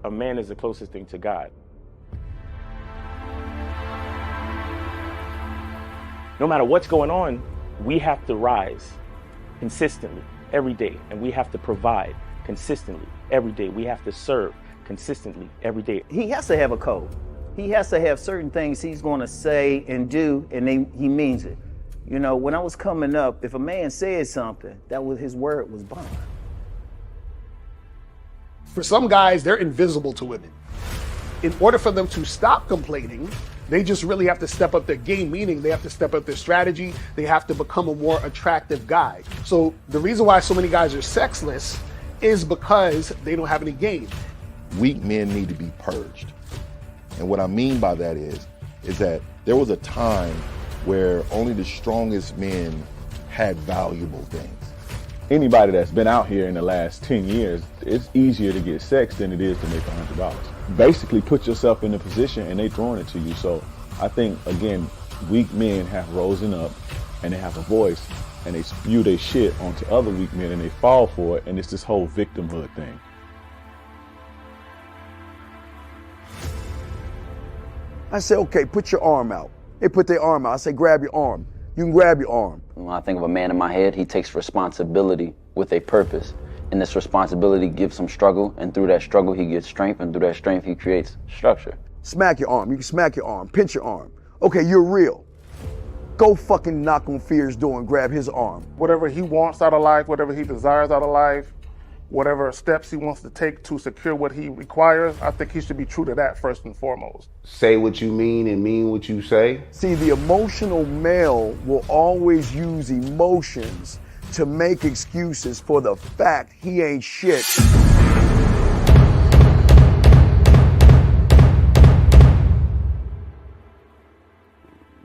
a man is the closest thing to God. No matter what's going on, we have to rise consistently every day, and we have to provide consistently every day. We have to serve consistently every day. He has to have a code. He has to have certain things he's going to say and do, and he means it. You know, when I was coming up, if a man said something, that was his word was bond. For some guys, they're invisible to women. In order for them to stop complaining, they just really have to step up their game, meaning they have to step up their strategy. They have to become a more attractive guy. So the reason why so many guys are sexless is because they don't have any game. Weak men need to be purged. And what I mean by that is that there was a time where only the strongest men had valuable things. Anybody that's been out here in the last 10 years, it's easier to get sex than it is to make $100. Basically put yourself in a position and they throwing it to you. So I think, again, weak men have risen up and they have a voice and they spew their shit onto other weak men and they fall for it, and it's this whole victimhood thing. I say, okay, put your arm out. They put their arm out. I say, grab your arm. You can grab your arm. When I think of a man in my head, he takes responsibility with a purpose. And this responsibility gives him struggle, and through that struggle, he gets strength, and through that strength, he creates structure. Smack your arm. You can smack your arm. Pinch your arm. Okay, you're real. Go fucking knock on Fear's door and grab his arm. Whatever he wants out of life, whatever he desires out of life, whatever steps he wants to take to secure what he requires, I think he should be true to that first and foremost. Say what you mean and mean what you say. See, the emotional male will always use emotions to make excuses for the fact he ain't shit.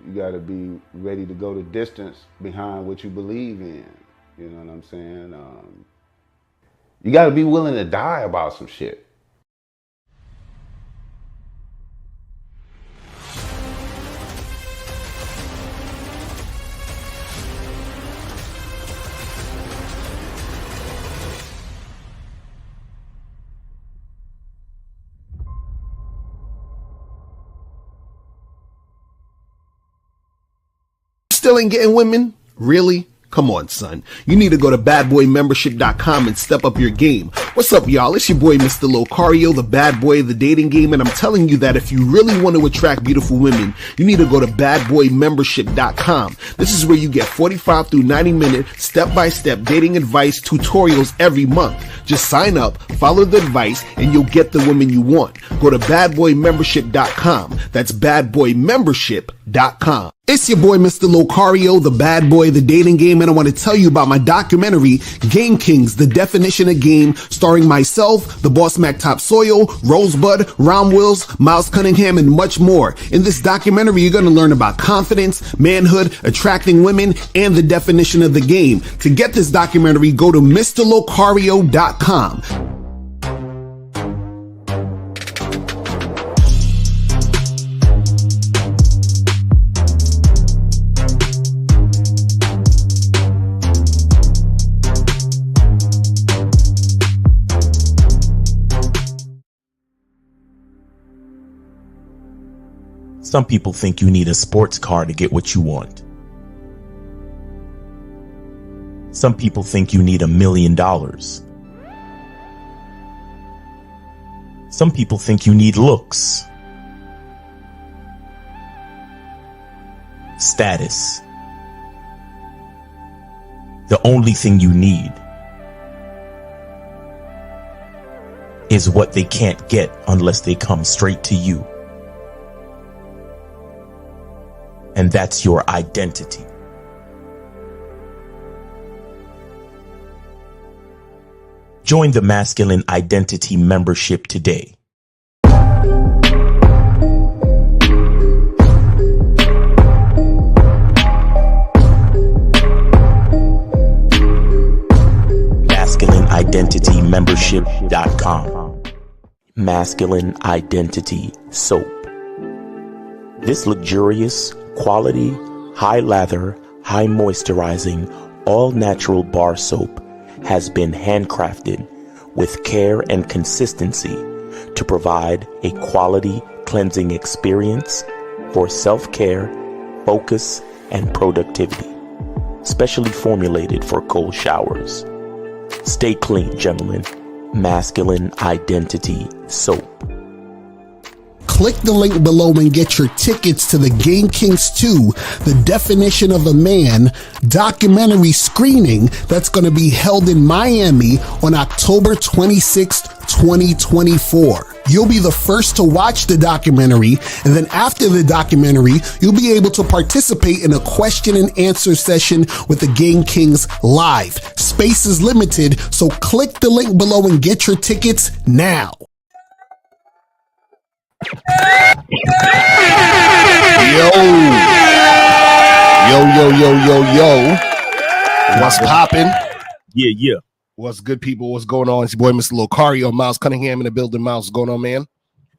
You gotta be ready to go the distance behind what you believe in. You know what I'm saying? You gotta be willing to die about some shit. Still ain't getting women? Really? Come on, son. You need to go to badboymembership.com and step up your game. What's up, y'all? It's your boy, Mr. Locario, the bad boy of the dating game, and I'm telling you that if you really want to attract beautiful women, you need to go to badboymembership.com. This is where you get 45 through 90-minute step-by-step dating advice tutorials every month. Just sign up, follow the advice, and you'll get the woman you want. Go to badboymembership.com. That's badboymembership.com. It's your boy, Mr. Locario, the bad boy of the dating game, and I want to tell you about my documentary, Game Kings, The Definition of Game, starring myself, the Boss Mac Top Soil, Rosebud, Ron Wills, Miles Cunningham, and much more. In this documentary, you're going to learn about confidence, manhood, attracting women, and the definition of the game. To get this documentary, go to MrLocario.com. Some people think you need a sports car to get what you want. Some people think you need $1 million. Some people think you need looks, status. The only thing you need is what they can't get unless they come straight to you. And that's your identity. Join the Masculine Identity membership today. MasculineIdentityMembership.com. Masculine Identity Soap. This luxurious, quality, high lather, high moisturizing, all natural bar soap has been handcrafted with care and consistency to provide a quality cleansing experience for self-care, focus, and productivity, specially formulated for cold showers. Stay clean, gentlemen. Masculine Identity Soap. Click the link below and get your tickets to the Game Kings 2, The Definition of a Man documentary screening that's going to be held in Miami on October 26th, 2024. You'll be the first to watch the documentary, and then after the documentary, you'll be able to participate in a question and answer session with the Game Kings live. Space is limited, so click the link below and get your tickets now. Yo. What's poppin'? Yeah. What's good, people? What's going on? It's your boy, Mr. Locario, Miles Cunningham in the building. Miles, what's going on, man?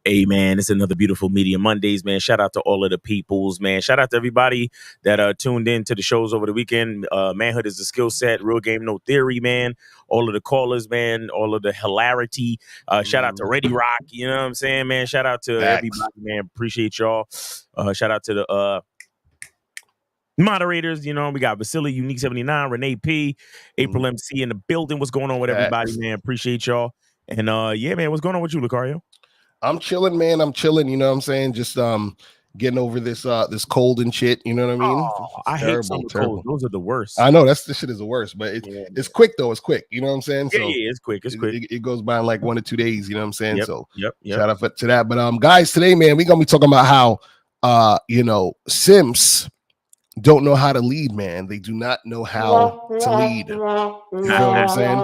Hey, man, it's another beautiful Media Mondays, man. Shout out to all of the peoples, man. Shout out to everybody that tuned in to the shows over the weekend. Manhood is the skill set. Real game, no theory, man. All of the callers, man. All of the hilarity. Shout out to Ready Rock. You know what I'm saying, man? Shout out to everybody, man. Appreciate y'all. Shout out to the moderators. You know, we got Vasily, Unique 79, Renee P, April MC in the building. What's going on with everybody, man? Appreciate y'all. And yeah, man, what's going on with you, Lucario? I'm chilling, man. I'm chilling. You know what I'm saying? Just getting over this this cold and shit. You know what I mean? Oh, I hate summer colds. Those are the worst. I know this shit is the worst, but it's quick though. It's quick. You know what I'm saying? Yeah, it's quick. It's quick. It goes by in like 1 or 2 days. You know what I'm saying? Yep. Shout out to that. But guys, today, man, we're gonna be talking about how Simps don't know how to lead, man. They do not know how to lead. You know what I'm saying?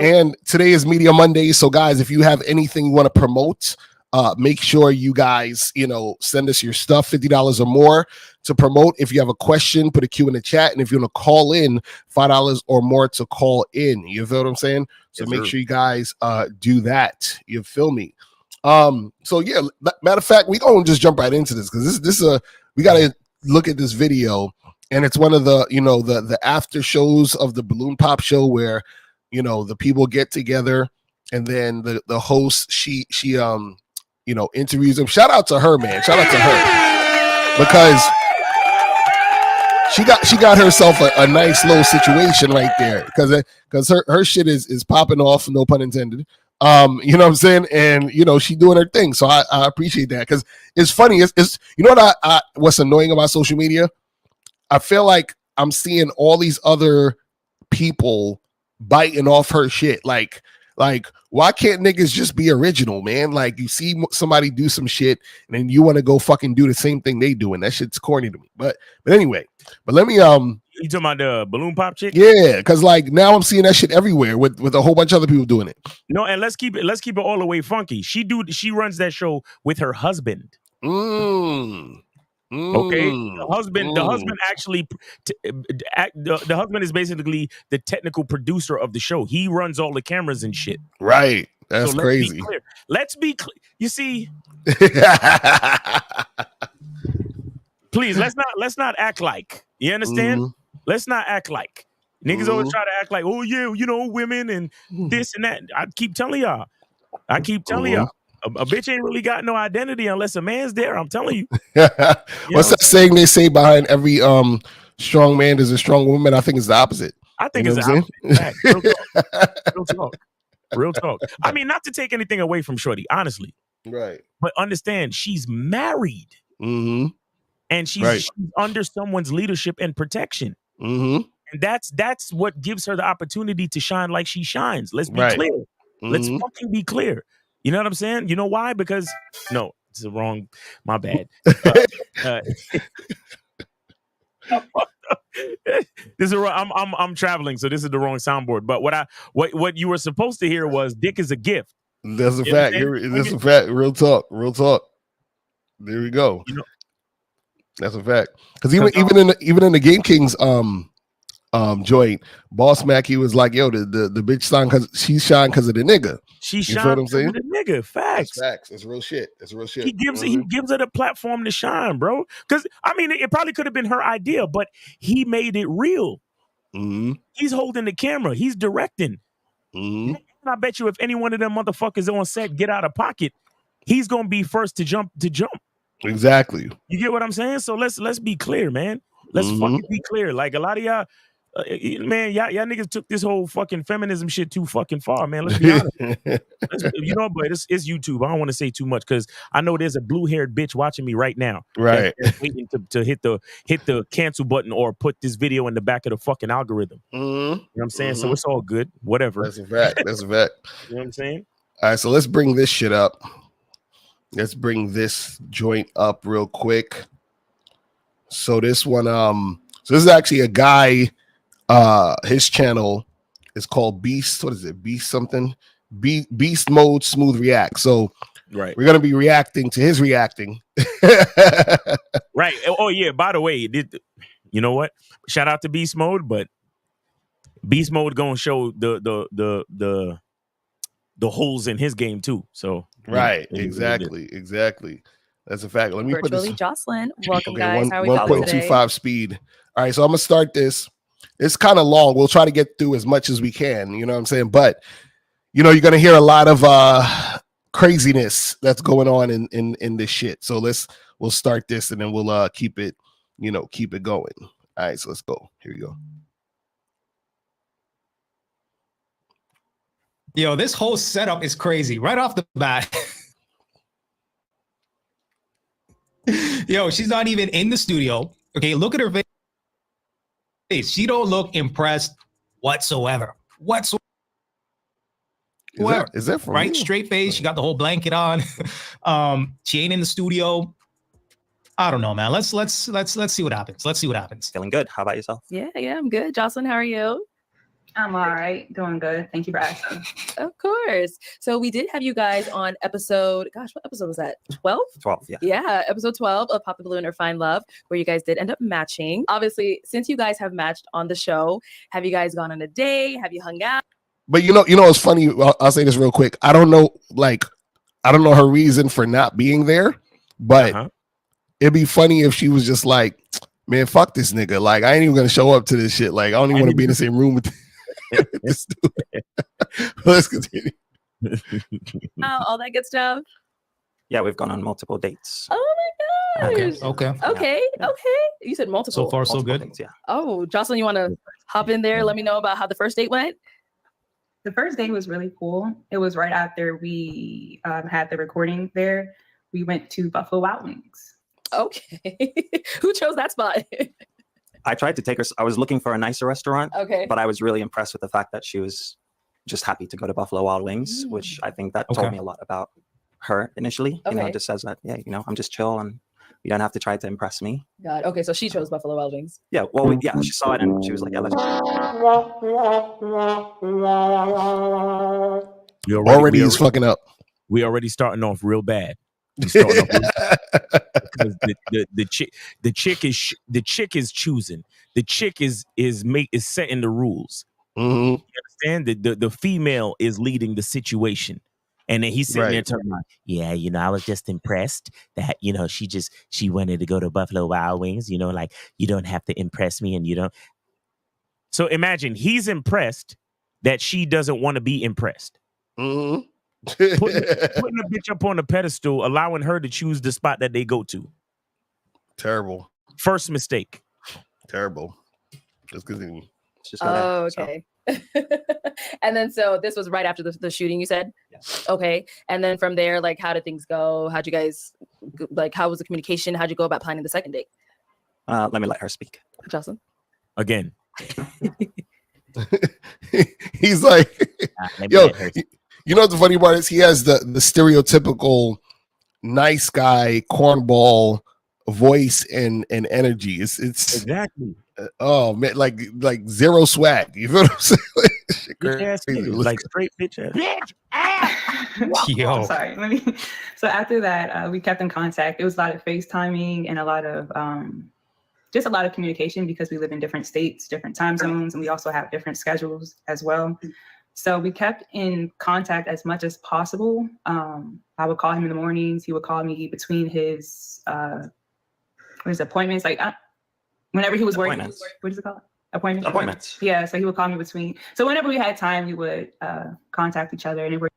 And today is Media Monday. So guys, if you have anything you want to promote, make sure you guys, send us your stuff, $50 or more to promote. If you have a question, put a Q in the chat. And if you want to call in, $5 or more to call in. You feel what I'm saying? So make sure you guys do that. You feel me? So yeah, matter of fact, we gonna just jump right into this because we gotta look at this video, and it's one of the the after shows of the balloon pop show where the people get together, and then the host she interviews them. Shout out to her, man. Shout out to her because she got herself a nice little situation right there because her shit is popping off, no pun intended. You know what I'm saying? And she doing her thing. So I appreciate that because it's funny. It's what what's annoying about social media? I feel like I'm seeing all these other people biting off her shit. Like why can't niggas just be original, man? Like you see somebody do some shit and then you want to go fucking do the same thing they doing. That shit's corny to me. But anyway, let me you talking about the balloon pop chick? Yeah, because like now I'm seeing that shit everywhere with a whole bunch of other people doing it. No, and let's keep it all the way funky. She runs that show with her husband. Okay, the husband actually the husband is basically the technical producer of the show. He runs all the cameras and shit. Right, that's crazy. Let's be clear. You see, please let's not act like. You understand? Let's not act like. Niggas always try to act like, oh yeah, women and this and that. I keep telling y'all. A bitch ain't really got no identity unless a man's there. I'm telling you. What's that saying they say behind every strong man there's a strong woman? I think it's the opposite. I think it's the opposite. Real talk. I mean, not to take anything away from Shorty, honestly. Right. But understand, she's married. And she's under someone's leadership and protection. And that's what gives her the opportunity to shine like she shines. Let's be clear. Let's fucking be clear. You know what I'm saying? You know why? Because no, it's the wrong. My bad. This is I'm traveling, so this is the wrong soundboard. But what you were supposed to hear was "Dick is a gift." That's a fact. That's a fact. Real talk. There we go. That's a fact. Because even in the Game Kings joint, Boss Mac, he was like, yo, the bitch shine because she shine because of the nigga. She shine because of the nigga. Facts. That's facts. It's real shit. He gives her the platform to shine, bro. Because I mean, it probably could have been her idea, but he made it real. He's holding the camera. He's directing. And I bet you if any one of them motherfuckers on set get out of pocket, he's gonna be first to jump. Exactly. You get what I'm saying? So let's be clear, man. Let's fucking be clear. Like a lot of y'all, man, y'all niggas took this whole fucking feminism shit too fucking far, man. Let's be honest. But it's YouTube. I don't want to say too much because I know there's a blue-haired bitch watching me right now. Right. That's waiting to hit the cancel button or put this video in the back of the fucking algorithm. You know what I'm saying? So it's all good. Whatever. That's a fact. That's a fact. You know what I'm saying? All right, so let's bring this shit up. Let's bring this joint up real quick. So this one, so this is actually a guy. His channel is called Beast. What is it? Beast something? Beast Mode Smooth React. So right, we're gonna be reacting to his reacting. Right. Oh yeah. By the way, you know what? Shout out to Beast Mode, but Beast Mode gonna show the holes in his game too. So right, exactly. That's a fact. Let me put this. Jocelyn, welcome Okay, guys. How are we doing today? 1.25 speed. All right, so I'm gonna start this. It's kind of long. We'll try to get through as much as we can. You know what I'm saying? But you know, you're gonna hear a lot of craziness that's going on in this shit. So we'll start this and then we'll keep it going. All right, so let's go. Here we go. Yo, this whole setup is crazy right off the bat. Yo, she's not even in the studio. Okay, look at her face. She don't look impressed whatsoever. Is that from right? you? Straight face. She got the whole blanket on. She ain't in the studio. I don't know, man. Let's see what happens. Let's see what happens. Feeling good. How about yourself? Yeah, I'm good. Jocelyn, how are you? I'm all right. Doing good. Thank you for asking. Of course. So we did have you guys on episode, gosh, what episode was that? 12? 12, yeah. Yeah, episode 12 of Pop the Balloon or Find Love, where you guys did end up matching. Obviously, since you guys have matched on the show, have you guys gone on a date? Have you hung out? But you know, it's funny. I'll say this real quick. I don't know her reason for not being there, but it'd be funny if she was just like, man, fuck this nigga. Like, I ain't even gonna show up to this shit. Like, I don't even want to be in the same room with this dude. Let's continue. All that good stuff. Yeah, we've gone on multiple dates. Oh my gosh. Okay. You said multiple. So far, so good. Dates, yeah. Oh, Jocelyn, you want to hop in there? Let me know about how the first date went. The first date was really cool. It was right after we had the recording there. We went to Buffalo Wild Wings. Okay. Who chose that spot? I tried to take her. I was looking for a nicer restaurant. Okay. But I was really impressed with the fact that she was just happy to go to Buffalo Wild Wings, which I think that told me a lot about her initially. Okay. You know, it just says that, yeah, you know, I'm just chill and you don't have to try to impress me. God. Okay, so she chose Buffalo Wild Wings. Yeah, well, she saw it and she was like, yeah, let's Already is fucking up. We already starting off real bad. Because the chick is choosing. The chick is setting the rules. You understand? The female is leading the situation. And then he's sitting there talking about, yeah, you know, I was just impressed that, you know, she wanted to go to Buffalo Wild Wings, you know, like, you don't have to impress me and you don't. So imagine he's impressed that she doesn't want to be impressed. Putting a bitch up on a pedestal, allowing her to choose the spot that they go to. Terrible. First mistake. Terrible. Let's continue. Oh, okay. And then, so this was right after the shooting, you said? Yes. Okay. And then from there, like, how did things go? How'd you guys, like, how was the communication? How'd you go about planning the second date? let me let her speak. Jocelyn? Again. He's like, yo, you know what the funny part is? He has the stereotypical nice guy, cornball voice and energy. It's exactly. Oh man, like zero swag. You feel what I'm saying? Like straight bitch ass. Yo. I'm sorry. So after that, we kept in contact. It was a lot of FaceTiming and a lot of just a lot of communication because we live in different states, different time zones, and we also have different schedules as well. So we kept in contact as much as possible. I would call him in the mornings. He would call me between his appointments, like whenever he was working. What is it called? Appointments. Yeah, so he would call me between. So whenever we had time, we would contact each other, and it were.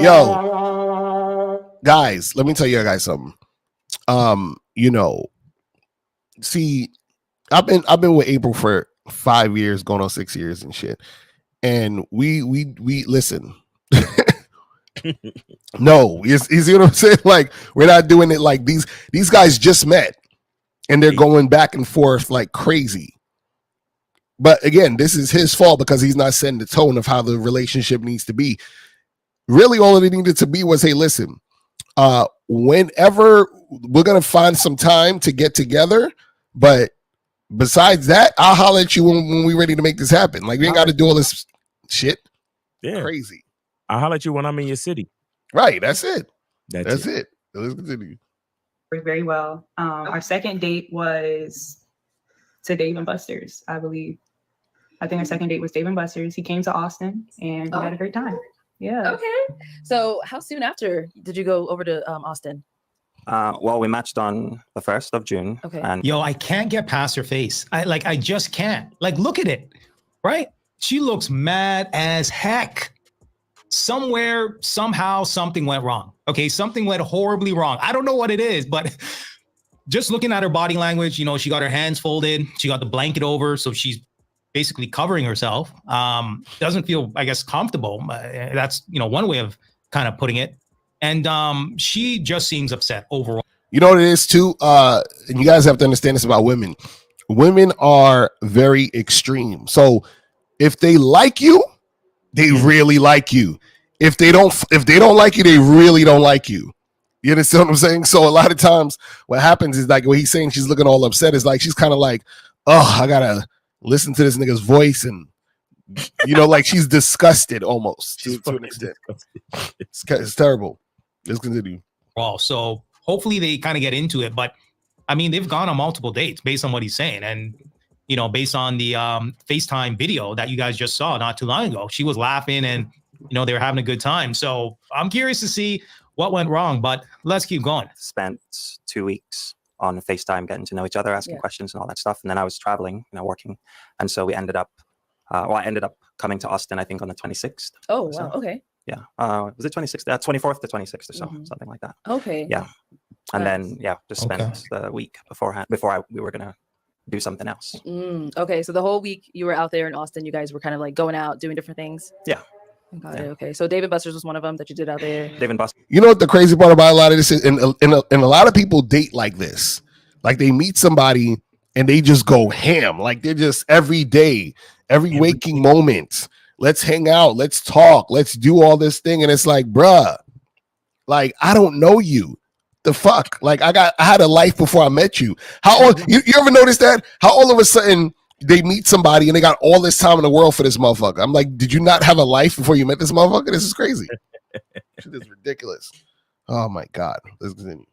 Yo, guys, let me tell you guys something. You know, see, I've been with April for 5 years, going on 6 years and shit. And we listen. No, you see what I'm saying? Like, we're not doing it like these guys just met and they're going back and forth like crazy. But again, this is his fault because he's not setting the tone of how the relationship needs to be. Really, all it needed to be was, hey, listen, whenever we're gonna find some time to get together, but besides that, I'll holler at you when we're ready to make this happen. Like, we ain't got to do all this shit. Yeah, crazy. I'll holler at you when I'm in your city. Right, that's it. That's it. Let's continue. Very well. Our second date was to Dave and Buster's, I believe. I think our second date was Dave and Buster's. He came to Austin and we had a great time. Yeah. Okay. So how soon after did you go over to Austin? Well, we matched on the 1st of June. Okay. And Yo, I can't get past her face. I just can't. Like, look at it, right? She looks mad as heck. Somewhere, somehow, something went wrong. Okay, something went horribly wrong. I don't know what it is, but just looking at her body language, you know, she got her hands folded. She got the blanket over, so she's basically covering herself. Doesn't feel, I guess, comfortable. That's, you know, one way of kind of putting it. And she just seems upset overall. You know what it is too? And you guys have to understand this about women. Women are very extreme. So if they like you, they really like you. If they don't like you, they really don't like you. You understand what I'm saying? So a lot of times what happens is, like, what he's saying, she's looking all upset, is like she's kind of like, oh, I gotta listen to this nigga's voice, and you know, like she's disgusted almost to an extent. It's terrible. Let's continue. Well, so hopefully they kind of get into it, but I mean, they've gone on multiple dates based on what he's saying. And, you know, based on the FaceTime video that you guys just saw not too long ago, she was laughing and, you know, they were having a good time. So I'm curious to see what went wrong, but let's keep going. Spent 2 weeks on FaceTime getting to know each other, asking questions and all that stuff. And then I was traveling, you know, working. And so we ended up, I ended up coming to Austin, I think on the 26th. Oh, wow. Okay. Yeah. Was it 26th? 24th to 26th or so, something like that. Okay. Yeah. And then, yeah, just spent the week beforehand, we were going to do something else. Okay. So the whole week you were out there in Austin, you guys were kind of like going out, doing different things. Yeah. Got it. Okay. So Dave and Buster's was one of them that you did out there. Dave and Buster's. You know what the crazy part about a lot of this is, and a lot of people date like this. Like, they meet somebody and they just go ham. Like, they're just every day, every waking moment. Let's hang out. Let's talk. Let's do all this thing. And it's like, bruh, like, I don't know you. The fuck? Like, I had a life before I met you. How old? You ever notice that? How all of a sudden they meet somebody and they got all this time in the world for this motherfucker? I'm like, did you not have a life before you met this motherfucker? This is crazy. Shit is ridiculous. Oh my God. Let's continue.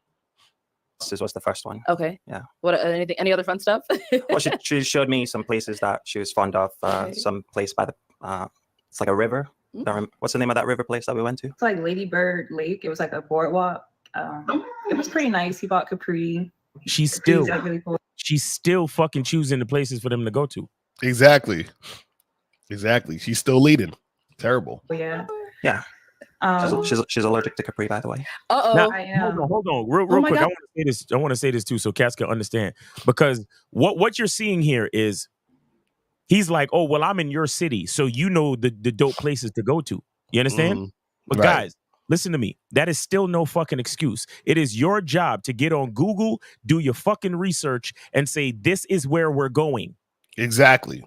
This was the first one. Okay. Yeah. What? Any other fun stuff? Well, she showed me some places that she was fond of. Some place by the it's like a river. What's the name of that river place that we went to? It's like Lady Bird Lake. It was like a boardwalk. It was pretty nice. He bought Capri. She's still fucking choosing the places for them to go to. Exactly. She's still leading. Terrible. Yeah. Yeah. She's allergic to Capri, by the way. Now, I am. hold on, real quick. God. I want to say this too, so Cass can understand, because what you're seeing here is he's like, oh well, I'm in your city, so you know the dope places to go to. You understand? But Right. guys, listen to me. That is still no fucking excuse. It is your job to get on Google, do your fucking research, and say this is where we're going. Exactly.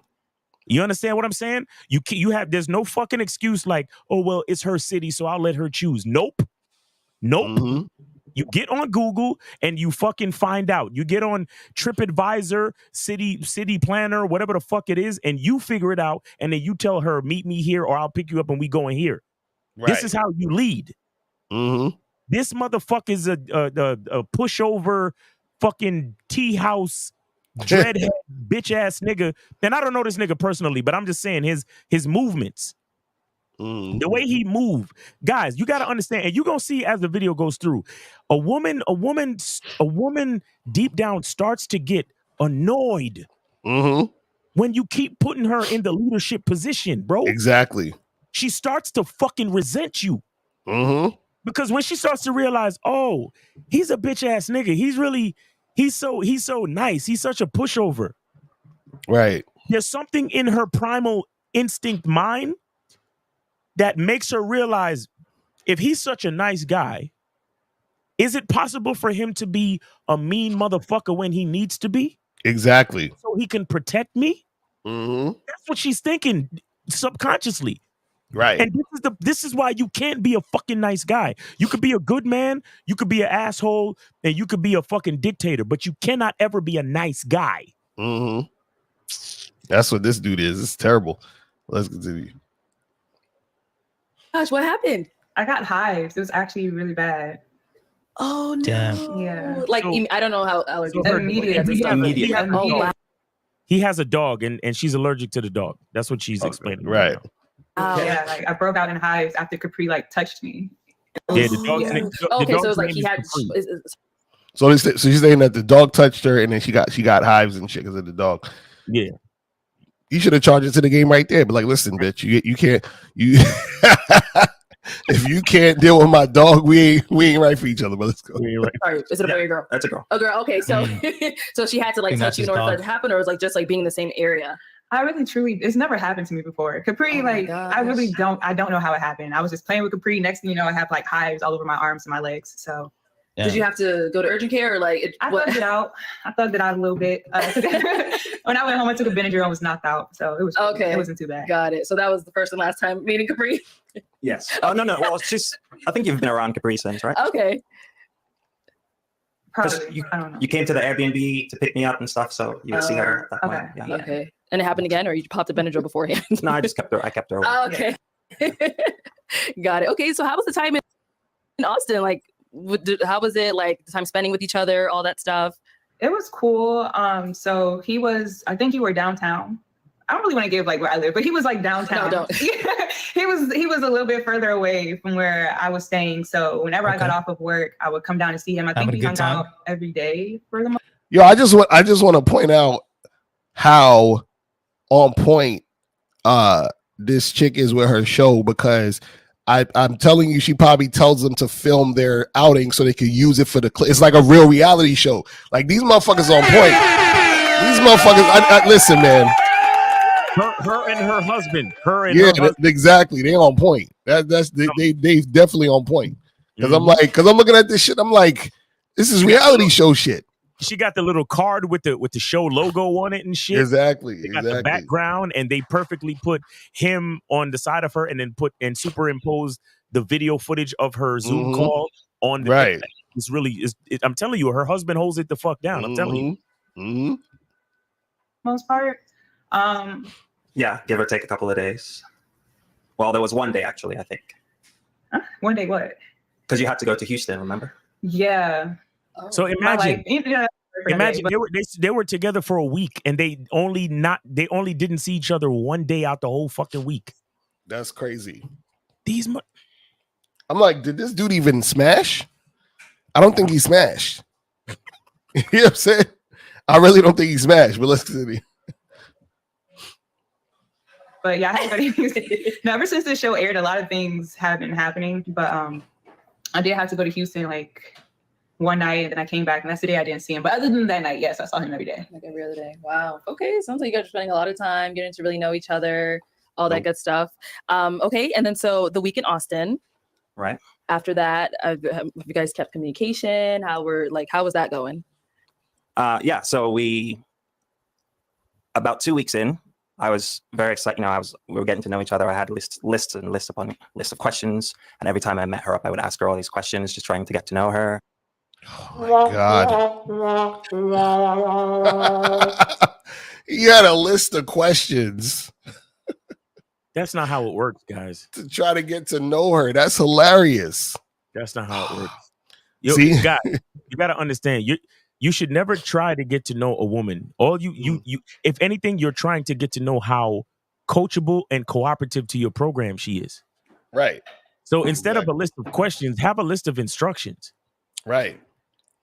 You understand what I'm saying? There's no fucking excuse like, oh, well, it's her city, so I'll let her choose. Nope. You get on Google and you fucking find out. You get on TripAdvisor, City Planner, whatever the fuck it is, and you figure it out. And then you tell her, meet me here, or I'll pick you up and we going here. Right. This is how you lead. This motherfucker is a pushover fucking tea house dreadhead bitch ass nigga. And I don't know this nigga personally, but I'm just saying his movements, the way he moved, guys, you got to understand, and you're gonna see as the video goes through, a woman deep down starts to get annoyed when you keep putting her in the leadership position, bro. Exactly. She starts to fucking resent you. Because when she starts to realize, oh, he's a bitch ass nigga. He's so nice. He's such a pushover. Right. There's something in her primal instinct mind that makes her realize, if he's such a nice guy, is it possible for him to be a mean motherfucker when he needs to be? Exactly. So he can protect me? That's what she's thinking subconsciously. Right. And this is why you can't be a fucking nice guy. You could be a good man, you could be an asshole, and you could be a fucking dictator, but you cannot ever be a nice guy. That's what this dude is. It's terrible. Let's continue. Gosh, what happened? I got hives. It was actually really bad. Oh no. Damn. Yeah. Like I don't know how allergies. Immediate. He has a dog, and she's allergic to the dog. That's what she's explaining. Right. Yeah, like I broke out in hives after Capri like touched me. Yeah, the dog's Yeah. name. Okay, so dog's it's like name he is had. Capri. So she's saying that the dog touched her, and then she got hives and shit because of the dog. Yeah. You should have charged it to the game right there. But like, listen, bitch, you can't if you can't deal with my dog, we ain't right for each other. But let's go. Sorry, is it a boy or a girl? That's a girl. A girl. Okay, so so she had to like And touch that's you in his order for dog. that to happen, or it was like just like being in the same area. I really truly, it's never happened to me before. Capri, Oh my like I really I don't know how it happened. I was just playing with Capri. Next thing you know, I have like hives all over my arms and my legs. So Yeah. Did you have to go to urgent care or like? I thugged it out. I thugged it out a little bit. When I went home, I took a Benadryl and was knocked out. So it was Okay. It wasn't too bad. Got it. So that was the first and last time meeting Capri. Yes. Oh no. Well, it's just I think you've been around Capri since, right? Okay. 'Cause Probably. You, I don't know. you came to the Airbnb to pick me up and stuff, so you would see her at that Okay. point. Yeah. Okay. And it happened again, or you popped a Benadryl beforehand? No, I just kept her. I kept her. Away. Oh, okay. Got it. Okay. So how was the time in Austin? Like, how was it? Like the time spending with each other, all that stuff. It was cool. So I think you were downtown. I don't really want to give like where I live, but he was like downtown. No, don't. He was a little bit further away from where I was staying. So whenever I got off of work, I would come down and see him. I think we hung out every day for the most. Yo, I just want to point out how on point this chick is with her show, because I'm telling you, she probably tells them to film their outing so they could use it for the it's like a real reality show. Like these motherfuckers on point. These motherfuckers, I listen, man. Her and her husband. Her and Yeah, her husband. exactly. They on point. They definitely on point. Because I'm looking at this shit. I'm like, this is reality show shit. She got the little card with the show logo on it and shit. Exactly. They got the background, and they perfectly put him on the side of her, and then superimposed the video footage of her Zoom call on the right. It's really I'm telling you, her husband holds it the fuck down. I'm telling you. Most part. Yeah, give or take a couple of days. Well, there was one day actually, I think. Huh? One day what? Because you had to go to Houston, remember? Yeah. So imagine they were together for a week, and they only didn't see each other one day out the whole fucking week. That's crazy. I'm like, did this dude even smash? I don't think he smashed. You know what I'm saying? I really don't think he smashed, but let's continue. But yeah, ever since the show aired, a lot of things have been happening. But I did have to go to Houston like one night, and then I came back, and that's the day I didn't see him. But other than that night, yes, I saw him every day. Like every other day. Wow. Okay. Sounds like you guys are spending a lot of time getting to really know each other, all that good stuff. Okay. And then so the week in Austin. Right. After that, have you guys kept communication? How was that going? Yeah. So about 2 weeks in, I was very excited. We were getting to know each other. I had lists upon lists of questions, and every time I met her up, I would ask her all these questions, just trying to get to know her. Oh my God! You had a list of questions. That's not how it works, guys. To try to get to know her. That's hilarious. That's not how it works. See? You got to understand. You should never try to get to know a woman. All you if anything, you're trying to get to know how coachable and cooperative to your program she is. Right. So instead of a list of questions, have a list of instructions. Right.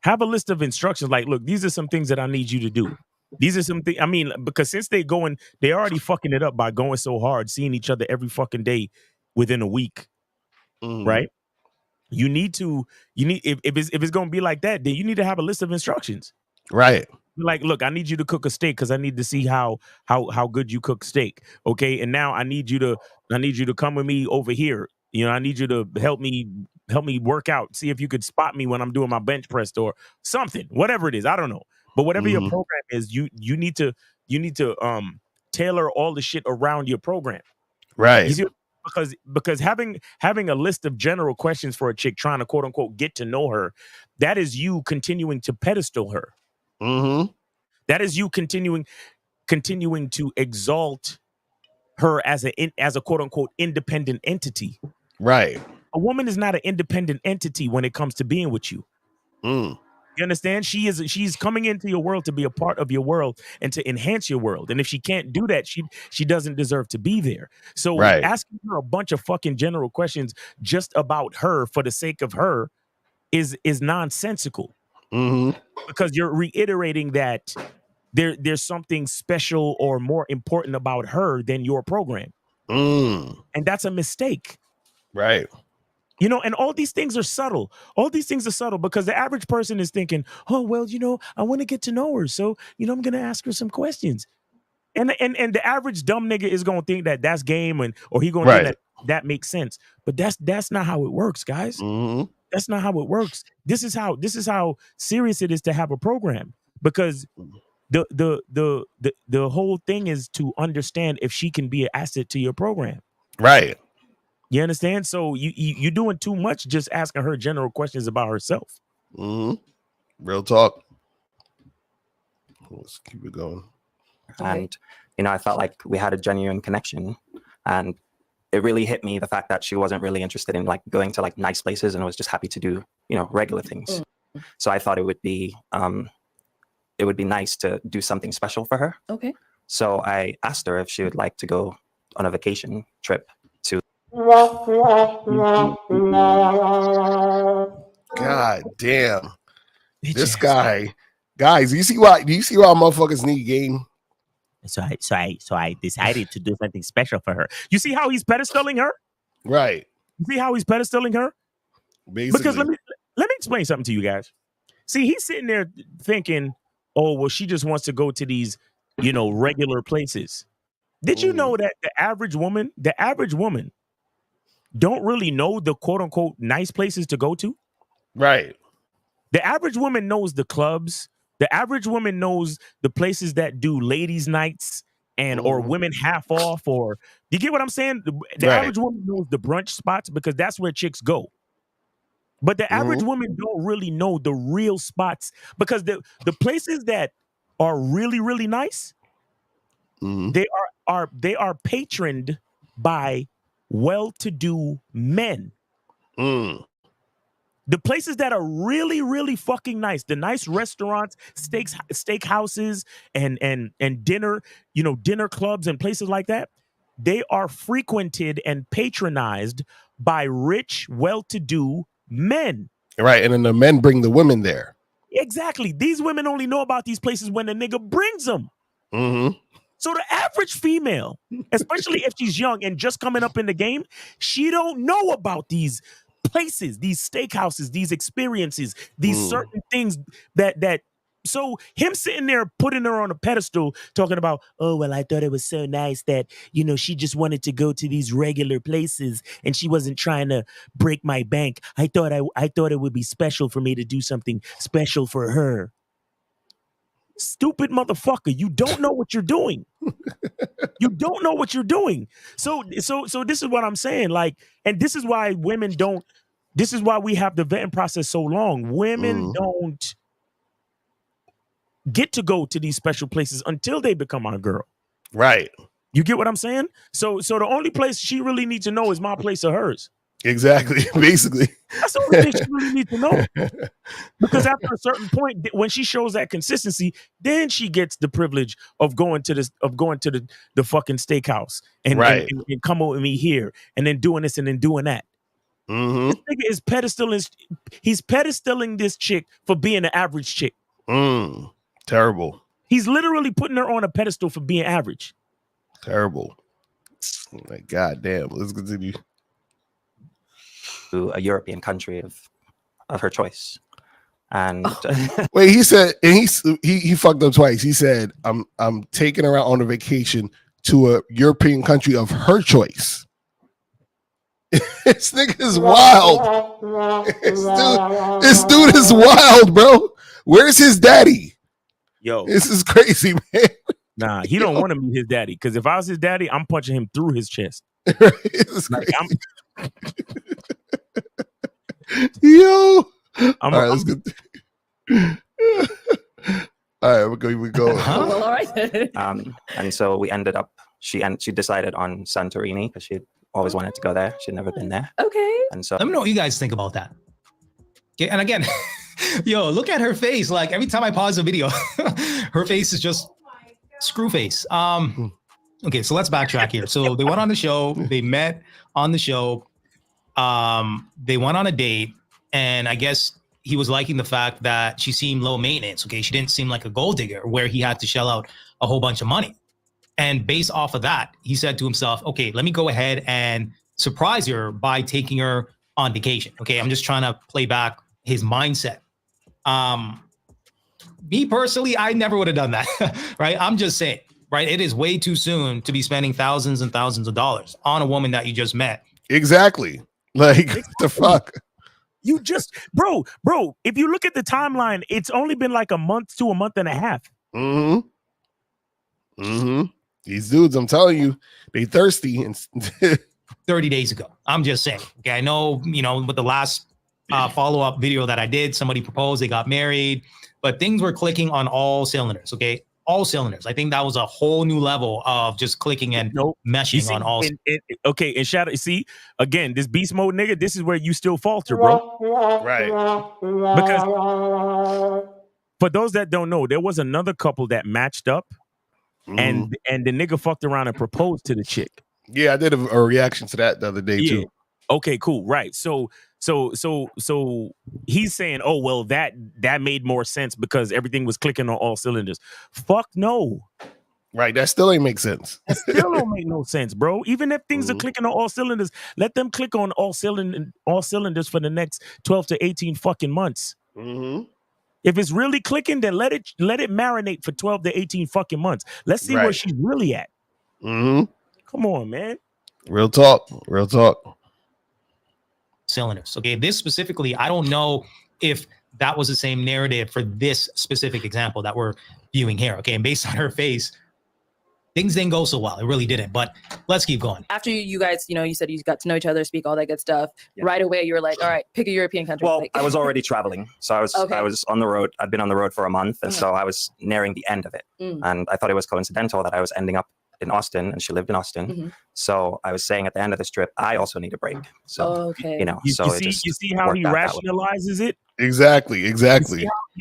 Have a list of instructions. Like, look, these are some things that I need you to do. These are some things. I mean, because since they already fucking it up by going so hard, seeing each other every fucking day within a week, right? You need if it's gonna be like that, then you need to have a list of instructions. Right. Like, look, I need you to cook a steak because I need to see how good you cook steak. Okay. And now I need you to come with me over here. You know, I need you to help me work out. See if you could spot me when I'm doing my bench press or something, whatever it is. I don't know. But whatever your program is, you need to tailor all the shit around your program. Right. You see, because having a list of general questions for a chick trying to quote unquote get to know her, that is you continuing to pedestal her. That is you continuing to exalt her as a quote unquote independent entity. Right. A woman is not an independent entity when it comes to being with you. You understand? She's coming into your world to be a part of your world and to enhance your world. And if she can't do that, she doesn't deserve to be there. So asking her a bunch of fucking general questions just about her for the sake of her is nonsensical. Because you're reiterating that there's something special or more important about her than your program. And that's a mistake. Right. You know, and all these things are subtle. All these things are subtle because the average person is thinking, oh, well, you know, I want to get to know her. So, you know, I'm going to ask her some questions. And the average dumb nigga is going to think that that's game or he going to think that makes sense. But that's not how it works, guys. That's not how it works. This is how serious it is to have a program, because the whole thing is to understand if she can be an asset to your program. Right. You understand? So you're doing too much just asking her general questions about herself. Real talk. Let's keep it going. And, you know, I felt like we had a genuine connection, and it really hit me, the fact that she wasn't really interested in like going to like nice places and was just happy to do, you know, regular things. So I thought it would be nice to do something special for her. Okay. So I asked her if she would like to go on a vacation trip to. God damn. This guy. Guys, do you see why motherfuckers need game? So I decided to do something special for her. You see how he's pedestaling her? Right. You see how he's pedestaling her? Basically. Because let me explain something to you guys. See, he's sitting there thinking, oh, well, she just wants to go to these, you know, regular places. Did you know that the average woman don't really know the quote unquote nice places to go to? Right. The average woman knows the clubs. The average woman knows the places that do ladies' nights or women half off, or you get what I'm saying? The average woman knows the brunch spots because that's where chicks go. But the average woman don't really know the real spots, because the places that are really, really nice, they are patroned by well-to-do men. The places that are really, really fucking nice, the nice restaurants, steak houses, and dinner, you know, dinner clubs and places like that, they are frequented and patronized by rich, well-to-do men. Right, and then the men bring the women there. Exactly. These women only know about these places when the nigga brings them. So the average female, especially if she's young and just coming up in the game, she don't know about these places, these steakhouses, these experiences, these certain things that so him sitting there putting her on a pedestal talking about, oh, well, I thought it was so nice that, you know, she just wanted to go to these regular places and she wasn't trying to break my bank. I thought it would be special for me to do something special for her. Stupid motherfucker, you don't know what you're doing. You don't know what you're doing. So this is what I'm saying. Like, and this is why this is why we have the vetting process so long. Women don't get to go to these special places until they become our girl. Right. You get what I'm saying? So the only place she really needs to know is my place or hers. Exactly. Basically. That's the only thing she really needs to know. Because after a certain point, when she shows that consistency, then she gets the privilege of going to the fucking steakhouse and come with me here and then doing this and then doing that. This nigga is pedestaling this chick for being an average chick. Terrible. He's literally putting her on a pedestal for being average. Terrible. Like, goddamn. Let's continue. To a European country of her choice. And wait, he said, and he fucked up twice. He said, I'm taking her out on a vacation to a European country of her choice. This nigga is wild. This dude is wild, bro. Where's his daddy? Yo, this is crazy, man. Nah, he don't want to meet his daddy. Because if I was his daddy, I'm punching him through his chest. Like, yo. All right, let's get. All right, we go. Well, all right. And so we ended up. She decided on Santorini because she always wanted to go there. She'd never been there. Okay. And so let me know what you guys think about that. Okay, and again, yo, look at her face. Like every time I pause a video, her face is just screw face. Okay, so let's backtrack here. So they went on the show. They met on the show. They went on a date, and I guess he was liking the fact that she seemed low maintenance. Okay, she didn't seem like a gold digger where he had to shell out a whole bunch of money. And based off of that, he said to himself, okay, let me go ahead and surprise her by taking her on vacation. Okay, I'm just trying to play back his mindset. Me personally, I never would have done that, right? I'm just saying, right? It is way too soon to be spending thousands and thousands of dollars on a woman that you just met. Exactly. Like, what the fuck? You just, bro, if you look at the timeline, it's only been like a month to a month and a half. These dudes, I'm telling you, they thirsty. And 30 days ago. I'm just saying. Okay, I know, with the last follow-up video that I did, somebody proposed, they got married, but things were clicking on all cylinders, okay? All cylinders. I think that was a whole new level of just clicking and meshing on all. Okay, and shout out, see, again, this beast mode nigga, this is where you still falter, bro. Right. Because for those that don't know, there was another couple that matched up and the nigga fucked around and proposed to the chick. Yeah, I did a reaction to that the other day too. Okay, cool. Right. So he's saying, oh, well, that made more sense because everything was clicking on all cylinders. Fuck no. Right. That still ain't make sense. That still don't make no sense, bro. Even if things are clicking on all cylinders, let them click on all cylinders for the next 12 to 18 fucking months. If it's really clicking, then let it marinate for 12 to 18 fucking months. Let's see where she's really at. Come on, man. Real talk. Cylinders. Okay, this specifically, I don't know if that was the same narrative for this specific example that we're viewing here. Okay, and based on her face, things didn't go so well. It really didn't. But let's keep going. After you guys, you said you got to know each other, speak all that good stuff. Yeah. Right away, you were like, all right, pick a European country. Well, I was already traveling. So I was on the road. I'd been on the road for a month. And so I was nearing the end of it. And I thought it was coincidental that I was ending up in Austin and she lived in Austin. So I was saying at the end of this trip, I also need a break. So, you see how he rationalizes it? Exactly. You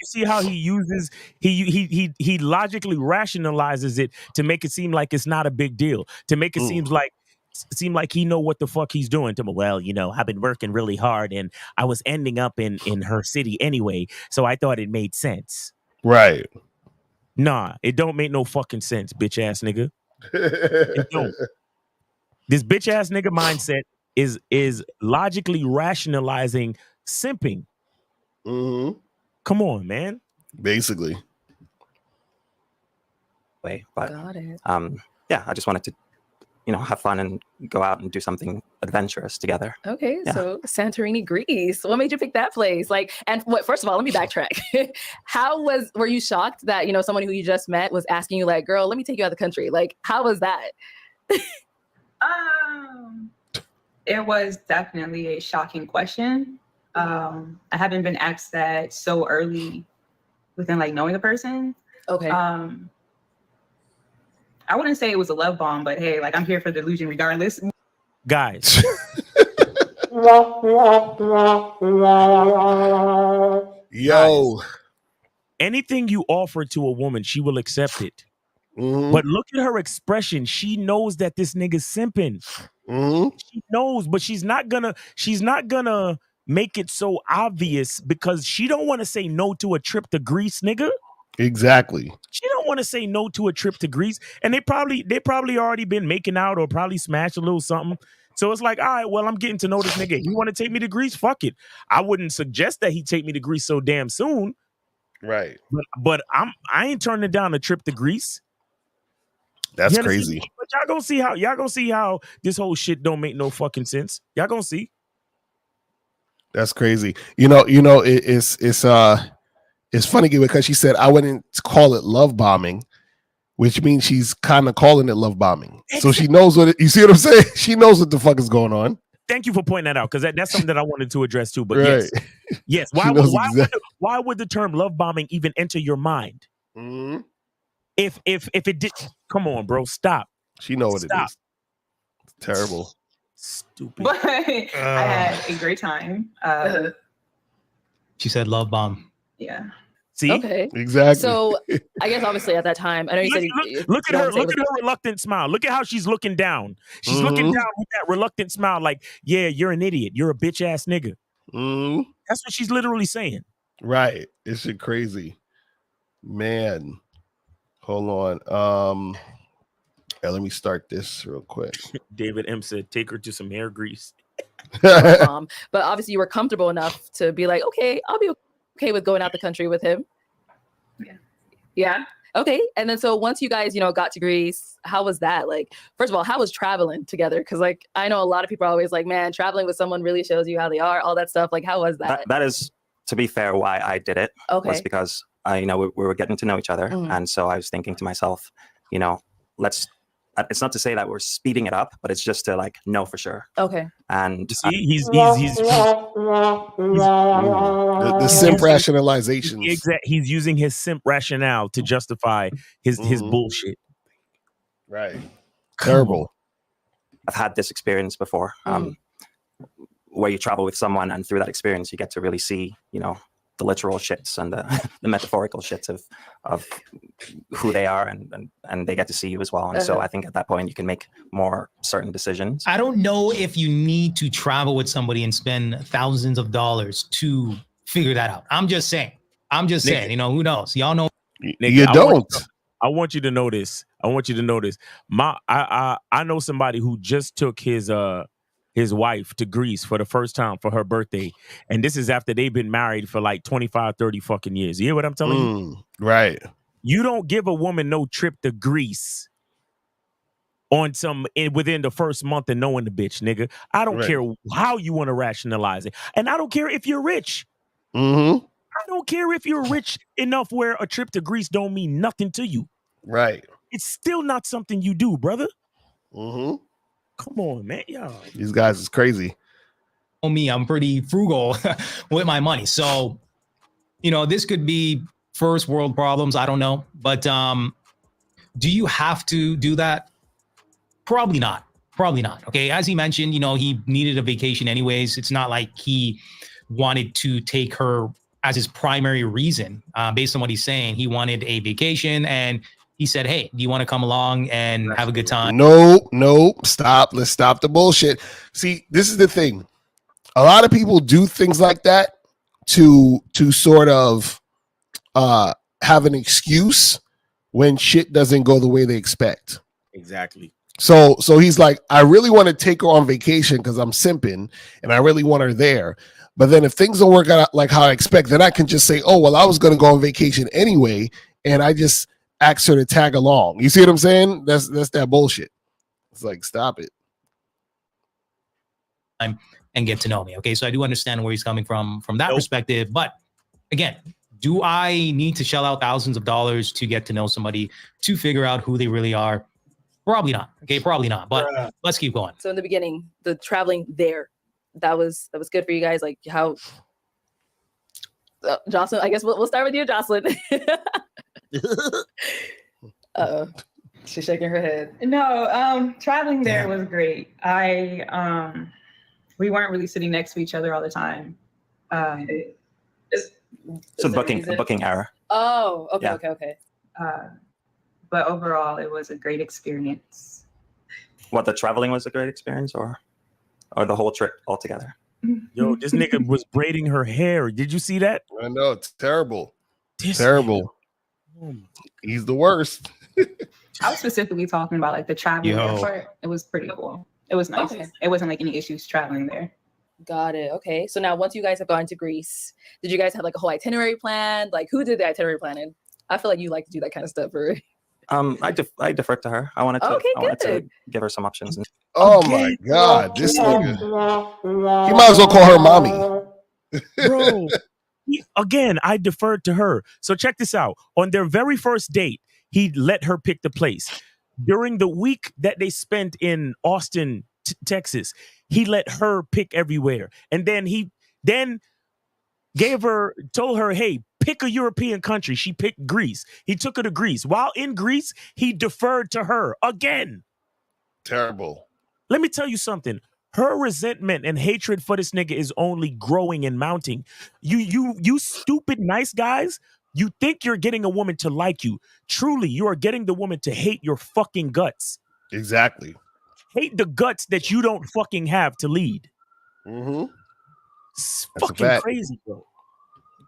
see how he uses, he logically rationalizes it to make it seem like it's not a big deal, to make it seem like he know what the fuck he's doing. To me, well, I've been working really hard and I was ending up in her city anyway, so I thought it made sense. Right. Nah, it don't make no fucking sense, bitch ass nigga. It don't. This bitch ass nigga mindset is logically rationalizing simping. Come on, man. Basically. But got it. Yeah, I just wanted to have fun and go out and do something adventurous together. Okay, so Santorini, Greece. What made you pick that place? First of all, let me backtrack. Were you shocked that, someone who you just met was asking you like, girl, let me take you out of the country? Like, how was that? It was definitely a shocking question. I haven't been asked that so early within knowing a person. Okay. I wouldn't say it was a love bomb, but hey, I'm here for the illusion regardless. Guys. Yo. Anything you offer to a woman, she will accept it. But look at her expression. She knows that this nigga's simping. She knows, but she's not gonna make it so obvious because she don't want to say no to a trip to Greece, nigga. Exactly. She don't want to say no to a trip to Greece, and they probably already been making out or probably smashed a little something. So it's like, all right, well, I'm getting to know this nigga. He want to take me to Greece? Fuck it. I wouldn't suggest that he take me to Greece so damn soon. Right. But I ain't turning down a trip to Greece. That's crazy. But y'all gonna see how this whole shit don't make no fucking sense. Y'all gonna see. That's crazy. It's funny because she said I wouldn't call it love bombing, which means she's kind of calling it love bombing. So she knows you see what I'm saying? She knows what the fuck is going on. Thank you for pointing that out, because that's something that I wanted to address too. But right. yes. Why would the term love bombing even enter your mind? Mm-hmm. If it did, come on, bro, stop. She know what it is. It's terrible. Stupid. But I had a great time. She said love bomb. Yeah. See? Okay. Exactly. So I guess obviously at that time, I know you said look at her reluctant smile. Look at how she's looking down. She's looking down with that reluctant smile, like, yeah, you're an idiot. You're a bitch ass nigga. That's what she's literally saying. Right. It's shit crazy. Man. Hold on. Let me start this real quick. David M said, take her to some hair grease. But obviously you were comfortable enough to be like, okay, I'll be okay with going out the country with him. Yeah. Okay. And then so once you guys, got to Greece, how was that? Like, first of all, how was traveling together? Because like I know a lot of people are always like, man, traveling with someone really shows you how they are, all that stuff. Like, how was that? That is, to be fair, why I did it. Okay. Was because we were getting to know each other, and so I was thinking to myself, let's. It's not to say that we're speeding it up, but it's just to like know for sure. Okay. And the simp rationalizations. Exactly. He's using his simp rationale to justify his bullshit. Right. Terrible. I've had this experience before, where you travel with someone, and through that experience, you get to really see, the literal shits and the metaphorical shits of who they are, and they get to see you as well. And so I think at that point you can make more certain decisions. I don't know if you need to travel with somebody and spend thousands of dollars to figure that out. I'm just saying, who knows? Y'all know. You don't. I want you to know this. I know somebody who just took his wife to Greece for the first time for her birthday. And this is after they've been married for like 25, 30 fucking years. You hear what I'm telling you? Right. You don't give a woman no trip to Greece within the first month of knowing the bitch, nigga. I don't care how you want to rationalize it. And I don't care if you're rich. I don't care if you're rich enough where a trip to Greece don't mean nothing to you. Right. It's still not something you do, brother. Come on, man. Yo. These guys is crazy. Me, I'm pretty frugal with my money. So, this could be first world problems. I don't know. But do you have to do that? Probably not. Okay. As he mentioned, he needed a vacation anyways. It's not like he wanted to take her as his primary reason. Based on what he's saying, he wanted a vacation, and he said, hey, do you want to come along and have a good time? No, stop. Let's stop the bullshit. See, this is the thing. A lot of people do things like that to sort of have an excuse when shit doesn't go the way they expect. Exactly. So he's like, I really want to take her on vacation because I'm simping and I really want her there. But then if things don't work out like how I expect, then I can just say, oh, well, I was going to go on vacation anyway, and I just ask her to tag along. You see what I'm saying? That's that bullshit. It's like, stop it. And get to know me. Okay. So I do understand where he's coming from that perspective. But again, do I need to shell out thousands of dollars to get to know somebody, to figure out who they really are? Probably not. Okay. Probably not. But let's keep going. So in the beginning, the traveling there, that was good for you guys. Like how, Jocelyn, I guess we'll start with you, Jocelyn. She's shaking her head. No, traveling there was great. We weren't really sitting next to each other all the time. So booking error. Oh, okay, Yeah. okay. But overall, it was a great experience. What, the traveling was a great experience, or the whole trip altogether? Yo, this nigga was braiding her hair. Did you see that? I know, it's terrible. This terrible. Nigga. He's the worst. I was specifically talking about like the traveling there Yo. part. It was pretty cool. It was nice. Okay. It wasn't like any issues traveling there. Got it. Okay. So now once you guys have gone to Greece, did you guys have like a whole itinerary planned? Like who did the itinerary planning? I feel like you like to do that kind of stuff. I deferred to her. I wanted to. Okay, I wanted to good. give her some options. Oh my God, this nigga. He might as well call her mommy. Bro, again, I deferred to her. So check this out. On their very first date, he let her pick the place. During the week that they spent in Austin, Texas, he let her pick everywhere. And then he told her, hey, pick a European country. She picked Greece. He took her to Greece. While in Greece, he deferred to her again. Terrible. Let me tell you something. Her resentment and hatred for this nigga is only growing and mounting. You stupid nice guys, you think you're getting a woman to like you. Truly, you are getting the woman to hate your fucking guts. Exactly. Hate the guts that you don't fucking have to lead. Mm-hmm. It's That's a fucking fact. crazy, bro.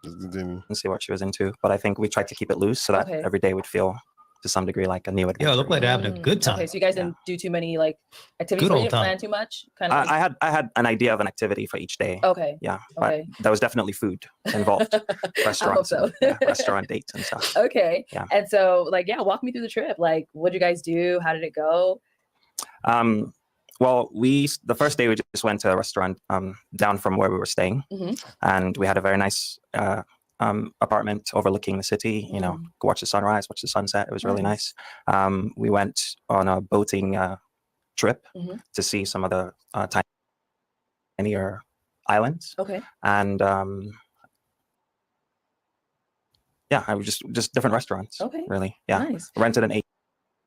And see what she was into. But I think we tried to keep it loose so that every day would feel to some degree like a new adventure. Yo, look like they're having a good time. Okay, so you guys didn't do too many like activities. Good You old didn't time. plan too much. Kind of. I had an idea of an activity for each day. Okay. Yeah. But Okay. there was definitely food involved. Restaurants. so. Restaurant dates and stuff. Okay. Yeah. And so, like, yeah, walk me through the trip. Like, what did you guys do? How did it go? Well, the first day we just went to a restaurant down from where we were staying, and we had a very nice apartment overlooking the city. You know, go watch the sunrise, watch the sunset. It was really nice. We went on a boating trip to see some of the tinier islands. Okay. And yeah, I was just different restaurants. Okay. Really. Yeah. Nice. Rented an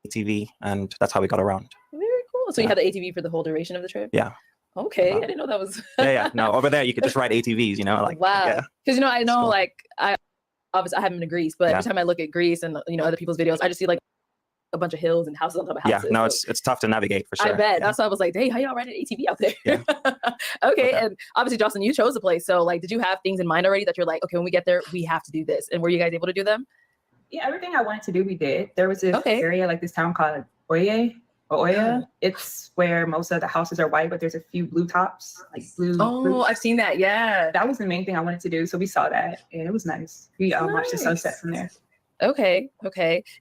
ATV, and that's how we got around. Very cool. So you had the ATV for the whole duration of the trip? Yeah. Okay. I didn't know that was. Yeah. No, over there you could just ride ATVs. You know, like wow. Yeah. Because I know like I haven't been to Greece, but every time I look at Greece and other people's videos, I just see like a bunch of hills and houses on top of houses. Yeah, no, it's tough to navigate for sure. I bet. Yeah. That's why I was like, hey, how y'all ride an ATV out there? Okay. And obviously, Jocelyn, you chose the place. So like, did you have things in mind already that you're like, okay, when we get there, we have to do this? And were you guys able to do them? Yeah, everything I wanted to do, we did. There was this area, like this town called Oya. It's where most of the houses are white, but there's a few blue tops, like blue. Oh, I've seen that. Yeah. That was the main thing I wanted to do. So we saw that and it was nice. We watched the sunset from there. Okay.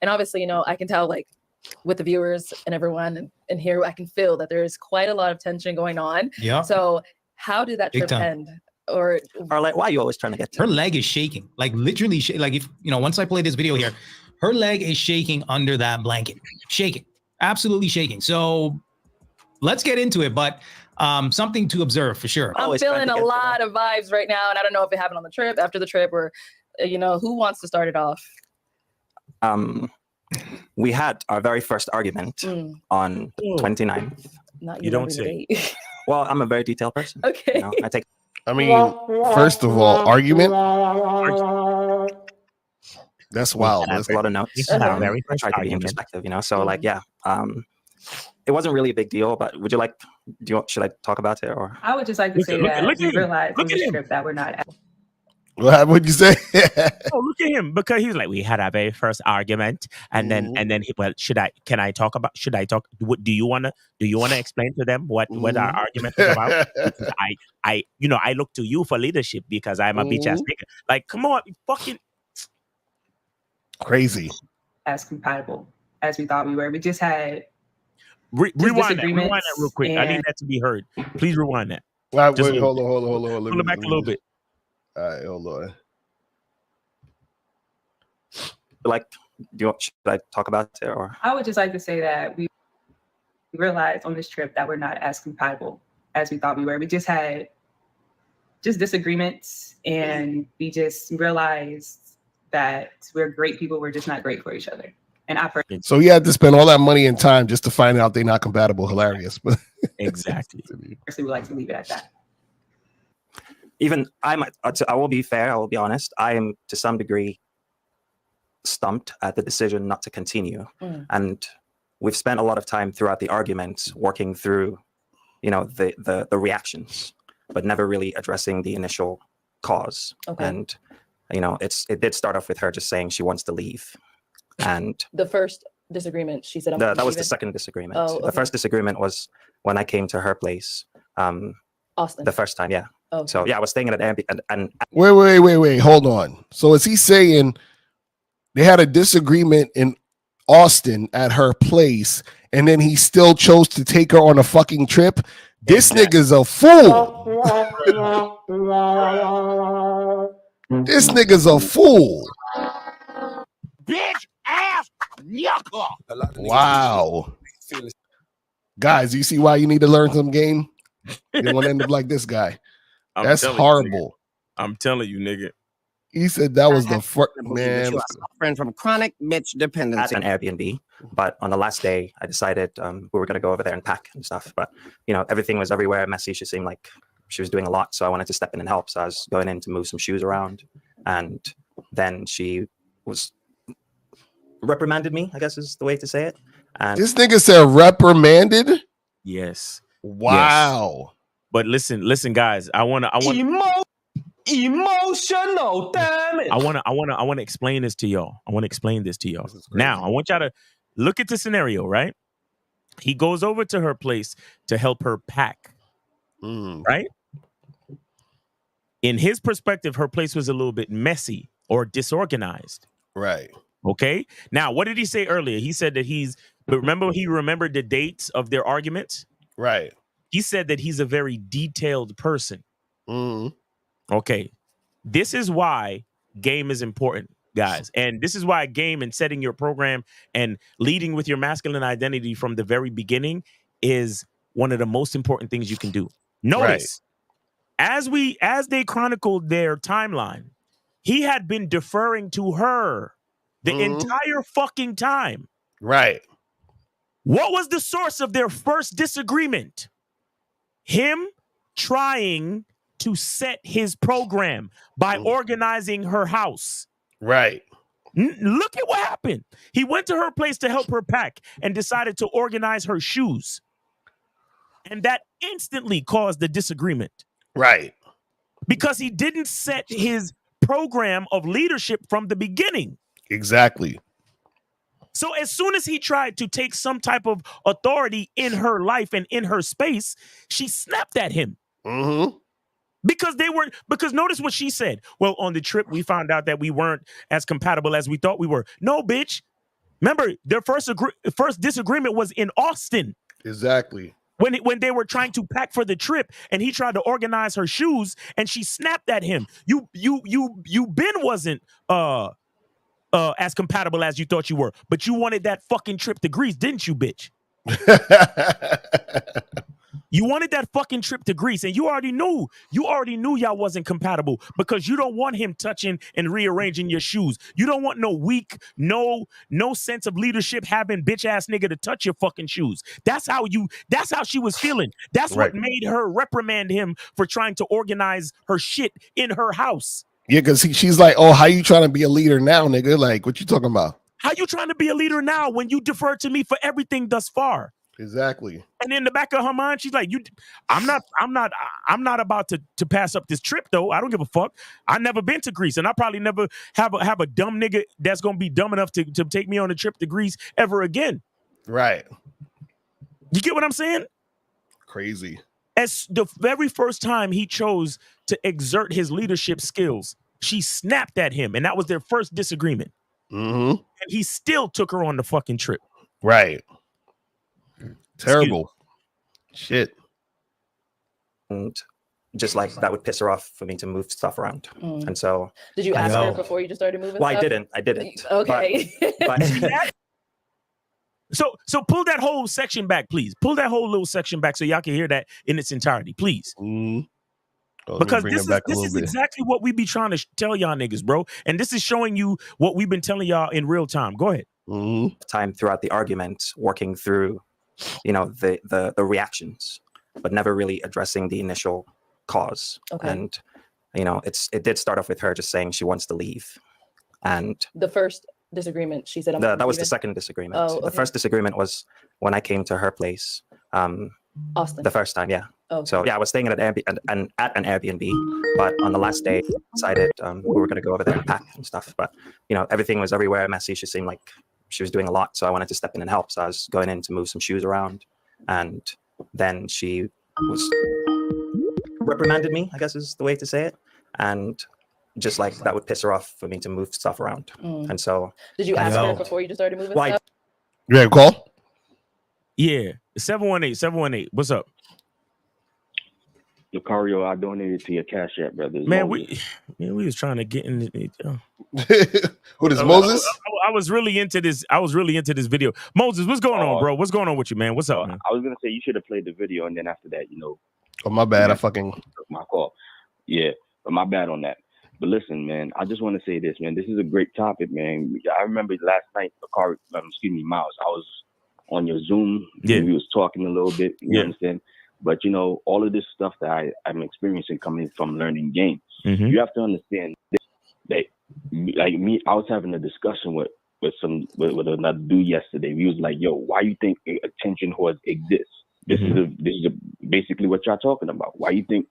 And obviously, I can tell like with the viewers and everyone and here, I can feel that there's quite a lot of tension going on. Yeah. So how did that Big trip time. end? Or like, why are you always trying to get to her leg is shaking, like literally like if once I play this video here, her leg is shaking under that blanket, shaking, absolutely shaking. So let's get into it, but something to observe for sure. I'm feeling a lot of vibes right now, and I don't know if it happened on the trip, after the trip, or who wants to start it off? We had our very first argument on 29th. Not You don't say. Well, I'm a very detailed person. Okay. I mean, first of all, argument. That's wild. That's a lot of notes. I tried to be in perspective, So like, yeah, it wasn't really a big deal. But should I talk about it or? I would just like to say that we realized on this trip that we're not. What would you say? Oh, look at him, because he's like, we had our very first argument, and then should I talk? What do you wanna explain to them what our argument is about? Because I look to you for leadership because I'm a bitch ass nigga. Like, come on, fucking crazy. As compatible as we thought we were. We just had rewind that real quick. I need that to be heard. Please rewind that. Wait, Just hold on. Pull it back a little bit. All right, hold on. Should I talk about it or? I would just like to say that we realized on this trip that we're not as compatible as we thought we were. We just had disagreements, and we just realized that we're great people. We're just not great for each other. And So you had to spend all that money and time just to find out they're not compatible. Hilarious, but exactly. we would like to leave it at that. Even I will be fair. I will be honest. I am to some degree stumped at the decision not to continue, and we've spent a lot of time throughout the argument working through, the reactions, but never really addressing the initial cause. Okay. And it did start off with her just saying she wants to leave, And The first disagreement, she said, that was the second disagreement. Oh, okay. The first disagreement was when I came to her place. Austin. The first time, yeah. Okay. So yeah, I was staying at an Airbnb. And Wait, hold on. So is he saying they had a disagreement in Austin at her place, and then he still chose to take her on a fucking trip? This nigga's a fool. This nigga's a fool. Bitch ass yucca. Wow. Guys, you see why you need to learn some game? You don't want to end up like this guy. That's horrible. I'm telling you, nigga. He said that was the first man. Suffering from chronic Mitch dependency. At an Airbnb, but on the last day, I decided we were going to go over there and pack and stuff. But everything was everywhere messy. She seemed like she was doing a lot, so I wanted to step in and help. So I was going in to move some shoes around, and then she reprimanded me, I guess is the way to say it. And This nigga said reprimanded. Yes. Wow. Yes. But listen, guys. I want emotional, damn it. I want to explain this to y'all. Now, I want y'all to look at the scenario, right? He goes over to her place to help her pack, right? In his perspective, her place was a little bit messy or disorganized. Right. Okay. Now, what did he say earlier? He said that he remembered the dates of their arguments. Right. He said that he's a very detailed person. Okay. This is why game is important, guys. And this is why game and setting your program and leading with your masculine identity from the very beginning is one of the most important things you can do. Notice, as they chronicled their timeline, he had been deferring to her the entire fucking time. Right. What was the source of their first disagreement? Him trying to set his program by organizing her house. Right. Look at what happened. He went to her place to help her pack and decided to organize her shoes. And that instantly caused the disagreement. Right. Because he didn't set his program of leadership from the beginning. Exactly. So as soon as he tried to take some type of authority in her life and in her space, she snapped at him. Because notice what she said. Well, on the trip, we found out that we weren't as compatible as we thought we were. No, bitch. Remember, their first disagreement was in Austin. Exactly. When they were trying to pack for the trip and he tried to organize her shoes and she snapped at him. You wasn't as compatible as you thought you were, but you wanted that fucking trip to Greece, didn't you, bitch? You wanted that fucking trip to Greece, and you already knew y'all wasn't compatible because you don't want him touching and rearranging your shoes. You don't want no weak, no sense of leadership having bitch ass nigga to touch your fucking shoes. That's how she was feeling. That's what made her reprimand him for trying to organize her shit in her house. Yeah, because she's like, oh, how you trying to be a leader now, nigga? Like, what you talking about? How you trying to be a leader now when you defer to me for everything thus far? Exactly. And in the back of her mind, she's like, I'm not about to pass up this trip though. I don't give a fuck. I never been to Greece, and I probably never have a dumb nigga that's gonna be dumb enough to take me on a trip to Greece ever again. Right. You get what I'm saying? Crazy. As the very first time he chose to exert his leadership skills, she snapped at him, and that was their first disagreement. And he still took her on the fucking trip. Right. Terrible. Shit. And just like that would piss her off for me to move stuff around. And so did you ask her before you just started moving well, stuff? I didn't. Okay. But So pull that whole section back, please. Pull that whole little section back so y'all can hear that in its entirety, please. Because this is exactly what we be trying to tell y'all niggas, bro. And this is showing you what we've been telling y'all in real time. Go ahead. Time throughout the argument, working through, the reactions, but never really addressing the initial cause. Okay. And, it did start off with her just saying she wants to leave. And the first disagreement, she said, that was the second disagreement. Oh, okay. The first disagreement was when I came to her place. Austin. The first time, yeah. Oh. So yeah, I was staying at an Airbnb, but on the last day, decided we were going to go over there and pack and stuff. But everything was everywhere messy. She seemed like she was doing a lot, so I wanted to step in and help. So I was going in to move some shoes around, and then she reprimanded me, I guess is the way to say it, and just like that would piss her off for me to move stuff around. And so did you ask her before you just started moving stuff? You ready to call? Yeah, 718. What's up? Lucario, I donated to your Cash App, brother. Man, we was trying to get in. Who is Moses? I was really into this. Video. Moses, what's going on, bro? What's going on with you, man? What's up, man? I was gonna say you should have played the video, and then after that, Oh, my bad. I fucking my call. Yeah, but my bad on that. But listen, man, I just want to say this, man. This is a great topic, man. I remember last night, Miles. I was on your Zoom. Yeah, we was talking a little bit. You understand? But all of this stuff that I'm experiencing coming from learning games, you have to understand this, that, like me, I was having a discussion with another dude yesterday. We was like, "Yo, why you think attention whores exist?" This is basically what y'all talking about. Why you think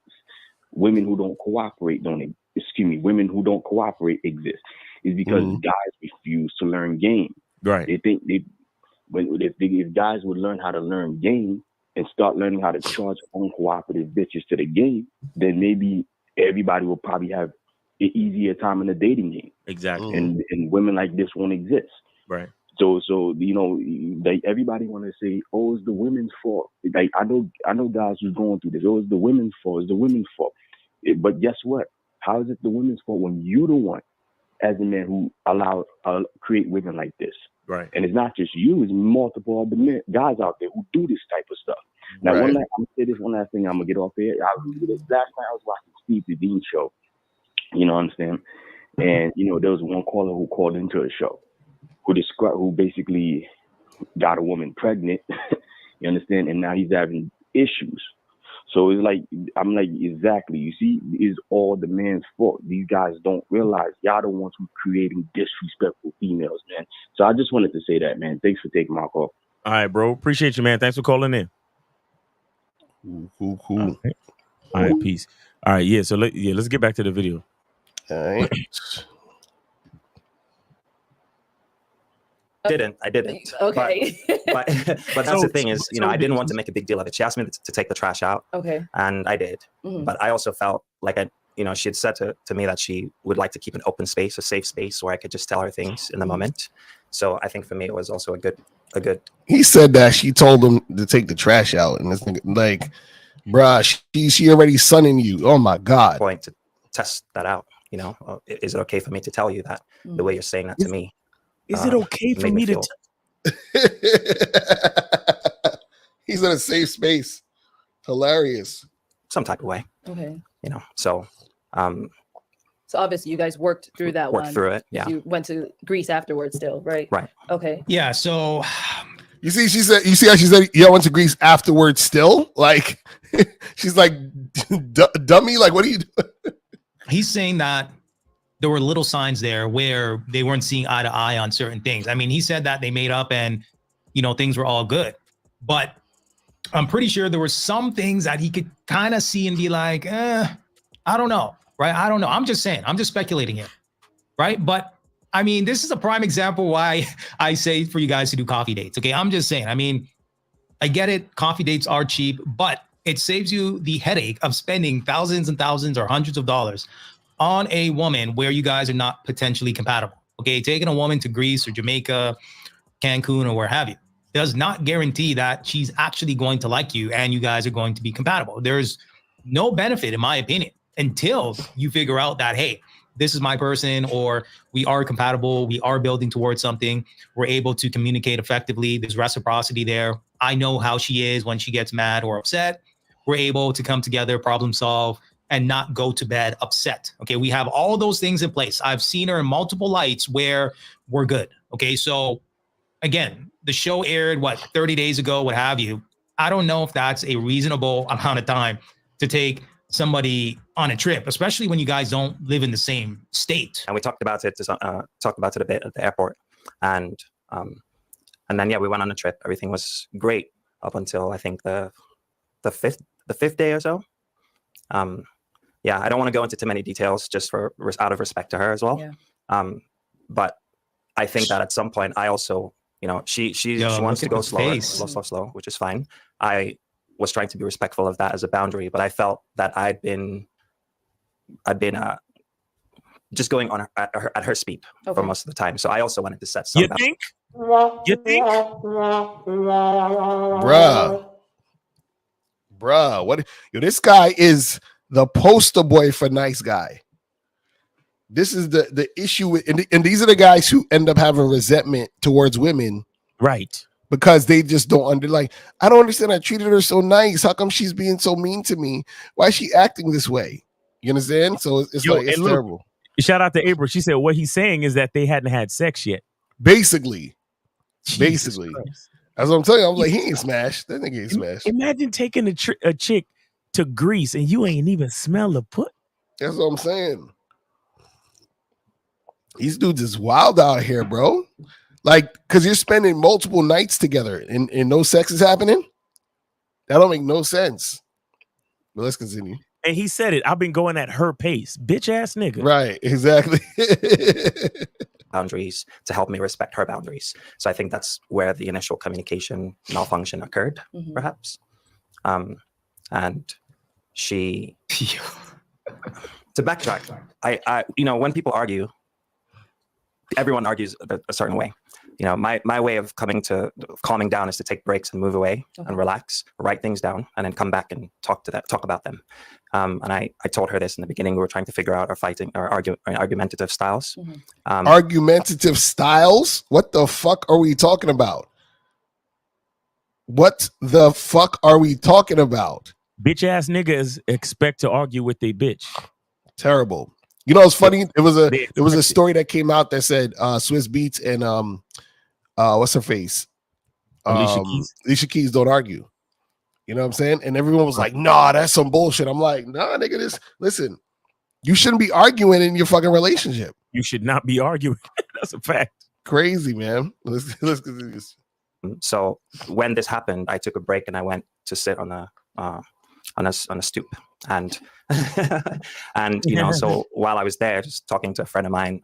women who don't cooperate women who don't cooperate exist? Is because guys refuse to learn game. Right. They think if guys would learn how to learn game and start learning how to charge uncooperative bitches to the game, then maybe everybody will probably have an easier time in the dating game. Exactly. And women like this won't exist. Right. So like everybody want to say, "Oh, it's the women's fault." Like I know guys who's going through this. "Oh, it's the women's fault. It's the women's fault." But guess what? How is it the women's fault when you the one, as a man, who create women like this? Right. And it's not just you; it's multiple other guys out there who do this type of stuff. Now, I'm gonna say this one last thing. I'm gonna get off here. Last night I was watching Steve Devine show. You know what I'm saying? And there was one caller who called into the show, who basically got a woman pregnant. You understand? And now he's having issues. So it's like, I'm like, exactly. You see, it's all the man's fault. These guys don't realize y'all the ones who creating disrespectful females, man. So I just wanted to say that, man. Thanks for taking my call. All right, bro. Appreciate you, man. Thanks for calling in. Cool. All right, peace. All right, yeah. So let's get back to the video. All right. I didn't. Okay. But that's the thing is, I didn't want to make a big deal of it. She asked me to take the trash out. Okay. And I did. But I also felt like she had said to me that she would like to keep an open space, a safe space where I could just tell her things in the moment. So I think for me, it was also a good. He said that she told him to take the trash out, and it's like, bruh, she already sunning you. Oh my God. Point to test that out. Is it okay for me to tell you that the way you're saying that to me? Is it okay for me to? He's in a safe space. Hilarious. Some type of way. Okay. So. So obviously you guys worked through that one. Worked through it. Yeah. So you went to Greece afterwards, still, right? Right. Okay. Yeah. So. You see, she said. You see how she said, "Yeah, I went to Greece afterwards." Still, like, she's like, "Dummy, like, what are you doing?" He's saying that there were little signs there where they weren't seeing eye to eye on certain things. I mean, he said that they made up and, things were all good. But I'm pretty sure there were some things that he could kind of see and be like, I don't know, right? I don't know. I'm just saying. I'm just speculating here, right? But, I mean, this is a prime example why I say for you guys to do coffee dates, okay? I'm just saying. I mean, I get it. Coffee dates are cheap, but it saves you the headache of spending thousands and thousands or hundreds of dollars on a woman where you guys are not potentially compatible. Okay, taking a woman to Greece or Jamaica, Cancun, or where have you does not guarantee that she's actually going to like you and you guys are going to be compatible. There's no benefit, in my opinion, until you figure out that, hey, this is my person, or we are compatible, we are building towards something, we're able to communicate effectively, there's reciprocity there. I know how she is when she gets mad or upset. We're able to come together, problem solve, and not go to bed upset. Okay, we have all those things in place. I've seen her in multiple lights where we're good. Okay, so again, the show aired, 30 days ago, what have you. I don't know if that's a reasonable amount of time to take somebody on a trip, especially when you guys don't live in the same state. And we talked about it a bit at the airport. And then, we went on a trip. Everything was great up until I think the the fifth day or so. Yeah, I don't want to go into too many details just for out of respect to her as well. Yeah. But I think that at some point I also, you know, she wants to go slow, which is fine. I was trying to be respectful of that as a boundary, but I felt that I'd been just going on at her speed for most of the time. So I also wanted to set some. You think? Bruh, what? Yo, this guy is the poster boy for nice guy. This is the issue with, and these are the guys who end up having resentment towards women, right? Because they just don't I don't understand. I treated her so nice. How come she's being so mean to me? Why is she acting this way? You understand? So it's it's terrible. Shout out to April. She said what he's saying is that they hadn't had sex yet. Basically. Jesus Christ. That's what I'm telling you. I'm like, he ain't smashed. That nigga ain't smashed. Imagine taking a chick to Greece and you ain't even smell the put. That's what I'm saying. These dudes is wild out here, bro. Like, because you're spending multiple nights together and no sex is happening. That don't make no sense. But let's continue. And he said it. I've been going at her pace. Bitch ass nigga. Right, exactly. Boundaries to help me respect her boundaries. So I think that's where the initial communication malfunction occurred, perhaps. And she, to backtrack, I when people argue, everyone argues a certain way. You know, my way of calming down is to take breaks and move away and relax, write things down, and then come back and talk about them. And I told her this in the beginning. We were trying to figure out our argumentative styles. Argumentative styles? What the fuck are we talking about? What the fuck are we talking about? Bitch ass niggas expect to argue with they bitch. Terrible. You know, it's funny. There was a story that came out that said Swiss Beats and what's her face? Alicia Keys don't argue. You know what I'm saying? And everyone was like, nah, that's some bullshit. I'm like, nah, nigga, listen, you shouldn't be arguing in your fucking relationship. You should not be arguing. That's a fact. Crazy, man. Let's continue this. So when this happened, I took a break and I went to sit on a stoop. And and so while I was there just talking to a friend of mine,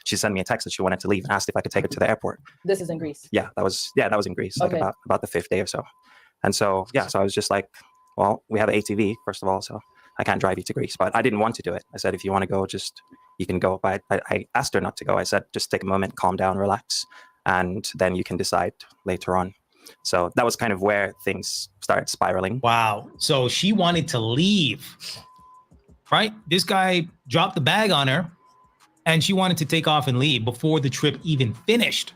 she sent me a text that she wanted to leave and asked if I could take her to the airport. This is in Greece. Yeah, that was in Greece, Okay. like about the fifth day or so. And so so I was just like, well, we have an ATV, first of all, so I can't drive you to Greece. But I didn't want to do it. I said, if you want to go, you can go. But I asked her not to go. I said, just take a moment, calm down, relax, and then you can decide later on. So that was kind of where things started spiraling. Wow. So she wanted to leave, right? This guy dropped the bag on her and she wanted to take off and leave before the trip even finished.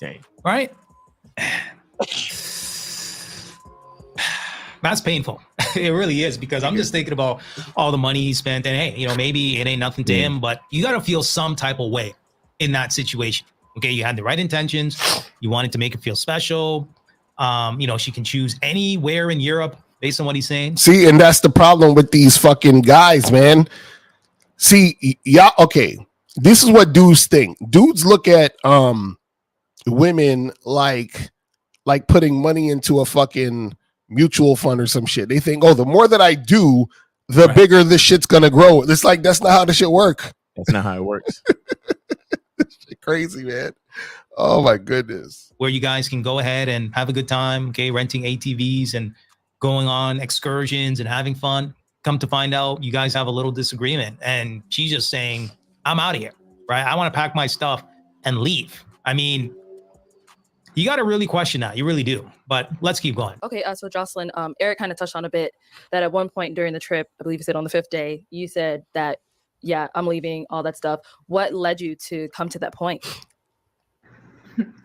Dang. Right? That's painful. It really is, because I'm just thinking about all the money he spent, and hey, maybe it ain't nothing to him, but you got to feel some type of way in that situation. Okay, you had the right intentions. You wanted to make it feel special. She can choose anywhere in Europe based on what he's saying. See, and that's the problem with these fucking guys, man. See, yeah, okay. This is what dudes think. Dudes look at women like putting money into a fucking mutual fund or some shit. They think, oh, the more that I do, the bigger this shit's gonna grow. It's like, that's not how this shit work. That's not how it works. Crazy, man. Oh my goodness. Where you guys can go ahead and have a good time, okay, renting ATVs and going on excursions and having fun. Come to find out, you guys have a little disagreement, and she's just saying, I'm out of here, right? I want to pack my stuff and leave. I mean, you got to really question that. You really do. But let's keep going. Okay, so Jocelyn, Eric kind of touched on a bit that at one point during the trip, I believe you said on the fifth day, you said that, yeah, I'm leaving, all that stuff. What led you to come to that point?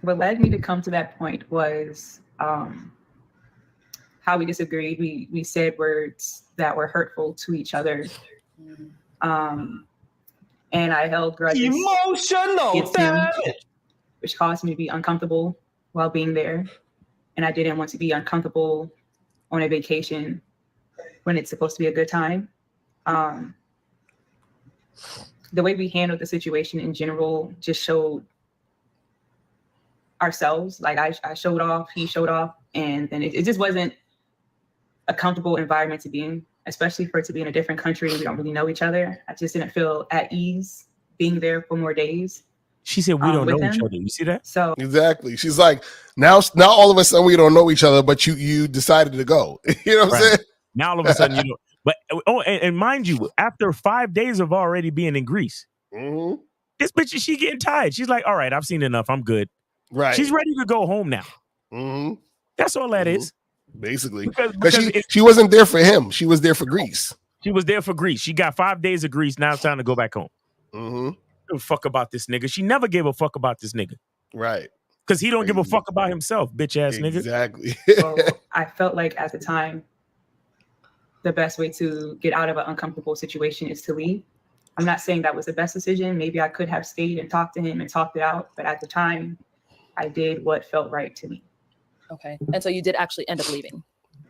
What led me to come to that point was how we disagreed. We said words that were hurtful to each other. And I held grudges. Emotional against him, which caused me to be uncomfortable while being there. And I didn't want to be uncomfortable on a vacation when it's supposed to be a good time. The way we handled the situation in general just showed ourselves. Like I showed off, he showed off, and it just wasn't a comfortable environment to be in, especially for it to be in a different country. We don't really know each other. I just didn't feel at ease being there for more days. She said we don't know with each him. other. You see that? So Exactly. She's like, now all of a sudden we don't know each other, but you decided to go. You know what I'm saying? Now all of a sudden you know. But and mind you, after 5 days of already being in Greece, this bitch she getting tired. She's like, all right, I've seen enough. I'm good. Right. She's ready to go home now. That's all that is. Basically, because she wasn't there for him. She was there for Greece. She was there for Greece. She got 5 days of Greece. Now it's time to go back home. Give a fuck about this nigga. She never gave a fuck about this nigga. Right. Because he don't give a fuck about himself, bitch ass nigga. Exactly. So I felt like at the time, the best way to get out of an uncomfortable situation is to leave. I'm not saying that was the best decision. Maybe I could have stayed and talked to him and talked it out. But at the time, I did what felt right to me. Okay. And so you did actually end up leaving?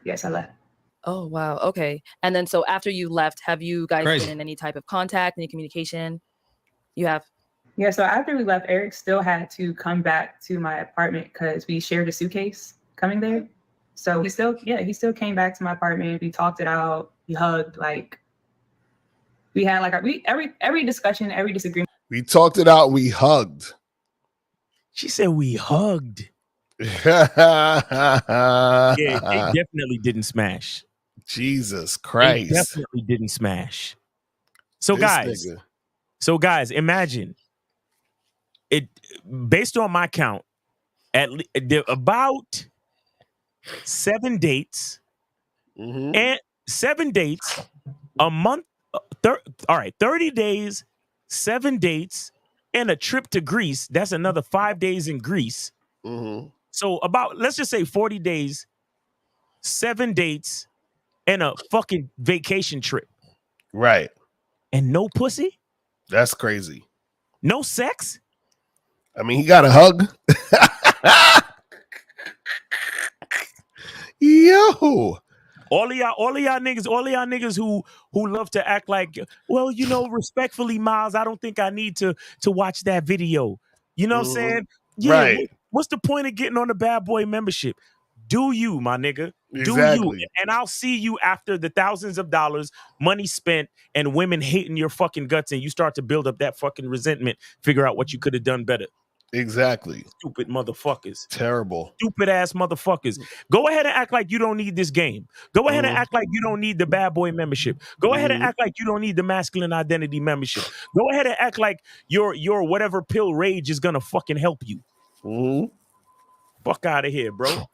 Yes, I left. Oh, wow. Okay. And then so after you left, have you guys Crazy. been in any type of contact, any communication? You have? Yeah, so after we left, Eric still had to come back to my apartment because we shared a suitcase coming there. So he still came back to my apartment. We talked it out. We hugged. Like we had like every discussion, every disagreement. We talked it out. We hugged. She said we hugged. Yeah, it definitely didn't smash. Jesus Christ. It definitely didn't smash. So This guys, imagine it based on my count, about 7 dates and 7 dates a month. All right, 30 days, 7 dates, and a trip to Greece. That's another 5 days in Greece. So about, let's just say 40 days, 7 dates, and a fucking vacation trip. Right. And no pussy? That's crazy. No sex? I mean, he got a hug. Yo. All of y'all niggas who love to act like, well, you know, respectfully, Miles, I don't think I need to watch that video. You know what I'm saying? Yeah. Right. What's the point of getting on the Bad Boy membership? Do you, my nigga? Do Exactly. you? And I'll see you after the thousands of dollars, money spent, and women hating your fucking guts, and you start to build up that fucking resentment. Figure out what you could have done better. Exactly. Stupid motherfuckers. Terrible. Stupid ass motherfuckers. Go ahead and act like you don't need this game. Go ahead and act like you don't need the Bad Boy membership. Go ahead and act like you don't need the Masculine Identity membership. Go ahead and act like your whatever pill rage is gonna fucking help you. Fuck out of here, bro.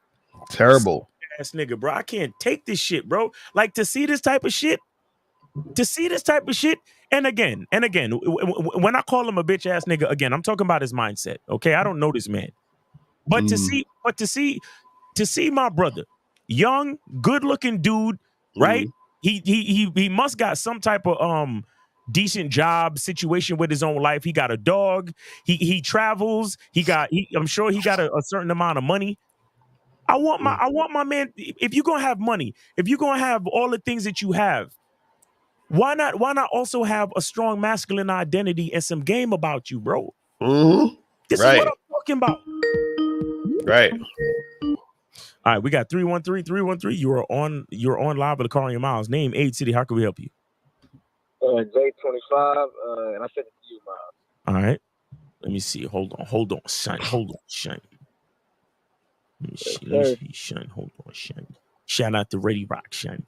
Terrible. Ass nigga, bro. I can't take this shit, bro. Like to see this type of shit. And again, when I call him a bitch ass nigga, again, I'm talking about his mindset. Okay, I don't know this man, but to see my brother, young, good looking dude, right? He must got some type of decent job situation with his own life. He got a dog. He travels. I'm sure he got a certain amount of money. I want my man. If you're gonna have money, if you're gonna have all the things that you have, why not also have a strong masculine identity and some game about you, bro? This is what I'm talking about. Right. All right, we got 313-313. You're on live with the Carl and Miles. Name, age, city. How can we help you? J25, and I sent it to you, Miles. All right. Let me see. Hold on, son. Let me see, son. Hold on, son. Shout out to Ready Rock, son.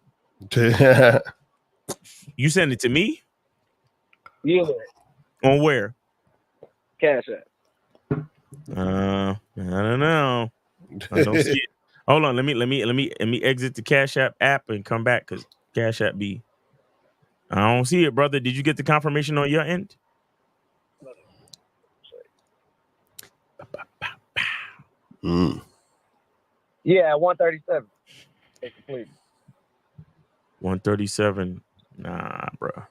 You send it to me? Yeah. On where? Cash App. I don't know. I don't see it. Hold on. Let me exit the Cash app and come back because Cash App be. I don't see it, brother. Did you get the confirmation on your end? Yeah, 137. It's complete. 137. Nah, bro. All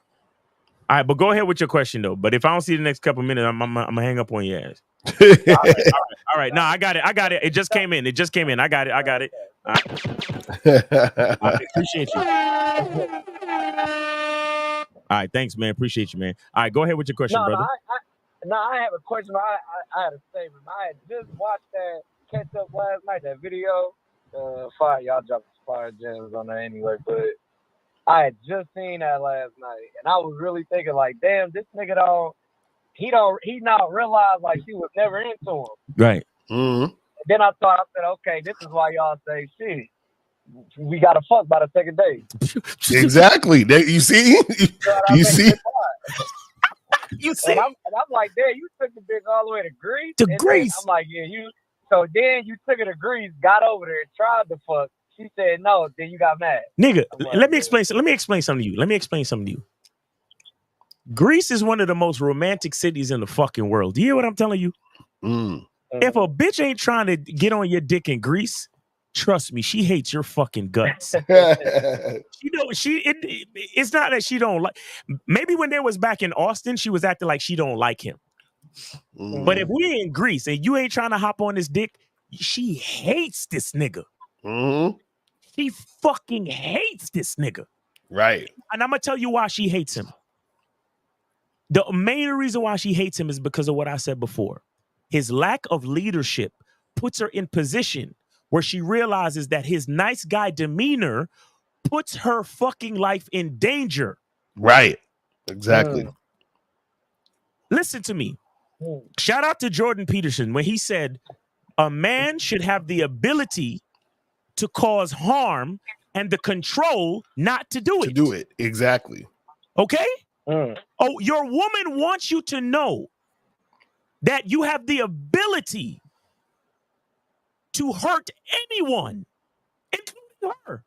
right, but go ahead with your question though. But if I don't see the next couple minutes, I'm gonna hang up on your ass. All right. No, I got it. It just came in. I got it. All right. I appreciate you. All right, thanks, man. Appreciate you, man. All right, go ahead with your question, brother. I have a question. I had a statement. I had just watched that catch up last night. That video. Fire, y'all dropped fire gems on there anyway, but I had just seen that last night, and I was really thinking like, damn, this nigga he not realize like she was never into him. Right. Mm-hmm. Then I said, okay, this is why y'all say shit. We gotta fuck by the second day. Exactly. You see? You see? You see? And I'm like, damn, you took the bitch all the way to Greece. To and Greece. I'm like, yeah, you. So then you took her to Greece, got over there, tried to fuck. She said no. Then you got mad. Nigga, Like, let me explain something to you. Greece is one of the most romantic cities in the fucking world. Do you hear what I'm telling you? If a bitch ain't trying to get on your dick in Greece, trust me, she hates your fucking guts. It's not that she don't like. Maybe when they was back in Austin, she was acting like she don't like him. But if we in Greece and you ain't trying to hop on this dick, she hates this nigga. She fucking hates this nigga. Right. And I'm gonna tell you why she hates him. The main reason why she hates him is because of what I said before. His lack of leadership puts her in position where she realizes that his nice guy demeanor puts her fucking life in danger. Right. Exactly. Listen to me. Shout out to Jordan Peterson when he said a man should have the ability to cause harm and the control not to do it. To do it. Exactly. Okay? Oh, your woman wants you to know that you have the ability to hurt anyone, including her.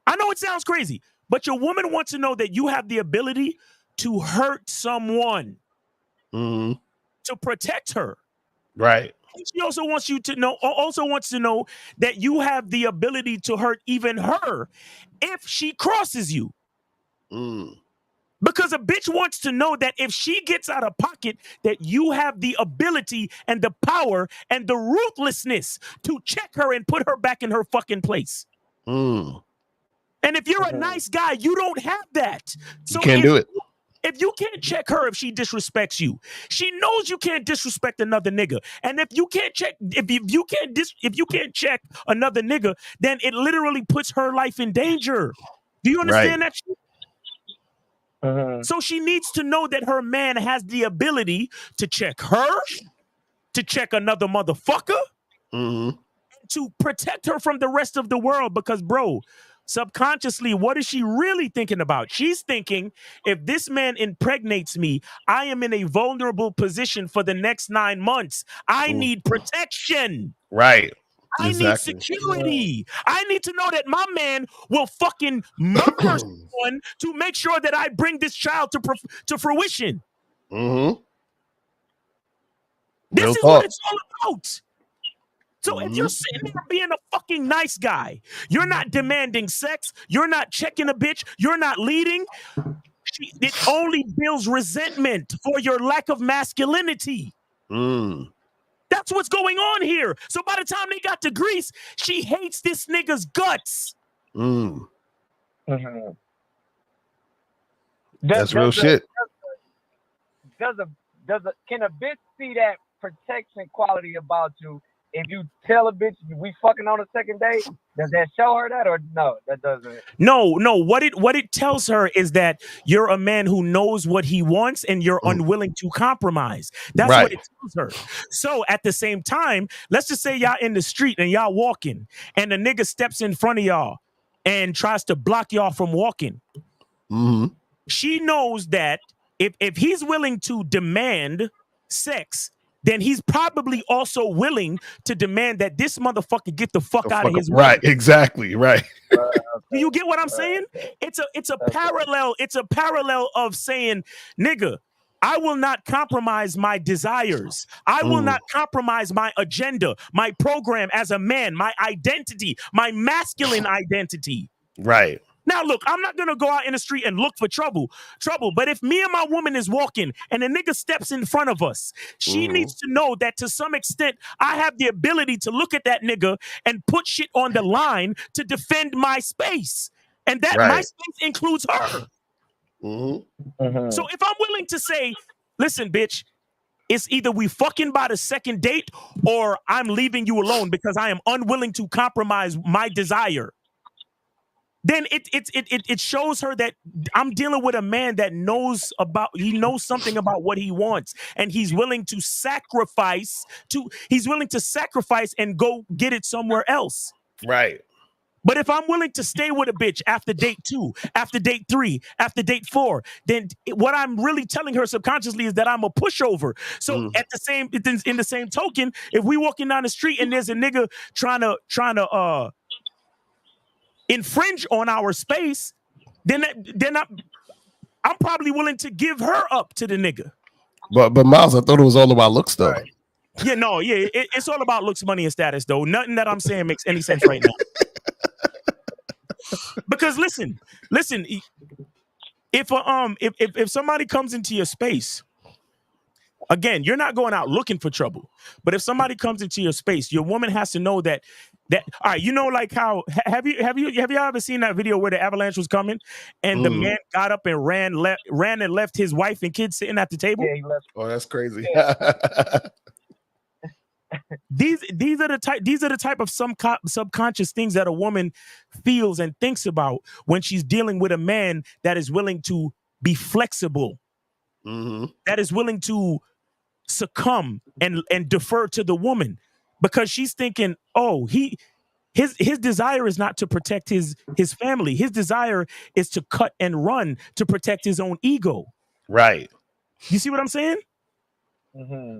I know it sounds crazy, but your woman wants to know that you have the ability to hurt someone, to protect her. Right. She also wants you to know, that you have the ability to hurt even her if she crosses you. Because a bitch wants to know that if she gets out of pocket, that you have the ability and the power and the ruthlessness to check her and put her back in her fucking place. And if you're a nice guy, you don't have that. So you can't do it. If you can't check her if she disrespects you, she knows you can't disrespect another nigga. And if you can't check another nigga, then it literally puts her life in danger. Do you understand that shit? So she needs to know that her man has the ability to check her, to check another motherfucker, to protect her from the rest of the world. Because, bro, subconsciously, what is she really thinking about? She's thinking, if this man impregnates me, I am in a vulnerable position for the next 9 months. I need protection. Right. I need security. I need to know that my man will fucking murder someone to make sure that I bring this child to fruition. This is what it's all about. So if you're sitting there being a fucking nice guy, you're not demanding sex, you're not checking a bitch, you're not leading, it only builds resentment for your lack of masculinity. That's what's going on here. So by the time they got to Greece, she hates this nigga's guts. That's real shit. Can a bitch see that protection quality about you? If you tell a bitch we fucking on the second date, does that show her that, or no? That doesn't. No. What it tells her is that you're a man who knows what he wants and you're unwilling to compromise. That's what it tells her. So at the same time, let's just say y'all in the street and y'all walking, and the nigga steps in front of y'all and tries to block y'all from walking. She knows that if he's willing to demand sex, then he's probably also willing to demand that this motherfucker get the fuck out of his way. Right, exactly, right. Do you get what I'm saying? It's a parallel. It's a parallel of saying, nigga, I will not compromise my desires. I will not compromise my agenda, my program as a man, my identity, my masculine identity. Right. Now, look, I'm not going to go out in the street and look for trouble. But if me and my woman is walking and a nigga steps in front of us, she needs to know that to some extent, I have the ability to look at that nigga and put shit on the line to defend my space. And that my space includes her. So if I'm willing to say, listen, bitch, it's either we fucking by the second date or I'm leaving you alone because I am unwilling to compromise my desire. Then it shows her that I'm dealing with a man that knows something about what he wants, and he's willing to sacrifice and go get it somewhere else. Right. But if I'm willing to stay with a bitch after date 2, after date 3, after date 4, then what I'm really telling her subconsciously is that I'm a pushover. So in the same token, if we walking down the street and there's a nigga trying to infringe on our space, then I'm probably willing to give her up to the nigga. But Miles, I thought it was all about looks though. Right. Yeah, no, yeah, it's all about looks, money, and status though. Nothing that I'm saying makes any sense right now. Because listen, if somebody comes into your space, again, you're not going out looking for trouble. But if somebody comes into your space, your woman has to know that all right, you know, like how have you ever seen that video where the avalanche was coming and the man got up and ran and left his wife and kids sitting at the table? Yeah, he left. Oh, that's crazy. Yeah. These are the type of subconscious things that a woman feels and thinks about when she's dealing with a man that is willing to be flexible, that is willing to succumb and defer to the woman, because she's thinking, oh, his desire is not to protect his family. His desire is to cut and run to protect his own ego. Right. You see what I'm saying?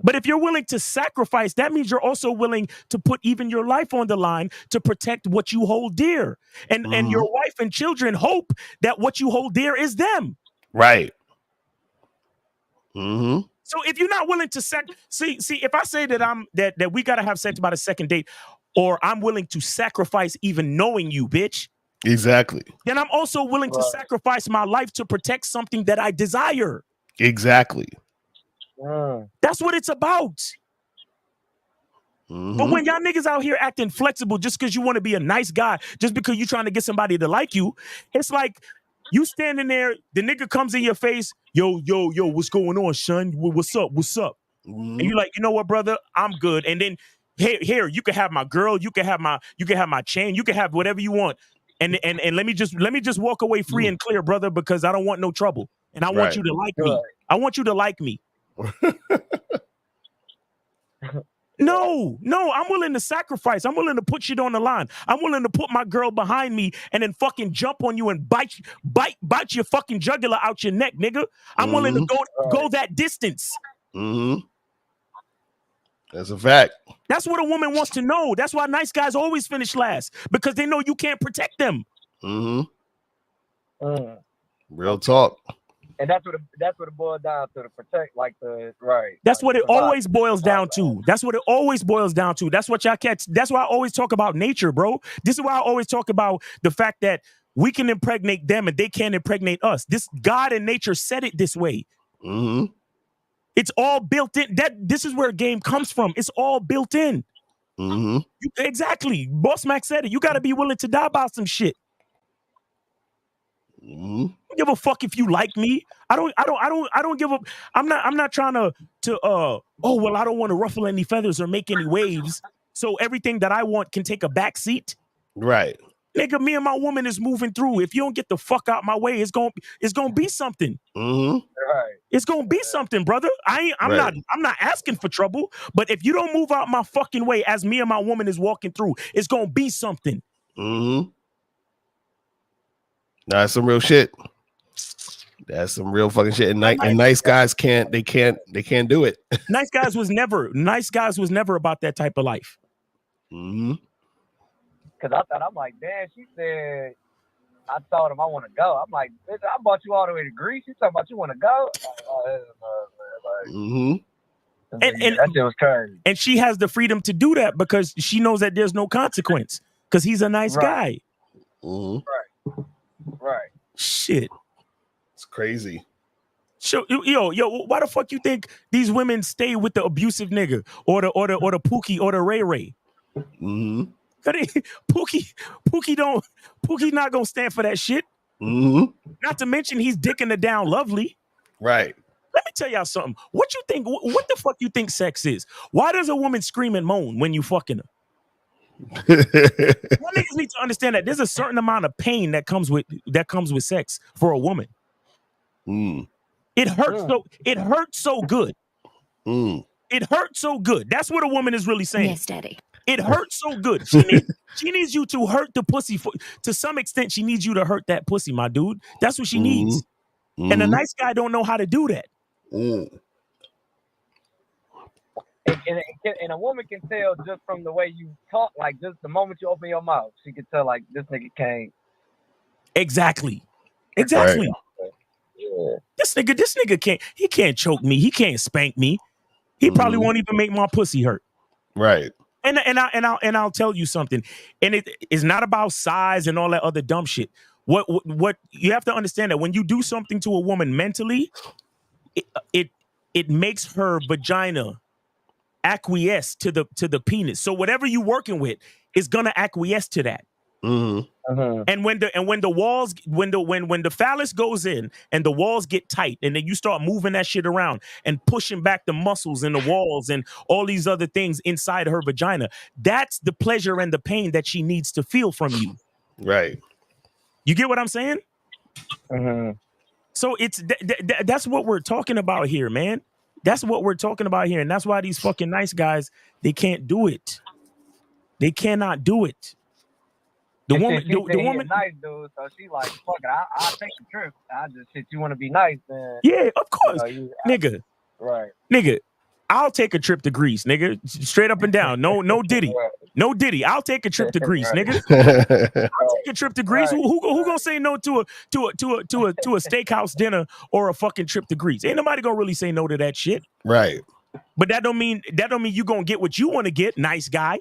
But if you're willing to sacrifice, that means you're also willing to put even your life on the line to protect what you hold dear. And your wife and children hope that what you hold dear is them. Right. So if you're not willing to see, if I say that that we gotta have sex by the second date, or I'm willing to sacrifice even knowing you, bitch. Exactly. Then I'm also willing to sacrifice my life to protect something that I desire. Exactly. That's what it's about. But when y'all niggas out here acting flexible just because you want to be a nice guy, just because you're trying to get somebody to like you, it's like you standing there, the nigga comes in your face, yo, what's going on, son? What's up? And you're like, you know what, brother? I'm good. And then here, you can have my girl, you can have my chain, you can have whatever you want. And let me just walk away free and clear, brother, because I don't want no trouble. And I want you to like me. I want you to like me. No, I'm willing to sacrifice. I'm willing to put shit on the line. I'm willing to put my girl behind me and then fucking jump on you and bite your fucking jugular out your neck, nigga. I'm willing to go that distance. That's a fact. That's what a woman wants to know. That's why nice guys always finish last, because they know you can't protect them. Real talk. And that's what it boils down to, protect, like the right. That's what it always boils down to. That's what it always boils down to. That's what y'all catch. That's why I always talk about nature, bro. This is why I always talk about the fact that we can impregnate them and they can't impregnate us. This God and nature said it this way. It's all built in. This is where game comes from. It's all built in. Exactly. Boss Mac said it. You got to be willing to die about some shit. I don't give a fuck if you like me. I don't give a. I'm not trying to oh well, I don't want to ruffle any feathers or make any waves, so everything that I want can take a back seat. Right. Nigga, me and my woman is moving through. If you don't get the fuck out my way, it's gonna be something. Right. It's gonna be something, brother. I'm not asking for trouble, but if you don't move out my fucking way as me and my woman is walking through, it's gonna be something. That's some real shit. That's some real fucking shit. And nice guys can't do it. Nice guys was never about that type of life. Cause I'm like, damn, she said, I told him I want to go. I'm like, bitch, I brought you all the way to Greece. You talking about you want to go? And that shit was crazy. And she has the freedom to do that because she knows that there's no consequence because he's a nice guy. Right. Shit. It's crazy. So, yo, why the fuck you think these women stay with the abusive nigga or the Pookie or the Ray Ray? Pookie not gonna stand for that shit. Not to mention he's dicking her down lovely. Right. Let me tell y'all something. What you think? What the fuck you think sex is? Why does a woman scream and moan when you fucking her? You niggas need to understand that there's a certain amount of pain that comes with sex for a woman. It hurts so good. It hurts so good. That's what a woman is really saying. Yes, daddy. It hurts so good. She needs you to hurt the pussy. To some extent, she needs you to hurt that pussy, my dude. That's what she needs. And a nice guy don't know how to do that. And a woman can tell just from the way you talk, like just the moment you open your mouth, she can tell like this nigga can't. Exactly. Right. Yeah. This nigga can't choke me. He can't spank me. He probably won't even make my pussy hurt. Right. And I'll tell you something. And it is not about size and all that other dumb shit. What you have to understand that when you do something to a woman mentally, it makes her vagina acquiesce to the penis. So whatever you working with is gonna acquiesce to that. And when the phallus goes in and the walls get tight, and then you start moving that shit around and pushing back the muscles in the walls and all these other things inside her vagina, that's the pleasure and the pain that she needs to feel from you. Right. You get what I'm saying? So it's that's what we're talking about here, man. That's what we're talking about here, and that's why these fucking nice guys, they can't do it. They cannot do it. The woman, nice dude, so she like, fuck it, I'll take the trip. I just shit, you want to be nice, man. Yeah, of course, nigga. Right, nigga. I'll take a trip to Greece, nigga. Straight up and down. No Diddy. No Diddy. I'll take a trip to Greece, nigga. I'll take a trip to Greece. Who gonna say no to a steakhouse dinner or a fucking trip to Greece? Ain't nobody gonna really say no to that shit. Right. But that don't mean you gonna get what you want to get, nice guy.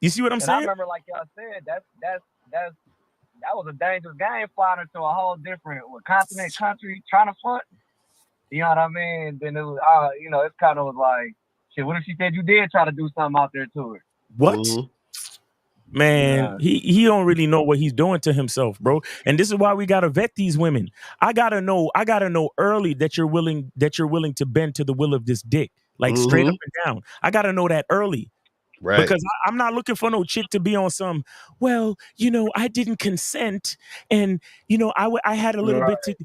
You see what I'm saying? I remember, like y'all said, that was a dangerous game fodder to a whole different continent, country trying to fuck. You know what I mean? Then it was, it kind of was like, shit. What if she said you did try to do something out there to her? What? Man, he don't really know what he's doing to himself, bro. And this is why we gotta vet these women. I gotta know early that you're willing to bend to the will of this dick, like straight up and down. I gotta know that early. Right. Because I'm not looking for no chick to be on some, well, I didn't consent, and I had a little bit to,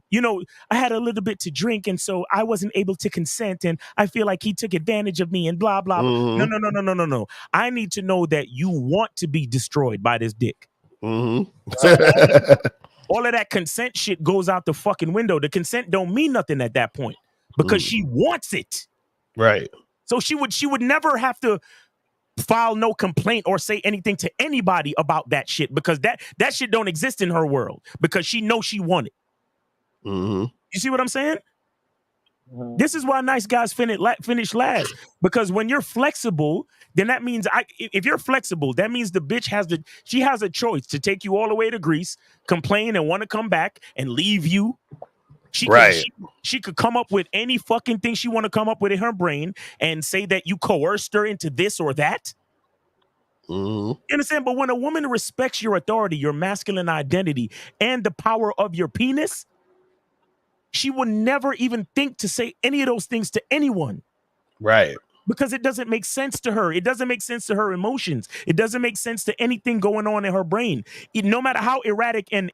I had a little bit to drink, and so I wasn't able to consent, and I feel like he took advantage of me, and blah blah blah. No. I need to know that you want to be destroyed by this dick. So all of that consent shit goes out the fucking window. The consent don't mean nothing at that point because she wants it. Right. So she would never have to file no complaint or say anything to anybody about that shit because that shit don't exist in her world because she knows she want it. You see what I'm saying? This is why nice guys finish last, because when you're flexible, then that means if you're flexible, that means the bitch she has a choice to take you all the way to Greece, complain and want to come back and leave you. She could come up with any fucking thing she want to come up with in her brain and say that you coerced her into this or that. You understand? But when a woman respects your authority, your masculine identity, and the power of your penis, she would never even think to say any of those things to anyone. Right. Because it doesn't make sense to her. It doesn't make sense to her emotions. It doesn't make sense to anything going on in her brain. No matter how erratic and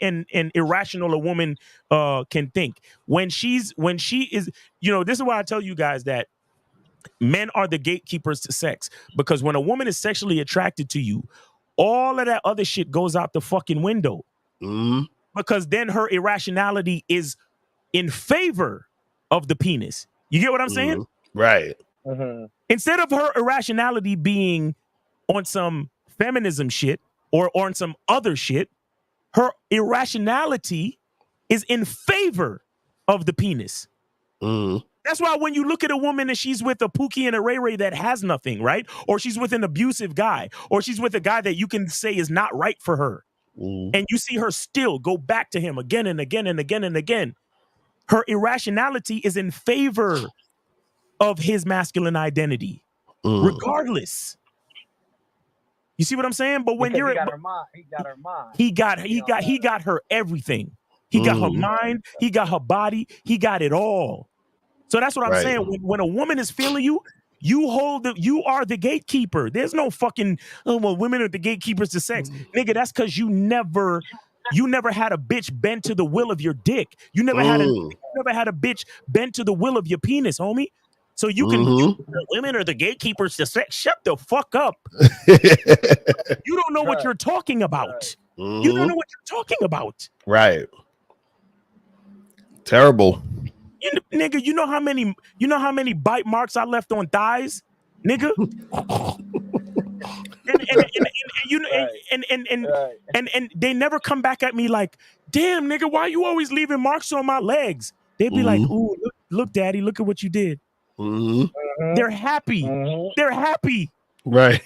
irrational a woman can think. When she is, this is why I tell you guys that men are the gatekeepers to sex. Because when a woman is sexually attracted to you, all of that other shit goes out the fucking window. Because then her irrationality is in favor of the penis. You get what I'm saying? Right. Instead of her irrationality being on some feminism shit or on some other shit, her irrationality is in favor of the penis. That's why when you look at a woman and she's with a Pookie and a Ray Ray that has nothing, right? Or she's with an abusive guy, or she's with a guy that you can say is not right for her, and you see her still go back to him again and again and again and again, her irrationality is in favor of his masculine identity, regardless. You see what I'm saying? But when because he got her mind. he got her everything. He got her mind, he got her body, he got it all. So that's what I'm saying. When a woman is feeling you, you are the gatekeeper. There's no fucking well, women are the gatekeepers to sex. Nigga, that's because you never had a bitch bend to the will of your dick. You never had a bitch bend to the will of your penis, homie. So you can women are the gatekeepers to sex. Shut the fuck up. You don't know what you're talking about. You don't know what you're talking about. Right. Terrible. Nigga, you know how many bite marks I left on thighs, nigga? and they never come back at me like, damn, nigga, why you always leaving marks on my legs? They'd be like, ooh, look, daddy, look at what you did. They're happy. They're happy. Right.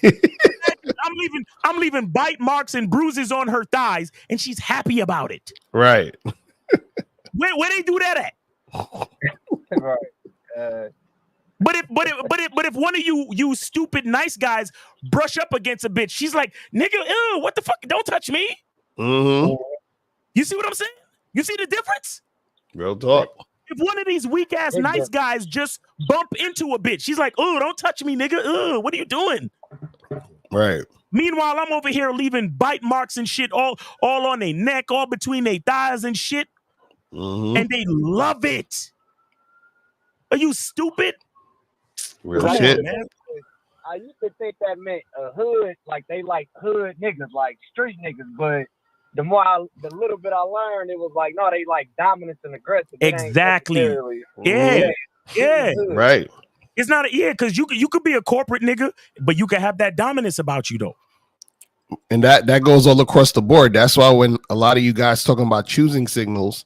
I'm leaving bite marks and bruises on her thighs, and she's happy about it. Right. Where they do that at? Right. But if one of you stupid nice guys brush up against a bitch, she's like, nigga, ew, what the fuck? Don't touch me. You see what I'm saying? You see the difference? Real talk. If one of these weak ass nice guys just bump into a bitch, she's like, oh, don't touch me, nigga. What are you doing? Right. Meanwhile, I'm over here leaving bite marks and shit all on their neck, all between their thighs and shit. And they love it. Are you stupid? Real shit. Man. I used to think that meant a hood, like they like hood niggas, like street niggas. But the little bit I learned, it was like, no, they like dominance and aggressive. Exactly. Yeah. Right. It's not because you could be a corporate nigga, but you can have that dominance about you though. And that goes all across the board. That's why when a lot of you guys talking about choosing signals,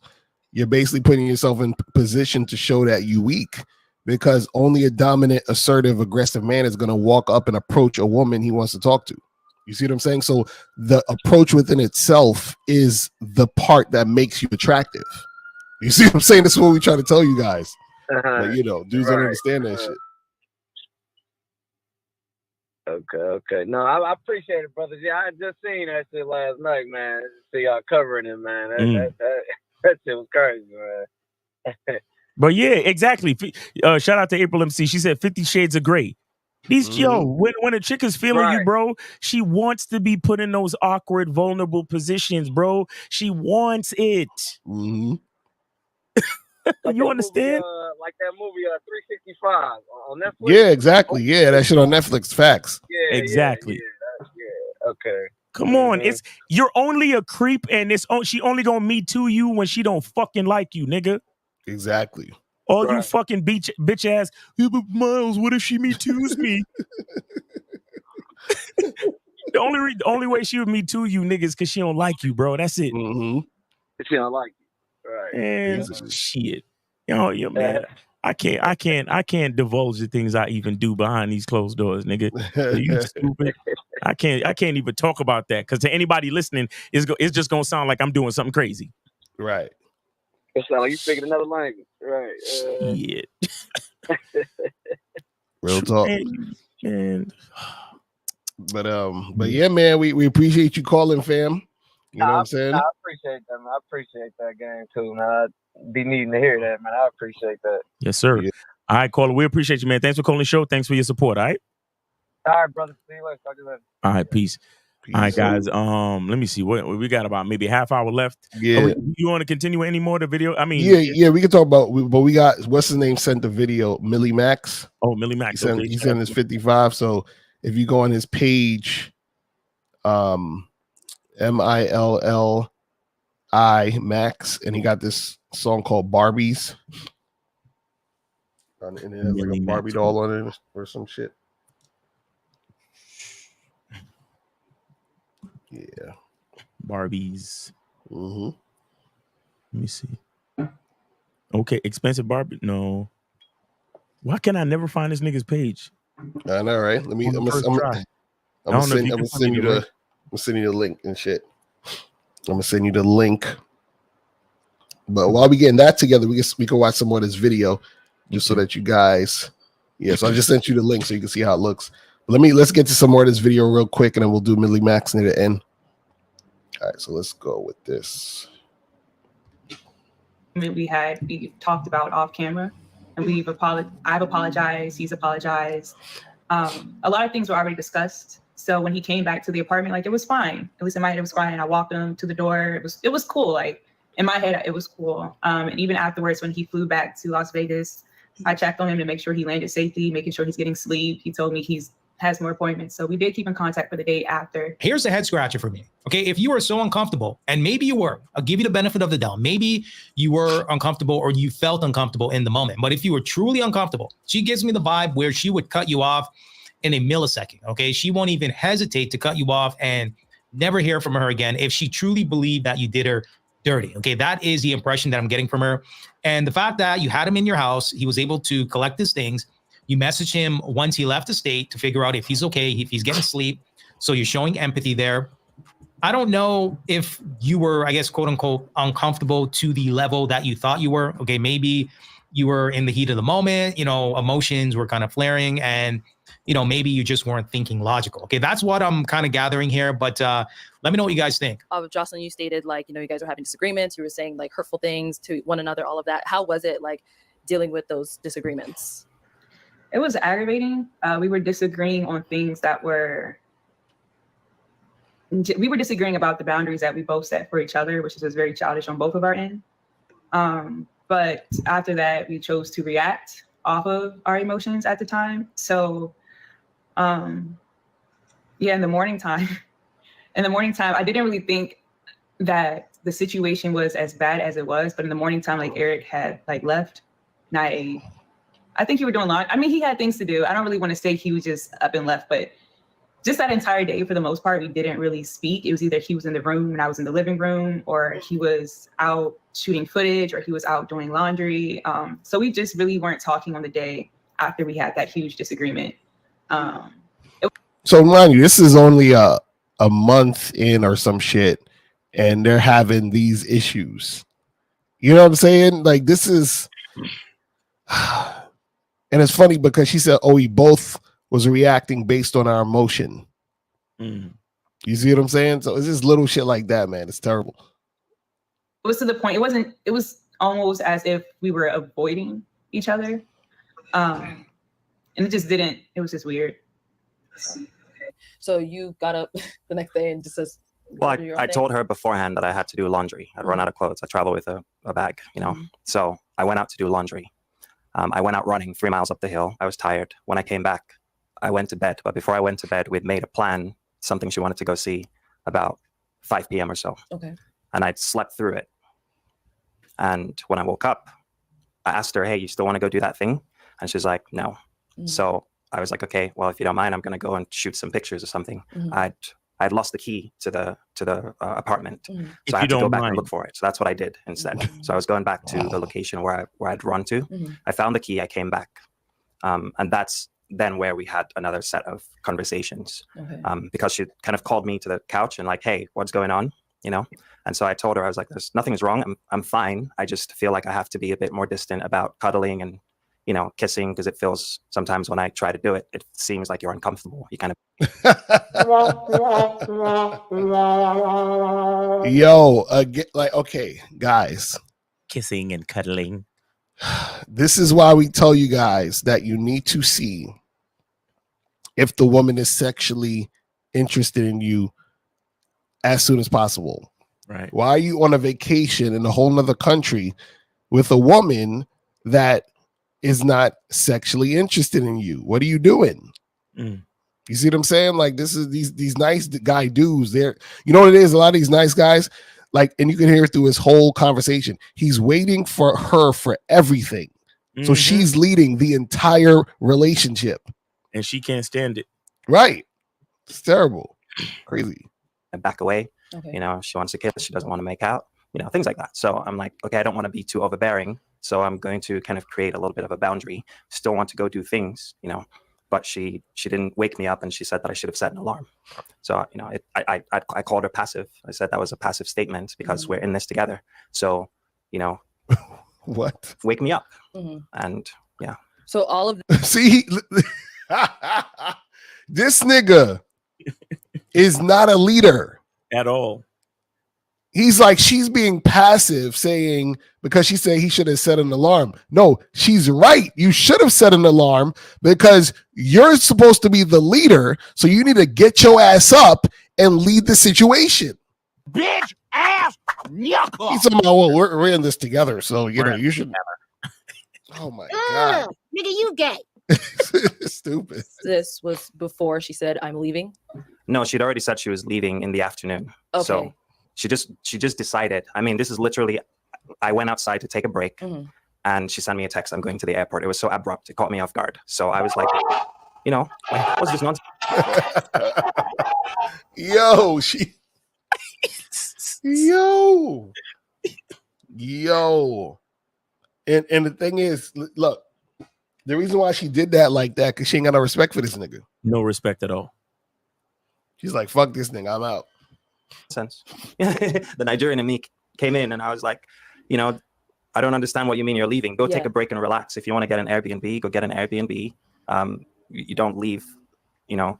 you're basically putting yourself in position to show that you weak, because only a dominant, assertive, aggressive man is going to walk up and approach a woman he wants to talk to. You see what I'm saying? So the approach within itself is the part that makes you attractive. You see what I'm saying? That's what we try to tell you guys. But dudes don't understand that shit. Okay. No, I appreciate it, brothers. Yeah, I had just seen that shit last night, man. See y'all covering it, man. That shit was crazy, man. But yeah, exactly. Shout out to April MC. She said 50 Shades of Grey. When a chick is feeling you, bro, she wants to be put in those awkward, vulnerable positions, bro. She wants it. Like you understand? Movie, like that movie 365 on Netflix. Yeah, exactly. Yeah, that shit on Netflix. Facts. Yeah, exactly. Yeah. Okay. Come on, you're only a creep, and she only gonna Me Too you when she don't fucking like you, nigga. Exactly. All you fucking bitch ass. Yeah, but Miles, what if she Me Too's me? The only way she would Me Too you niggas because she don't like you, bro. That's it. She don't like you, right? And shit, man. I can't divulge the things I even do behind these closed doors, nigga. Are you stupid? I can't even talk about that because to anybody listening, it's just gonna sound like I'm doing something crazy. Right. It sounds like you speaking another language, right? Shit. Real talk. And but yeah, man, we appreciate you calling, fam. You know what I'm saying? I appreciate that, man. I appreciate that game too, man. I'd be needing to hear that, man. I appreciate that. Yes, sir. Yeah. All right, caller. We appreciate you, man. Thanks for calling the show. Thanks for your support. All right. All right, brother. See you later. Talk to you later. All right, peace. All right, guys. Let me see. What we got about maybe a half hour left. Yeah. You want to continue any more of the video? I mean, yeah. We can talk about. But we got what's his name sent the video. Millie Max. Oh, Millie Max. He sent his 55. So if you go on his page, MILLI Max, and he got this song called Barbies. And it has like a Barbie doll on it or some shit. Yeah. Barbies. Mm-hmm. Let me see. Okay, expensive Barbie. No. Why can I never find this nigga's page? I know, right? Let me. I'm gonna send you the link and shit. I'm gonna send you the link. But while we getting that together, we can watch some more of this video, just so that you guys. Yeah, so I just sent you the link so you can see how it looks. Let's get to some more of this video real quick, and then we'll do Millie Max near the end. All right, so let's go with this. we talked about off camera, and I've apologized, he's apologized. A lot of things were already discussed. So when he came back to the apartment, like, it was fine. At least in my head, it was fine. I walked him to the door. It was cool. Like, in my head, it was cool. And even afterwards, when he flew back to Las Vegas, I checked on him to make sure he landed safely, making sure he's getting sleep. He told me has more appointments. So we did keep in contact for the day after. Here's a head scratcher for me. Okay, if you were so uncomfortable, and maybe you were, I'll give you the benefit of the doubt. Maybe you were uncomfortable or you felt uncomfortable in the moment. But if you were truly uncomfortable, she gives me the vibe where she would cut you off in a millisecond. Okay, she won't even hesitate to cut you off and never hear from her again if she truly believed that you did her dirty. Okay, that is the impression that I'm getting from her. And the fact that you had him in your house, he was able to collect his things. You message him once he left the state to figure out if he's okay, if he's getting sleep. So you're showing empathy there. I don't know if you were, I guess, quote unquote, uncomfortable to the level that you thought you were. Okay, maybe you were in the heat of the moment, emotions were kind of flaring, and maybe you just weren't thinking logical. Okay, that's what I'm kind of gathering here. But let me know what you guys think. Jocelyn, you stated you guys were having disagreements. You were saying like hurtful things to one another, all of that. How was it like dealing with those disagreements? It was aggravating. We were disagreeing on things we were disagreeing about the boundaries that we both set for each other, which was very childish on both of our end. But after that, we chose to react off of our emotions at the time. So, in the morning time, I didn't really think that the situation was as bad as it was. But in the morning time, like, Eric had left, and I think he were doing laundry. I mean, he had things to do. I don't really want to say he was just up and left, but just that entire day, for the most part, we didn't really speak. It was either he was in the room and I was in the living room, or he was out shooting footage, or he was out doing laundry. So we just really weren't talking on the day after we had that huge disagreement. So mind you, this is only a month in or some shit, and they're having these issues. You know what I'm saying? Like, this is, and it's funny because she said, "Oh, we both was reacting based on our emotion." You see what I'm saying? So it's just little shit like that, man. It's terrible. It was to the point. It was almost as if we were avoiding each other, and it just didn't. It was just weird. So you got up the next day and just says, well, I told her beforehand that I had to do laundry. I'd run out of clothes. I travel with a bag, So I went out to do laundry. I went out running 3 miles up the hill. I was tired. When I came back, I went to bed. But before I went to bed, we'd made a plan, something she wanted to go see, about 5 p.m. or so. Okay. And I'd slept through it. And when I woke up, I asked her, "Hey, you still want to go do that thing?" And she's like, "No." So I was like, "Okay, well, if you don't mind, I'm going to go and shoot some pictures or something." I'd lost the key to the apartment, so I had to go back and look for it. So that's what I did instead. So I was going back to the location where I'd run to. I found the key. I came back, and that's then where we had another set of conversations. Because she kind of called me to the couch and like, "Hey, what's going on?" And so I told her, I was like, "Nothing's wrong. I'm fine. I just feel like I have to be a bit more distant about cuddling and kissing, because it feels sometimes when I try to do it, it seems like you're uncomfortable. You kind of." Yo, okay, guys. Kissing and cuddling. This is why we tell you guys that you need to see if the woman is sexually interested in you as soon as possible. Right. Why are you on a vacation in a whole nother country with a woman that is not sexually interested in you? What are you doing? You see what I'm saying? Like, this is these nice guy dudes. They're, you know what it is? A lot of these nice guys, like, and you can hear through his whole conversation, he's waiting for her for everything. So she's leading the entire relationship. And she can't stand it. Right. It's terrible. Crazy. And back away. Okay. She wants to kiss. She doesn't want to make out. Things like that. So I'm like, okay, I don't want to be too overbearing. So I'm going to kind of create a little bit of a boundary. Still want to go do things, but she didn't wake me up, and she said that I should have set an alarm. So, I called her passive. I said that was a passive statement because we're in this together. So, what? Wake me up. And yeah. So all of see, this nigga is not a leader at all. He's like, she's being passive, saying because she said he should have set an alarm. No, she's right. You should have set an alarm because you're supposed to be the leader. So you need to get your ass up and lead the situation. Bitch ass knuckle. He's talking about, well, we're in this together. So, you know, you should. Oh my God. Nigga, you gay. Stupid. This was before she said, I'm leaving. No, she'd already said she was leaving in the afternoon. Okay. So she just decided. I mean, this is literally, I went outside to take a break and she sent me a text. I'm going to the airport. It was so abrupt. It caught me off guard. So I was like, you know, like, what's this nonsense? Yo, And the thing is, look, the reason why she did that like that, because she ain't got no respect for this nigga. No respect at all. She's like, fuck this nigga, I'm out. Sense. The Nigerian in me came in and I was like, you know, I don't understand what you mean you're leaving. Go take a break and relax. If you want to get an Airbnb, go get an Airbnb. You don't leave, you know,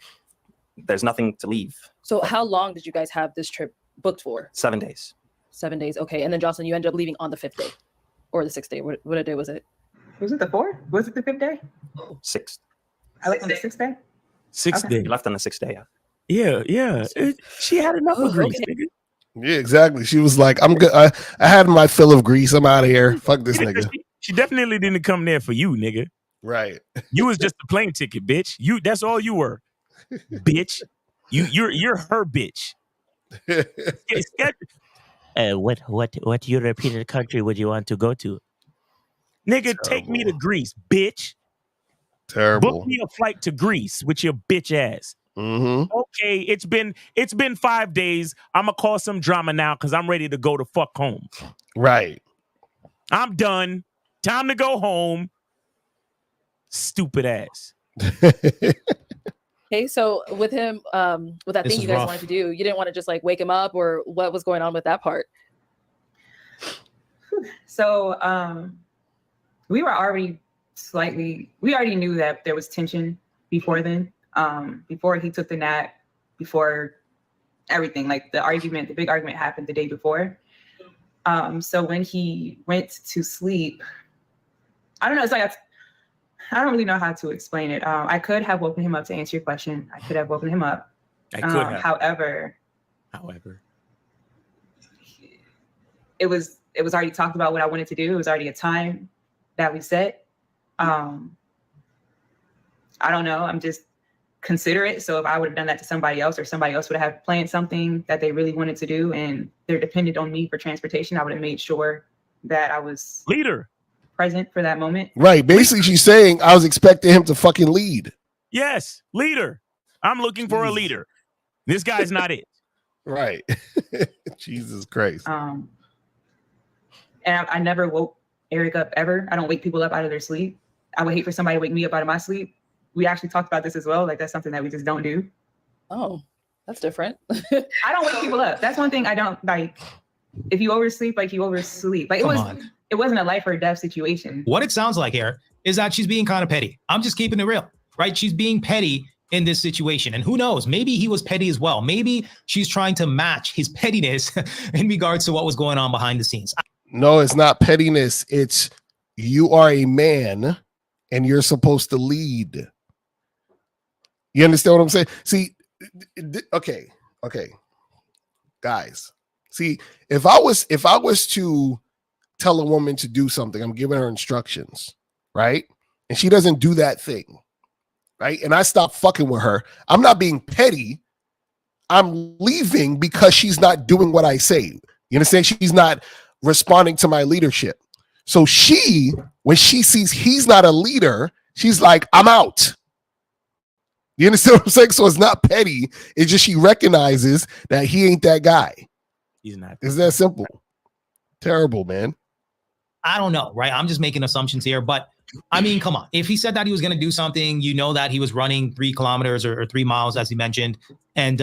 there's nothing to leave. So how long did you guys have this trip booked for? 7 days. 7 days. Okay. And then Jocelyn, you ended up leaving on the 5th day or the 6th day. What day was it? Was it the 4th? Was it the 5th day? 6th. I left on the 6th day? 6th day. You left on the 6th day, yeah. Yeah. She had enough of grease, nigga. Yeah, exactly. She was like, I'm good. I had my fill of grease. I'm out of here. Fuck this nigga. She definitely didn't come there for you, nigga. Right. You was just a plane ticket, bitch. That's all you were. Bitch. You're her bitch. What European country would you want to go to? Nigga, take me to Greece, bitch. Terrible. Book me a flight to Greece with your bitch ass. Mm-hmm. Okay, it's been 5 days. I'm gonna call some drama now because I'm ready to go to fuck home. Right. I'm done. Time to go home. Stupid ass. Okay, so with him, with that This thing is you guys rough. wanted to do, you didn't want to just like wake him up, or what was going on with that part? So we already knew that there was tension before then. Before he took the nap, before everything, like the big argument happened the day before. So when he went to sleep, I don't know, it's like, I don't really know how to explain it. I could have woken him up to answer your question. I could have woken him up. I could have. However, it was already talked about what I wanted to do. It was already a time that we set. I don't know. I'm just considerate. So if I would have done that to somebody else, or somebody else would have planned something that they really wanted to do and they're dependent on me for transportation, I would have made sure that I was leader present for that moment. Right. Basically, she's saying I was expecting him to fucking lead. Yes, leader. I'm looking for a leader. This guy's not it. Right. Jesus Christ. And I never woke Eric up ever. I don't wake people up out of their sleep. I would hate for somebody to wake me up out of my sleep. We actually talked about this as well. Like, that's something that we just don't do. Oh, that's different. I don't wake people up. That's one thing I don't like. If you oversleep, like you oversleep. Like it wasn't a life or death situation. What it sounds like here is that she's being kind of petty. I'm just keeping it real, right? She's being petty in this situation. And who knows, maybe he was petty as well. Maybe she's trying to match his pettiness in regards to what was going on behind the scenes. No, it's not pettiness. It's you are a man and you're supposed to lead. You understand what I'm saying? See, okay. Guys, see, if I was to tell a woman to do something, I'm giving her instructions, right? And she doesn't do that thing, right? And I stop fucking with her. I'm not being petty. I'm leaving because she's not doing what I say. You understand? She's not responding to my leadership. So when she sees he's not a leader, she's like, I'm out. You understand what I'm saying? So it's not petty. It's just she recognizes that he ain't that guy. He's not. It's that simple. Terrible, man. I don't know, right? I'm just making assumptions here, but I mean, come on. If he said that he was going to do something, you know that he was running 3 kilometers or 3 miles, as he mentioned. And,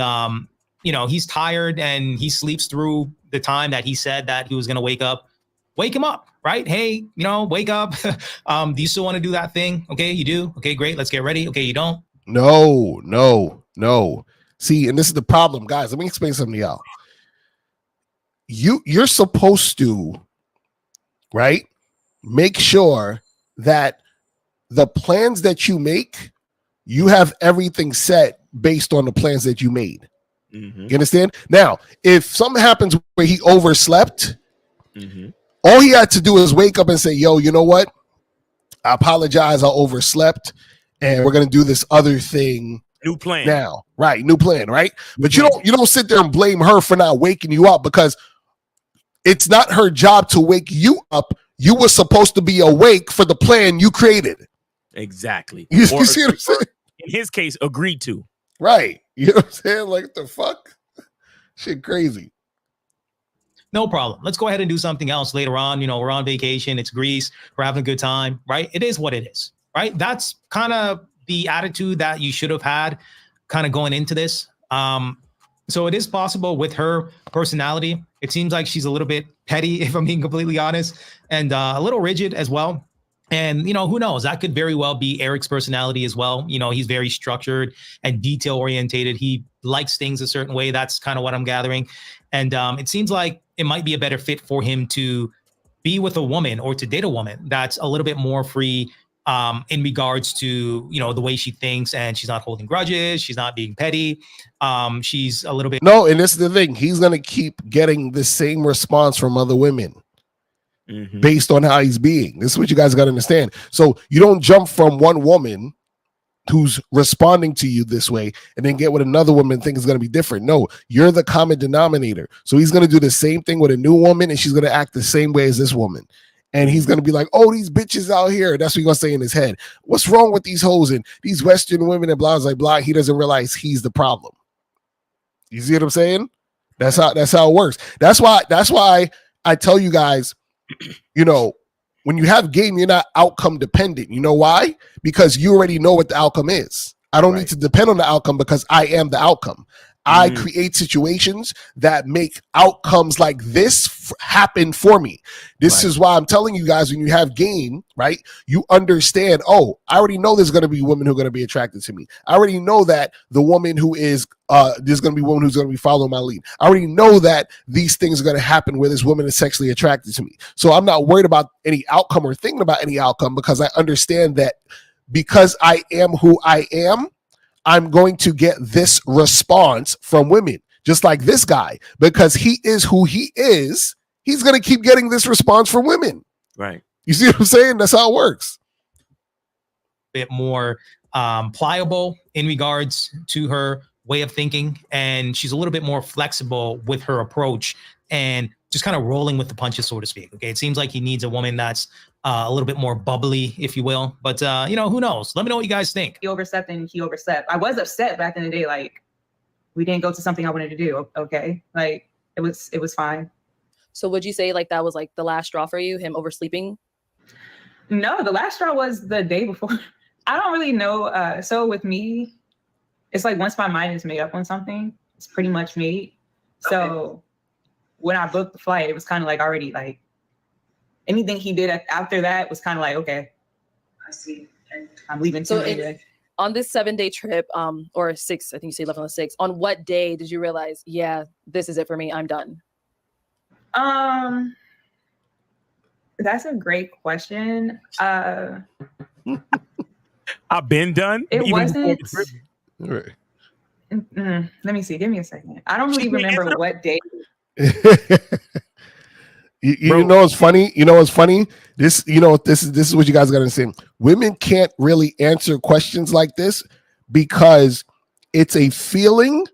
he's tired and he sleeps through the time that he said that he was going to wake up. Wake him up, right? Hey, wake up. Do you still want to do that thing? Okay, you do. Okay, great. Let's get ready. Okay, you don't. No. See, and this is the problem, guys. Let me explain something to y'all. you're supposed to, right, make sure that the plans that you make, you have everything set based on the plans that you made. Mm-hmm. You understand? Now, if something happens where he overslept, Mm-hmm. all he had to do is wake up and say, yo, you know what? I apologize. I overslept and we're going to do this other thing. New plan. Now, right? New plan, right? But you don't sit there and blame her for not waking you up, because it's not her job to wake you up. You were supposed to be awake for the plan you created. Exactly. You see what I'm saying? In his case, agreed to. Right. You know what I'm saying? Like, what the fuck? Shit crazy. No problem. Let's go ahead and do something else later on. You know, we're on vacation. It's Greece. We're having a good time, right? It is what it is, right? That's kind of the attitude that you should have had kind of going into this. So it is possible with her personality. It seems like she's a little bit petty, if I'm being completely honest, and a little rigid as well. And, you know, who knows? That could very well be Eric's personality as well. You know, he's very structured and detail orientated. He likes things a certain way. That's kind of what I'm gathering. And it seems like it might be a better fit for him to be with a woman or to date a woman that's a little bit more free in regards to, you know, the way she thinks, and she's not holding grudges. She's not being petty. She's a little bit. No, and this is the thing. He's going to keep getting the same response from other women. Mm-hmm. Based on how he's being. This is what you guys got to understand. So you don't jump from one woman who's responding to you this way and then get with another woman and think it's going to be different. No, you're the common denominator. So he's going to do the same thing with a new woman, and she's going to act the same way as this woman. And he's going to be like, oh, these bitches out here. That's what he's going to say in his head. What's wrong with these hoes and these Western women and blah, blah, blah. He doesn't realize he's the problem. You see what I'm saying? That's how it works. That's why I tell you guys, you know, when you have game, you're not outcome dependent. You know why? Because you already know what the outcome is. I don't need to depend on the outcome because I am the outcome. I create situations that make outcomes like this happen for me. This is why I'm telling you guys, when you have game, right, you understand, oh, I already know there's going to be women who are going to be attracted to me. I already know that the woman who is, there's going to be a woman who's going to be following my lead. I already know that these things are going to happen where this woman is sexually attracted to me. So I'm not worried about any outcome or thinking about any outcome, because I understand that because I am who I am, I'm going to get this response from women, just like this guy, because he is who he is. He's going to keep getting this response from women. Right. You see what I'm saying? That's how it works. Bit more pliable in regards to her way of thinking, and she's a little bit more flexible with her approach and just kind of rolling with the punches, so to speak. Okay, it seems like he needs a woman that's a little bit more bubbly, if you will. But you know, who knows? Let me know what you guys think. He overstepped and he overstepped. I was upset back in the day, like we didn't go to something I wanted to do. Okay, like it was fine. So would you say like that was like the last straw for you, him oversleeping? No, the last straw was the day before. I don't really know. So with me, it's like once my mind is made up on something, it's pretty much made. So when I booked the flight, it was kind of like already like anything he did after that was kind of like, okay, I see. I'm leaving. So on this 7-day trip, or 6, I think you say 11 on the 6th, on what day did you realize, yeah, this is it for me, I'm done? That's a great question. I've been done. It wasn't. Right. Let me see. Give me a second. I don't really remember what day. You know what's funny? You know what's funny? This is what you guys got to understand. Women can't really answer questions like this because it's a feeling,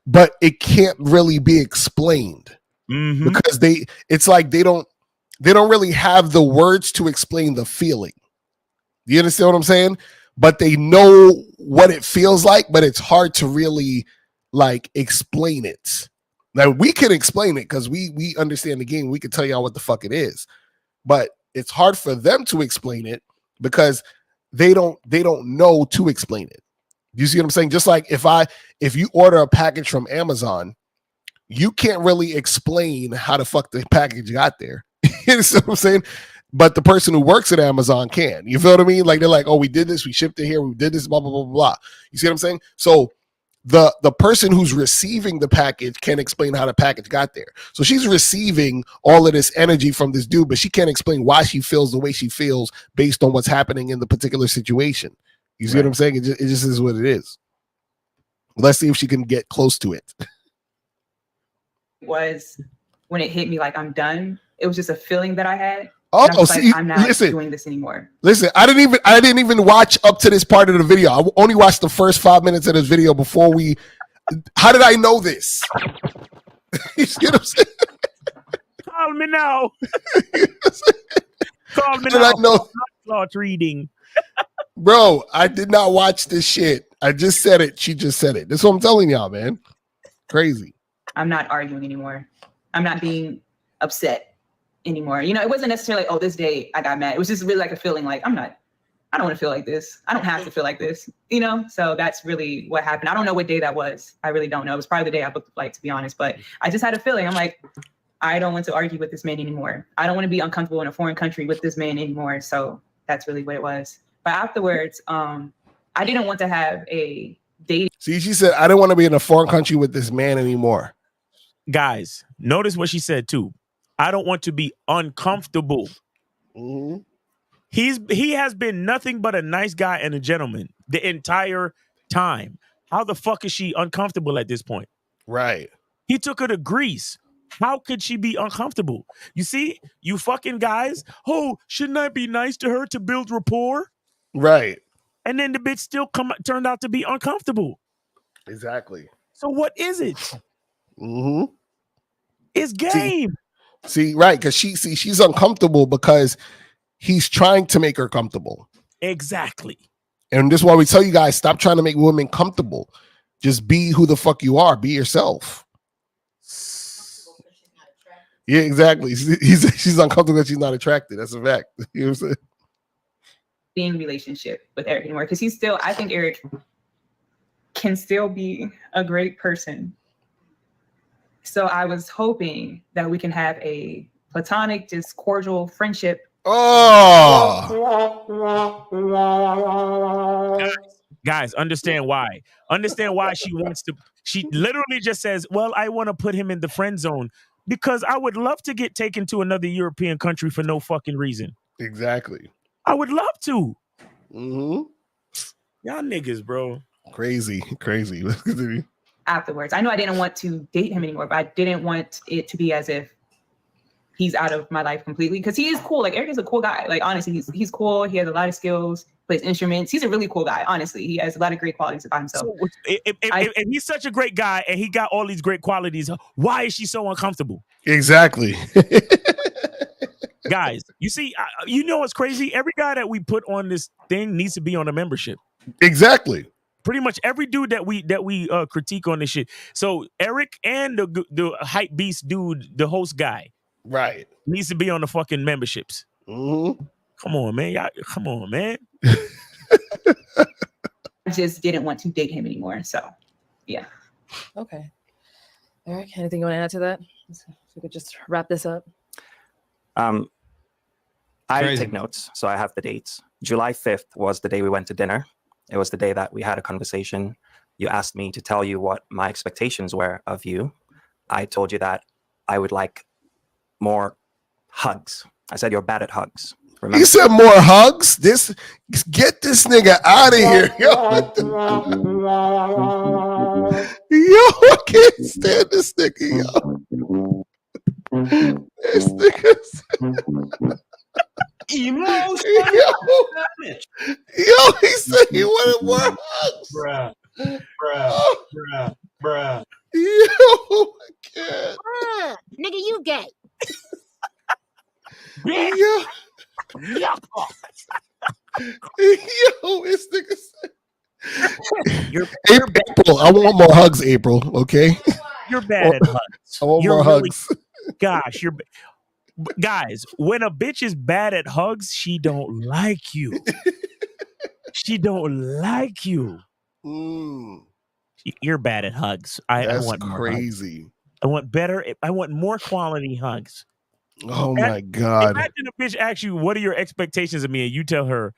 but it can't really be explained. Mm-hmm. Because it's like they don't really have the words to explain the feeling. You understand what I'm saying? But they know what it feels like, but it's hard to really like explain it. Now we can explain it because we understand the game. We can tell y'all what the fuck it is, but it's hard for them to explain it because they don't know to explain it. You see what I'm saying? Just like if you order a package from Amazon, you can't really explain how the fuck the package got there. You see what I'm saying? But the person who works at Amazon can. You feel what I mean? Like they're like, oh, we did this, we shipped it here, we did this, blah, blah, blah, blah. You see what I'm saying? So the person who's receiving the package can't explain how the package got there. So she's receiving all of this energy from this dude, but she can't explain why she feels the way she feels based on what's happening in the particular situation. You see what I'm saying? It just is what it is. Let's see if she can get close to it. Was when it hit me like I'm done. It was just a feeling that I had. Oh, and I was see, like, I'm not listen. doing this anymore. Listen, I didn't even watch up to this part of the video. I only watched the first 5 minutes of this video before we. How did I know this? You see what I'm saying? Call me now. Call me Did now. I know? Thought reading. Bro, I did not watch this shit. I just said it. She just said it. That's what I'm telling y'all, man. Crazy. I'm not arguing anymore. I'm not being upset anymore. You know, it wasn't necessarily, oh, this day I got mad. It was just really like a feeling like I don't want to feel like this. I don't have to feel like this, you know? So that's really what happened. I don't know what day that was. I really don't know. It was probably the day I booked the flight, to be honest. But I just had a feeling. I'm like, I don't want to argue with this man anymore. I don't want to be uncomfortable in a foreign country with this man anymore. So that's really what it was. But afterwards, I didn't want to have a dating. See, she said, I don't want to be in a foreign country with this man anymore. Guys, notice what she said too. I don't want to be uncomfortable. Mm-hmm. He has been nothing but a nice guy and a gentleman the entire time. How the fuck is she uncomfortable at this point? Right. He took her to Greece. How could she be uncomfortable? You see, you fucking guys. Oh, shouldn't I be nice to her to build rapport? Right. And then the bitch still turned out to be uncomfortable. Exactly. So what is it? Mm-hmm. It's game. See, right, because she's uncomfortable because he's trying to make her comfortable. Exactly. And this is why we tell you guys, stop trying to make women comfortable. Just be who the fuck you are. Be yourself. Yeah, exactly. She's uncomfortable because she's not attracted. That's a fact. You know what I'm saying? Being relationship with Eric anymore. Because I think Eric can still be a great person. So I was hoping that we can have a platonic, just cordial friendship. Oh, guys, understand why. Understand why she wants to. She literally just says, well, I want to put him in the friend zone because I would love to get taken to another European country for no fucking reason. Exactly. I would love to. Mm-hmm. Y'all niggas, bro. Crazy. Afterwards, I know I didn't want to date him anymore, but I didn't want it to be as if he's out of my life completely because he is cool. Like Eric is a cool guy. Like honestly, he's cool. He has a lot of skills, plays instruments. He's a really cool guy. Honestly, he has a lot of great qualities about himself. So, if he's such a great guy and he got all these great qualities, why is she so uncomfortable? Exactly. Guys, you see, you know what's crazy? Every guy that we put on this thing needs to be on a membership. Exactly. Pretty much every dude that we critique on this shit. So Eric and the hype beast dude, the host guy, right, needs to be on the fucking memberships. Mm-hmm. Come on, man. Come on, man. I just didn't want to date him anymore. So, yeah. Okay. Eric, anything you want to add to that? So we could just wrap this up. I take notes, so I have the dates. July 5th was the day we went to dinner. It was the day that we had a conversation. You asked me to tell you what my expectations were of you. I told you that I would like more hugs. I said you're bad at hugs. Remember? He said more hugs. Get this nigga out of here. Yo, I can't stand this nigga, yo. This nigga's emotional damage. Yo, he said he wanted more hugs. Bruh. Yo, I can't. Nigga, you gay. Yo. Yo, this nigga said. April, I want more hugs, April, okay? You're bad at hugs. I want more hugs. Gosh, guys, when a bitch is bad at hugs, she don't like you. She don't like you. You're bad at hugs. I want more crazy. Hugs. I want better. I want more quality hugs. Oh my God. Imagine a bitch asks you, what are your expectations of me? And you tell her,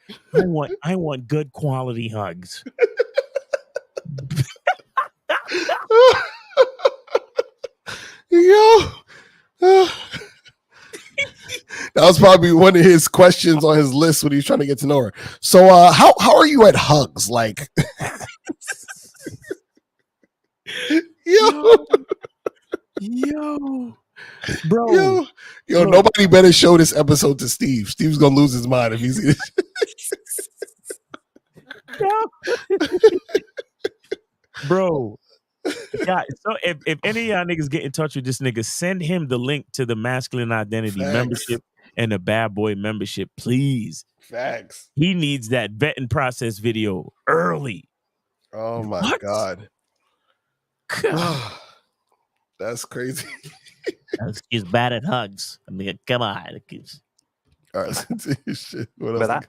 I want good quality hugs. Yo. That was probably one of his questions on his list when he was trying to get to know her. So how are you at hugs? Like Yo, bro. Yo, nobody better show this episode to Steve. Steve's gonna lose his mind if he sees this. Bro. Yeah, so if any of y'all niggas get in touch with this nigga, send him the link to the masculine identity membership and the bad boy membership, please. Facts. He needs that vetting process video early. Oh my God. That's crazy. She's bad at hugs. I mean, come on. All right. Shit. What With that.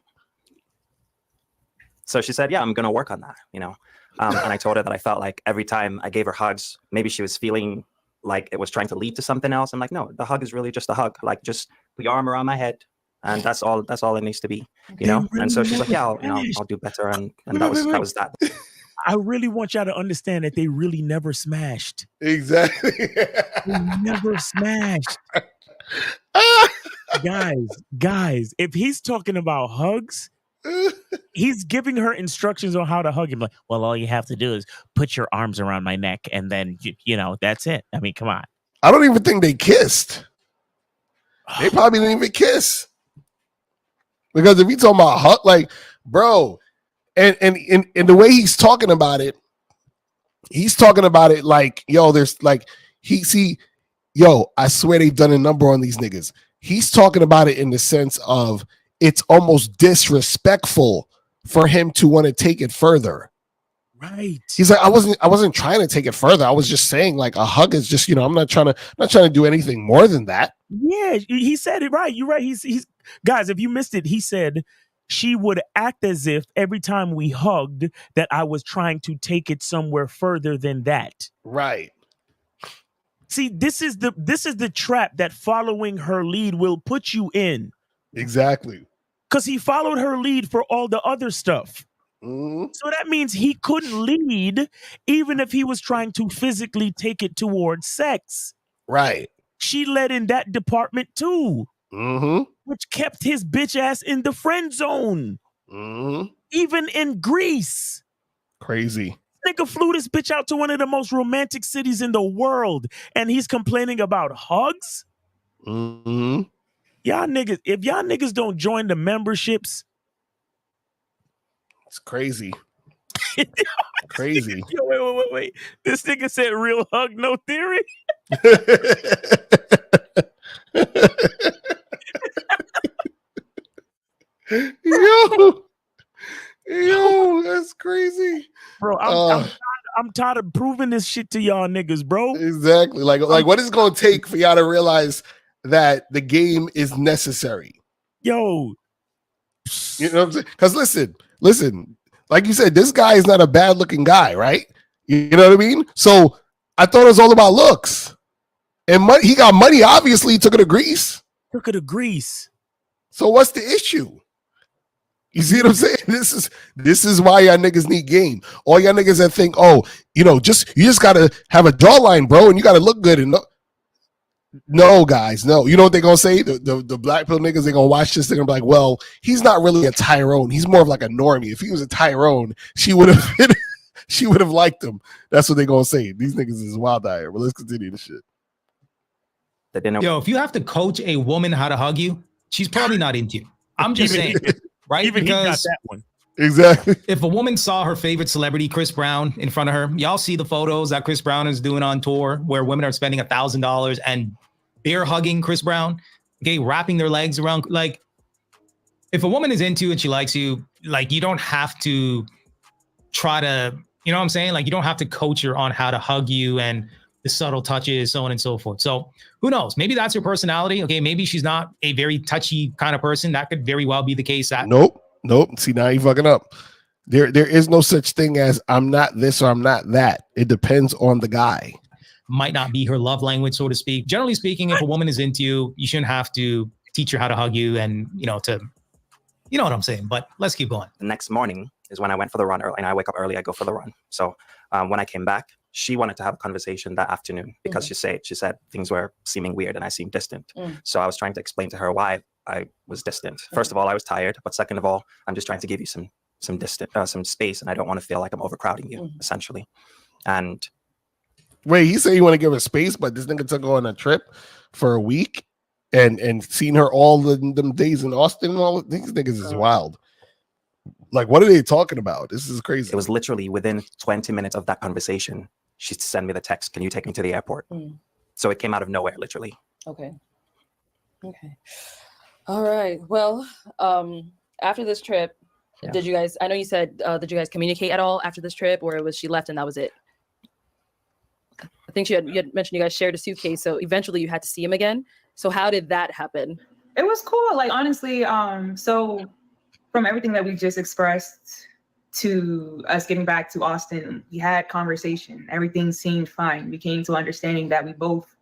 So she said, yeah, I'm going to work on that, you know. And I told her that I felt like every time I gave her hugs, maybe she was feeling like it was trying to lead to something else. I'm like, no, the hug is really just a hug. Like, just put your arm around my head, and that's all it needs to be, you know. And so she's like, yeah, I'll do better. And that was that. I really want y'all to understand that they really never smashed. Exactly. They never smashed. Guys, if he's talking about hugs, he's giving her instructions on how to hug him. Like, well, all you have to do is put your arms around my neck, and then you know that's it. I mean, come on. I don't even think they kissed. They probably didn't even kiss. Because if you talking about hug, like, bro, and the way he's talking about it like, yo, there's like I swear they've done a number on these niggas. He's talking about it in the sense of it's almost disrespectful for him to want to take it further. Right. He's like, I wasn't trying to take it further. I was just saying, like, a hug is just, you know, I'm not trying to do anything more than that. Yeah, he said it right. You're right. He's guys, if you missed it, he said she would act as if every time we hugged that I was trying to take it somewhere further than that. Right. See, this is the trap that following her lead will put you in. Exactly. Because he followed her lead for all the other stuff. Mm-hmm. So that means he couldn't lead even if he was trying to physically take it towards sex. Right. She led in that department too. Mm-hmm. Which kept his bitch ass in the friend zone. Mm-hmm. Even in Greece. Crazy. Nigga flew this bitch out to one of the most romantic cities in the world, and he's complaining about hugs? Mm-hmm. Y'all niggas, if y'all niggas don't join the memberships, it's crazy. Crazy. Yo, wait. This nigga said real hug, no theory. Yo, that's crazy, bro. I'm tired of proving this shit to y'all niggas, bro. Exactly. Like what is it gonna take for y'all to realize that the game is necessary? Yo, you know what I'm saying? Because listen, like you said, this guy is not a bad looking guy, right? You know what I mean? So I thought it was all about looks. And money, he got money, obviously, took it to Greece. So what's the issue? You see what I'm saying? This is why y'all niggas need game. All y'all niggas that think, oh, you just gotta have a jawline, bro, and you gotta look good. And no, guys, no. You know what they're gonna say? The black pill niggas, they're gonna watch this, they're gonna be like, well, he's not really a Tyrone. He's more of like a normie. If he was a Tyrone, she would have liked him. That's what they're gonna say. These niggas is wild out here. But let's continue the shit. Yo, if you have to coach a woman how to hug you, she's probably not into you. I'm just saying, right? Even because he got that one. Exactly. If a woman saw her favorite celebrity, Chris Brown, in front of her, y'all see the photos that Chris Brown is doing on tour where women are spending $1,000 and they're hugging Chris Brown, okay, wrapping their legs around. Like, if a woman is into you and she likes you, like, you don't have to try to, you know what I'm saying? Like, you don't have to coach her on how to hug you and the subtle touches, so on and so forth. So who knows? Maybe that's your personality. Okay, maybe she's not a very touchy kind of person. That could very well be the case. Nope. See, now you fucking up. There is no such thing as I'm not this or I'm not that. It depends on the guy. Might not be her love language, so to speak. Generally speaking, if a woman is into you, you shouldn't have to teach her how to hug you and, you know what I'm saying. But let's keep going. The next morning is when I went for the run early, and I wake up early, I go for the run. So when I came back, she wanted to have a conversation that afternoon because she said things were seeming weird and I seemed distant. So I was trying to explain to her why I was distant. First of all, I was tired, but second of all, I'm just trying to give you some distance, some space, and I don't want to feel like I'm overcrowding you, essentially. And wait, he said you want to give her space, but this nigga took her on a trip for a week and seen her all them days in Austin and all. These niggas is wild. Like, what are they talking about? This is crazy. It was literally within 20 minutes of that conversation, she sent me the text, "Can you take me to the airport?" So it came out of nowhere, literally. Okay. All right. Well, after this trip, did you guys, I know you said, did you guys communicate at all after this trip, or was she left and that was it? I think you had mentioned you guys shared a suitcase, so eventually you had to see him again. So how did that happen? It was cool. Like, honestly, so from everything that we just expressed to us getting back to Austin, we had conversation. Everything seemed fine. We came to understanding that we both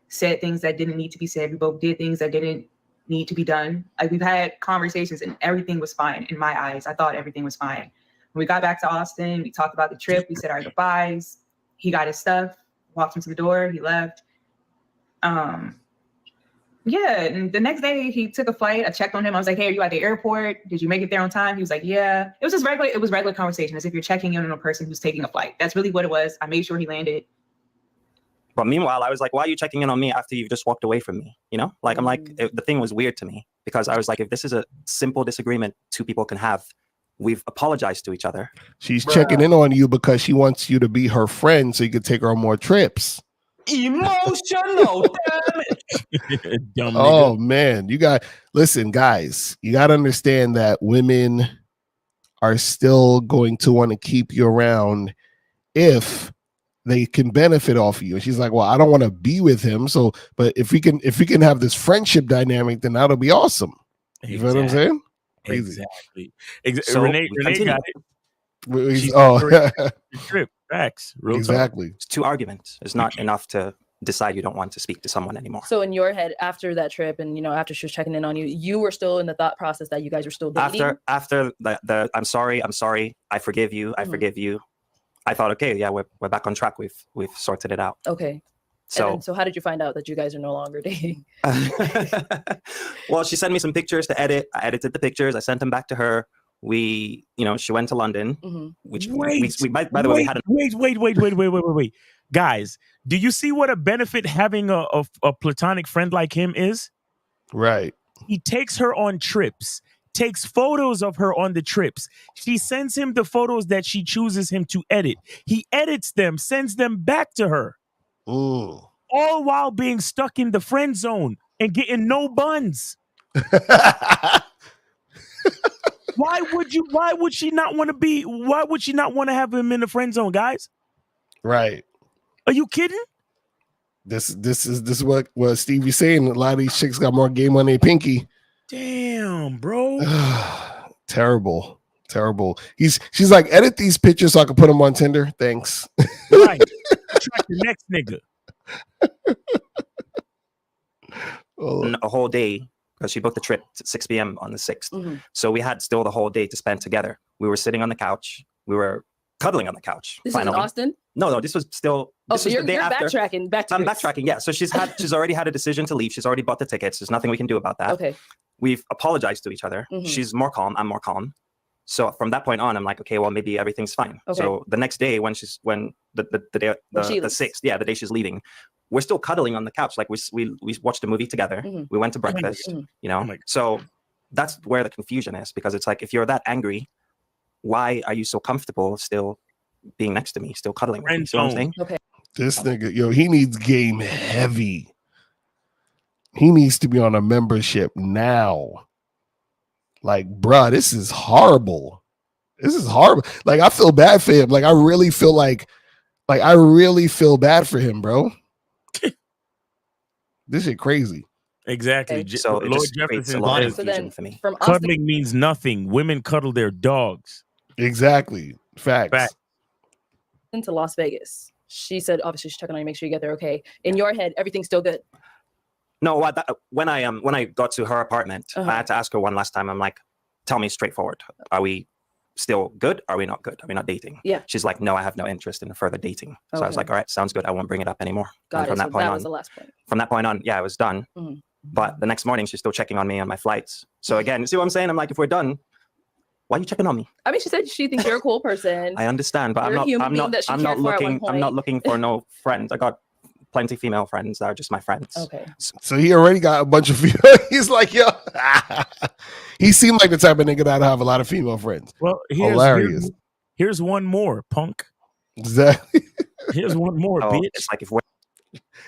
said things that didn't need to be said. We both did things that didn't need to be done. Like, we've had conversations and everything was fine in my eyes. I thought everything was fine. When we got back to Austin, we talked about the trip. We said our goodbyes. He got his stuff, walked him to the door. He left. Yeah, and the next day he took a flight. I checked on him. I was like, "Hey, are you at the airport? Did you make it there on time?" He was like, "Yeah." It was just regular. It was regular conversation, as if you're checking in on a person who's taking a flight. That's really what it was. I made sure he landed. But meanwhile, I was like, "Why are you checking in on me after you've just walked away from me?" You know, like I'm like, the thing was weird to me because I was like, if this is a simple disagreement two people can have, we've apologized to each other. She's checking in on you because she wants you to be her friend so you could take her on more trips. Emotional damage. Dumb Oh nigga. man, listen, guys, you got to understand that women are still going to want to keep you around if they can benefit off of you. And she's like, well, I don't want to be with him. So, but if we can have this friendship dynamic, then that'll be awesome. You feel what I'm saying? Crazy. Exactly. So Renee got it. She's trip. Facts. Real exactly. It's two arguments. It's not enough to decide you don't want to speak to someone anymore. So in your head, after that trip, and after she was checking in on you, you were still in the thought process that you guys were still dating. After the I'm sorry, I forgive you, I forgive you. I thought, okay, yeah, we're back on track. We've sorted it out. Okay. So how did you find out that you guys are no longer dating? Well, she sent me some pictures to edit. I edited the pictures. I sent them back to her. We, she went to London, which we by the way, we had wait. Guys, do you see what a benefit having a platonic friend like him is? Right. He takes her on trips, takes photos of her on the trips. She sends him the photos that she chooses him to edit. He edits them, sends them back to her. Ooh. All while being stuck in the friend zone and getting no buns. Why would she not want to have him in the friend zone, guys? Right. Are you kidding? This is what Stevie's saying. A lot of these chicks got more game on their pinky. Damn, bro. Terrible. She's like, edit these pictures so I can put them on Tinder. Thanks. Right. Attract the next nigga. A whole day. Because she booked the trip at 6 p.m. on the 6th. So we had still the whole day to spend together. We were sitting on the couch. We were cuddling on the couch. This is in Austin? No, this was still. So you're backtracking. I'm backtracking, yeah. So she's already had a decision to leave. She's already bought the tickets. There's nothing we can do about that. Okay. We've apologized to each other. She's more calm. I'm more calm. So from that point on, I'm like, okay, well, maybe everything's fine. Okay. So the next day, when the day, the 6th, yeah, the day she's leaving, we're still cuddling on the couch. Like we watched a movie together. We went to breakfast, So that's where the confusion is, because it's like, if you're that angry, why are you so comfortable still being next to me, still cuddling with me? See what I'm saying? Okay. This nigga, he needs game heavy. He needs to be on a membership now. Like, bruh, this is horrible. Like, I feel bad for him. Like, I really feel bad for him, bro. This shit crazy. Exactly. Okay. So Lord Jefferson says, for me. Cuddling means nothing. Women cuddle their dogs. Exactly. Facts. Into Las Vegas. She said, obviously, she's checking on you, make sure you get there okay. In your head, everything's still good. No, when I got to her apartment, I had to ask her one last time. I'm like, tell me straightforward. Are we still good? Are we not good? Are we not dating? Yeah. She's like, no, I have no interest in further dating. So I was Okay. like, all right, sounds good. I won't bring it up anymore. Got and it. from So that point that on, was the last point. from that point on, yeah, I was done. Mhm. But the next morning, she's still checking on me on my flights. So again, see what I'm saying? I'm like, if we're done, why are you checking on me? I mean, she said she thinks you're a cool person. I understand, but You're a human I'm being not, that she I'm not cared for at one looking, I'm not point. looking for no friends. I got plenty female friends that are just my friends. Okay. So he already got a bunch of female. He's like, yo, he seemed like the type of nigga that have a lot of female friends. Well, Hilarious. Here's one more, punk. Exactly. Here's one more, So bitch. it's like if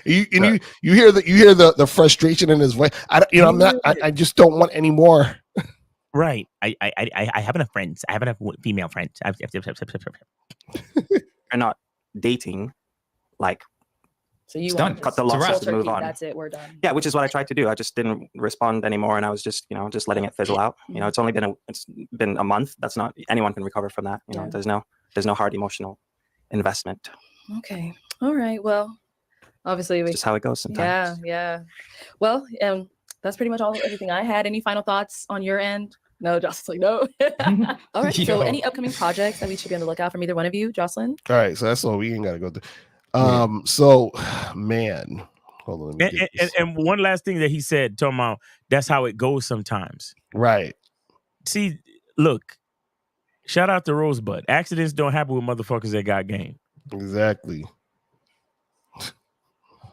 You hear the frustration in his voice. I just don't want any more. Right. I have enough friends. I have enough female friends. we're not dating, like, So you it's want done. Cut the just losses cold and move turkey, on. That's it. We're done. Yeah, which is what I tried to do. I just didn't respond anymore, and I was just, just letting it fizzle out. It's only been a month. That's not, anyone can recover from that. Yeah. There's no hard emotional investment. Okay. All right. Well, obviously, It's just how it goes sometimes. Yeah. Well, that's pretty much everything I had. Any final thoughts on your end? No, Jocelyn's like, no. All right. So, any upcoming projects that we should be on the lookout from either one of you, Jocelyn? All right, so that's all we ain't got to go through. So, man, hold on. Let me get this. And one last thing that he said, talking about that's how it goes sometimes. Right. See, look, shout out to Rosebud. Accidents don't happen with motherfuckers that got game. Exactly.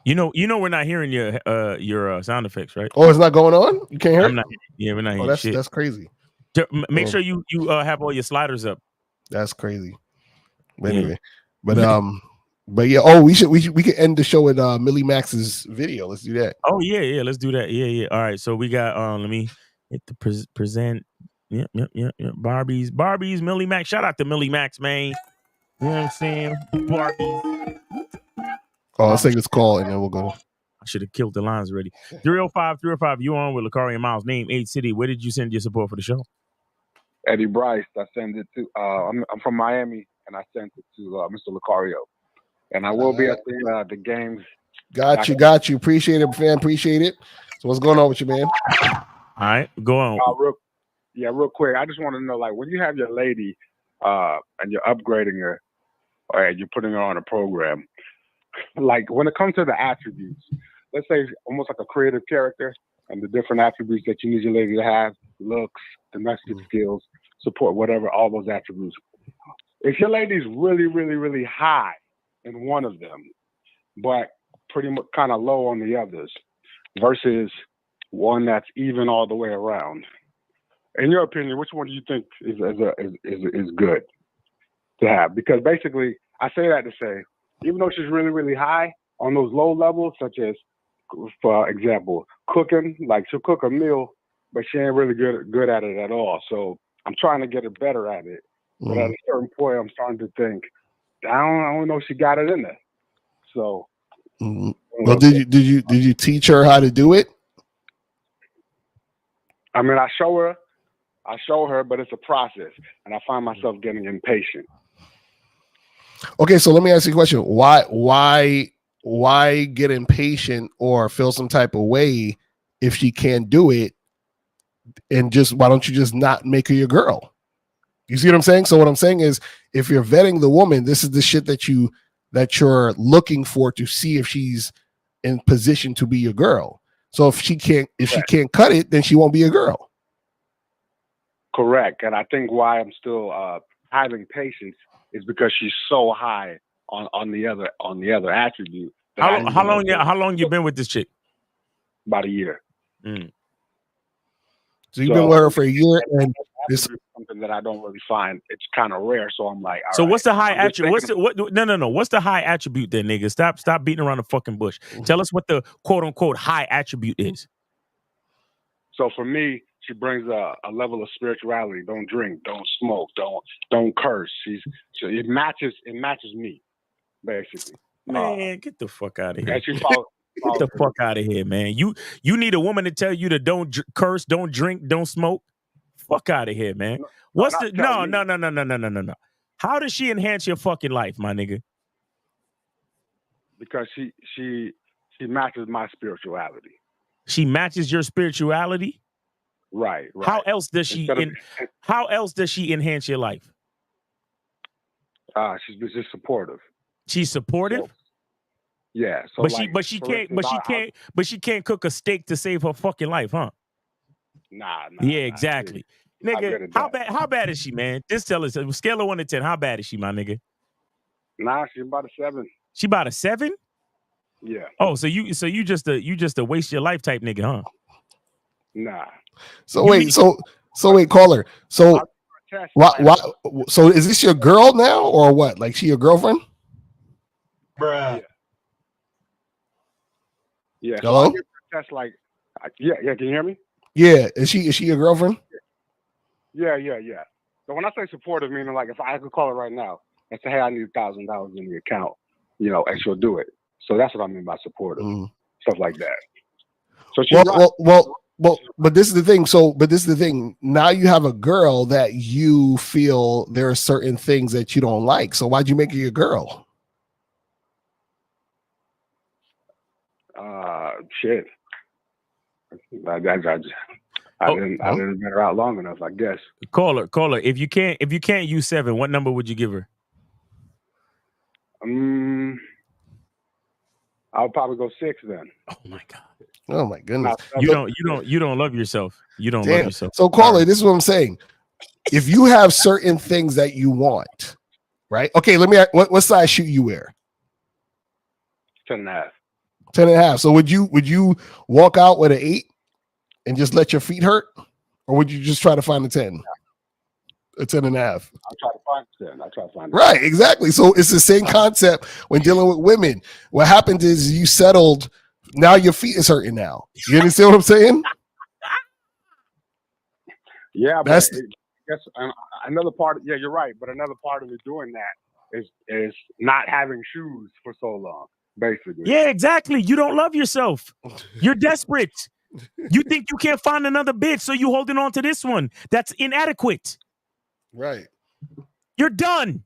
You know, we're not hearing your sound effects, right? Oh, it's not going on? You can't hear it? Yeah, we're not hearing shit. That's crazy. Make sure you have all your sliders up. That's crazy. But anyway, but yeah. Oh, we could end the show with Millie Max's video. Let's do that. Oh yeah. Let's do that. Yeah. All right. So we got let me hit the present. Yep. Barbies, Millie Max. Shout out to Millie Max, man. You know what I'm saying? Barbies. Oh, let's take this call and then we'll go. I should have killed the lines already. 305, you on with Lakari and Miles. Name, age, city. Where did you send your support for the show? Eddie Bryce. I sent it to. I'm from Miami, and I sent it to Mr. Lucario. And I will be at the games. Got you. Appreciate it, fam. Appreciate it. So what's going on with you, man? All right, go on. Real quick. I just want to know, like, when you have your lady and you're upgrading her, or you're putting her on a program, like when it comes to the attributes, let's say almost like a creative character and the different attributes that you need your lady to have, looks, domestic skills, support, whatever, all those attributes. If your lady's really, really, really high in one of them, but pretty much kind of low on the others, versus one that's even all the way around, in your opinion, which one do you think is good to have? Because basically, I say that to say, even though she's really, really high on those low levels, such as, for example, cooking, like she'll cook a meal, but she ain't really good at it at all. So I'm trying to get her better at it. But at a certain point, I'm starting to think, I don't know if she got it in there. So, well, did you teach her how to do it? I mean, I show her, but it's a process, and I find myself getting impatient. Okay, so let me ask you a question. Why get impatient or feel some type of way if she can't do it? And why don't you just not make her your girl? You see what I'm saying? So what I'm saying is, if you're vetting the woman, this is the shit that you're looking for to see if she's in position to be your girl. So if she can't cut it, then she won't be a girl. Correct. And I think why I'm still having patience is because she's so high on the other attribute. How long you been with this chick? About a year. So you've been with her for a year, and this is something that I don't really find. It's kind of rare. So I'm like, so what's the high attribute? What's the high attribute then, nigga? Stop beating around the fucking bush. Tell us what the quote unquote high attribute is. So for me, she brings a level of spirituality. Don't drink, don't smoke, don't curse. It matches me, basically. Man, get the fuck out of here. Get the fuck out of here, man. You need a woman to tell you to don't curse, don't drink, don't smoke. Fuck out of here, man. No. How does she enhance your fucking life, my nigga? Because she matches my spirituality. She matches your spirituality? Right. How else does she Instead of- how else does she enhance your life? She's just supportive. She's supportive? Yeah. So but like, she for can't instance, but she can't cook a steak to save her fucking life, huh? Nah. Yeah, exactly. not good Nigga, at how bad is she, man? Just tell us, scale of 1 to 10, how bad is she, my nigga? Nah, she's about a 7. She about a 7? Yeah. Oh, so you just a waste your life type nigga, huh? Nah. So wait, caller. So why? So is this your girl now, or what? Like she your girlfriend? Bruh. Yeah. So Hello? I get that's like, yeah. Can you hear me? Yeah, is she your girlfriend? Yeah. So when I say supportive, meaning like if I could call her right now and say, hey, I need $1,000 in the account, and she'll do it. So that's what I mean by supportive, stuff like that. So she's Well, but this is the thing. Now you have a girl that you feel there are certain things that you don't like. So why'd you make her your girl? Shit. I didn't get her out long enough, I guess. Caller. If you can't use 7, what number would you give her? I'll probably go 6 then. Oh my god. Oh my goodness. You don't love yourself. You don't love yourself. So caller, this is what I'm saying. If you have certain things that you want, right? Okay, let me ask, what size shoe you wear? 10.5. 10.5. So would you walk out with an 8 and just let your feet hurt? Or would you just try to find a 10? A 10.5. I'll try to find 10. I'll try to find Right, exactly. So it's the same concept when dealing with women. What happened is you settled, now your feet is hurting now. You understand what I'm saying? Yeah, That's but that's another part. Yeah, you're right. But another part of it doing that is not having shoes for so long, basically. Yeah, exactly. You don't love yourself. You're desperate. You think you can't find another bitch, so you holding on to this one that's inadequate. Right. You're done.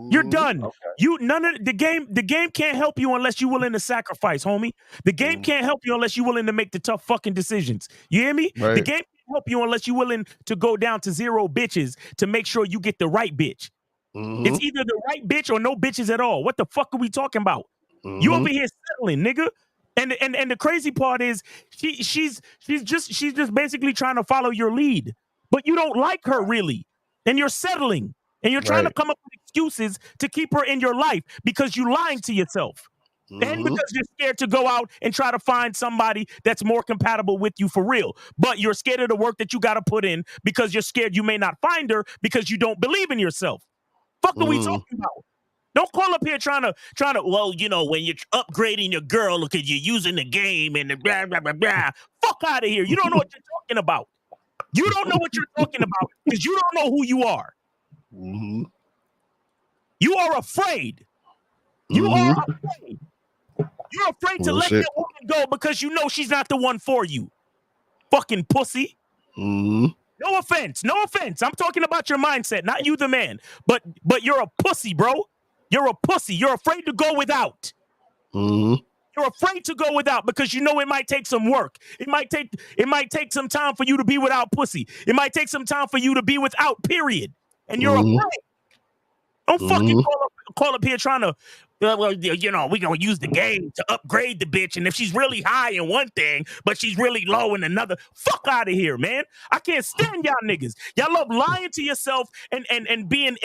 You're done. Okay. None of the game can't help you unless you're willing to sacrifice, homie. The game can't help you unless you're willing to make the tough fucking decisions. You hear me? Right. The game can't help you unless you're willing to go down to 0 bitches to make sure you get the right bitch. It's either the right bitch or no bitches at all. What the fuck are we talking about? You over here settling, nigga. And the crazy part is she's just basically trying to follow your lead. But you don't like her really. And you're settling. And you're trying to come up with excuses to keep her in your life because you're lying to yourself. And because you're scared to go out and try to find somebody that's more compatible with you for real. But you're scared of the work that you got to put in because you're scared you may not find her because you don't believe in yourself. Fuck are we talking about? Don't call up here trying to, well, when you're upgrading your girl, look at you using the game and the blah, blah, blah, blah. Fuck out of here. You don't know what you're talking about. You don't know what you're talking about because you don't know who you are. You are afraid. You are afraid. You're afraid to let that woman go because you know she's not the one for you. Fucking pussy. No offense. I'm talking about your mindset, not you, the man. But you're a pussy, bro. You're a pussy. You're afraid to go without. You're afraid to go without because you know it might take some work. It might take some time for you to be without pussy. It might take some time for you to be without, period. And you're afraid. Don't fucking call up here trying to, we're going to use the game to upgrade the bitch. And if she's really high in one thing, but she's really low in another, fuck out of here, man. I can't stand y'all niggas. Y'all love lying to yourself and being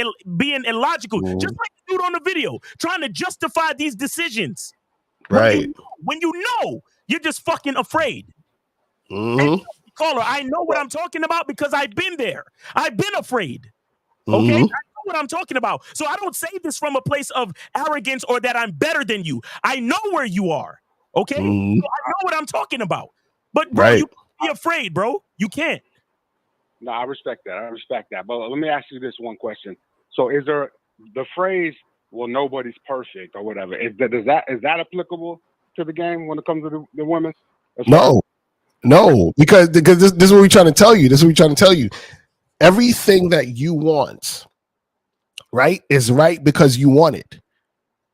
illogical. Just like the dude on the video, trying to justify these decisions. Right. When you know, you're just fucking afraid. And caller, I know what I'm talking about because I've been there. I've been afraid. Okay? I know what I'm talking about. So I don't say this from a place of arrogance or that I'm better than you. I know where you are. Okay? So I know what I'm talking about. But bro, you can't be afraid, bro. You can't. No, I respect that. But let me ask you this one question. So is there the phrase, well, nobody's perfect or whatever, is that applicable to the game when it comes to the women? No, because this is what we're trying to tell you. Everything that you want, right, is right because you want it.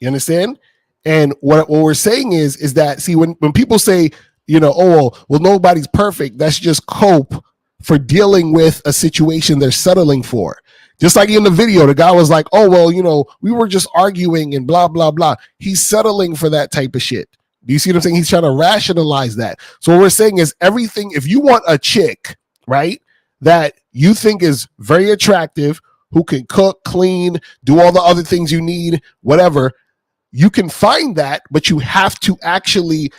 You understand? And what we're saying is that, see, when people say, well, nobody's perfect. That's just cope for dealing with a situation they're settling for. Just like in the video, the guy was like, oh, well, we were just arguing and blah, blah, blah. He's settling for that type of shit. Do you see what I'm saying? He's trying to rationalize that. So what we're saying is everything, if you want a chick, right, that you think is very attractive, who can cook, clean, do all the other things you need, whatever, you can find that, but you have to actually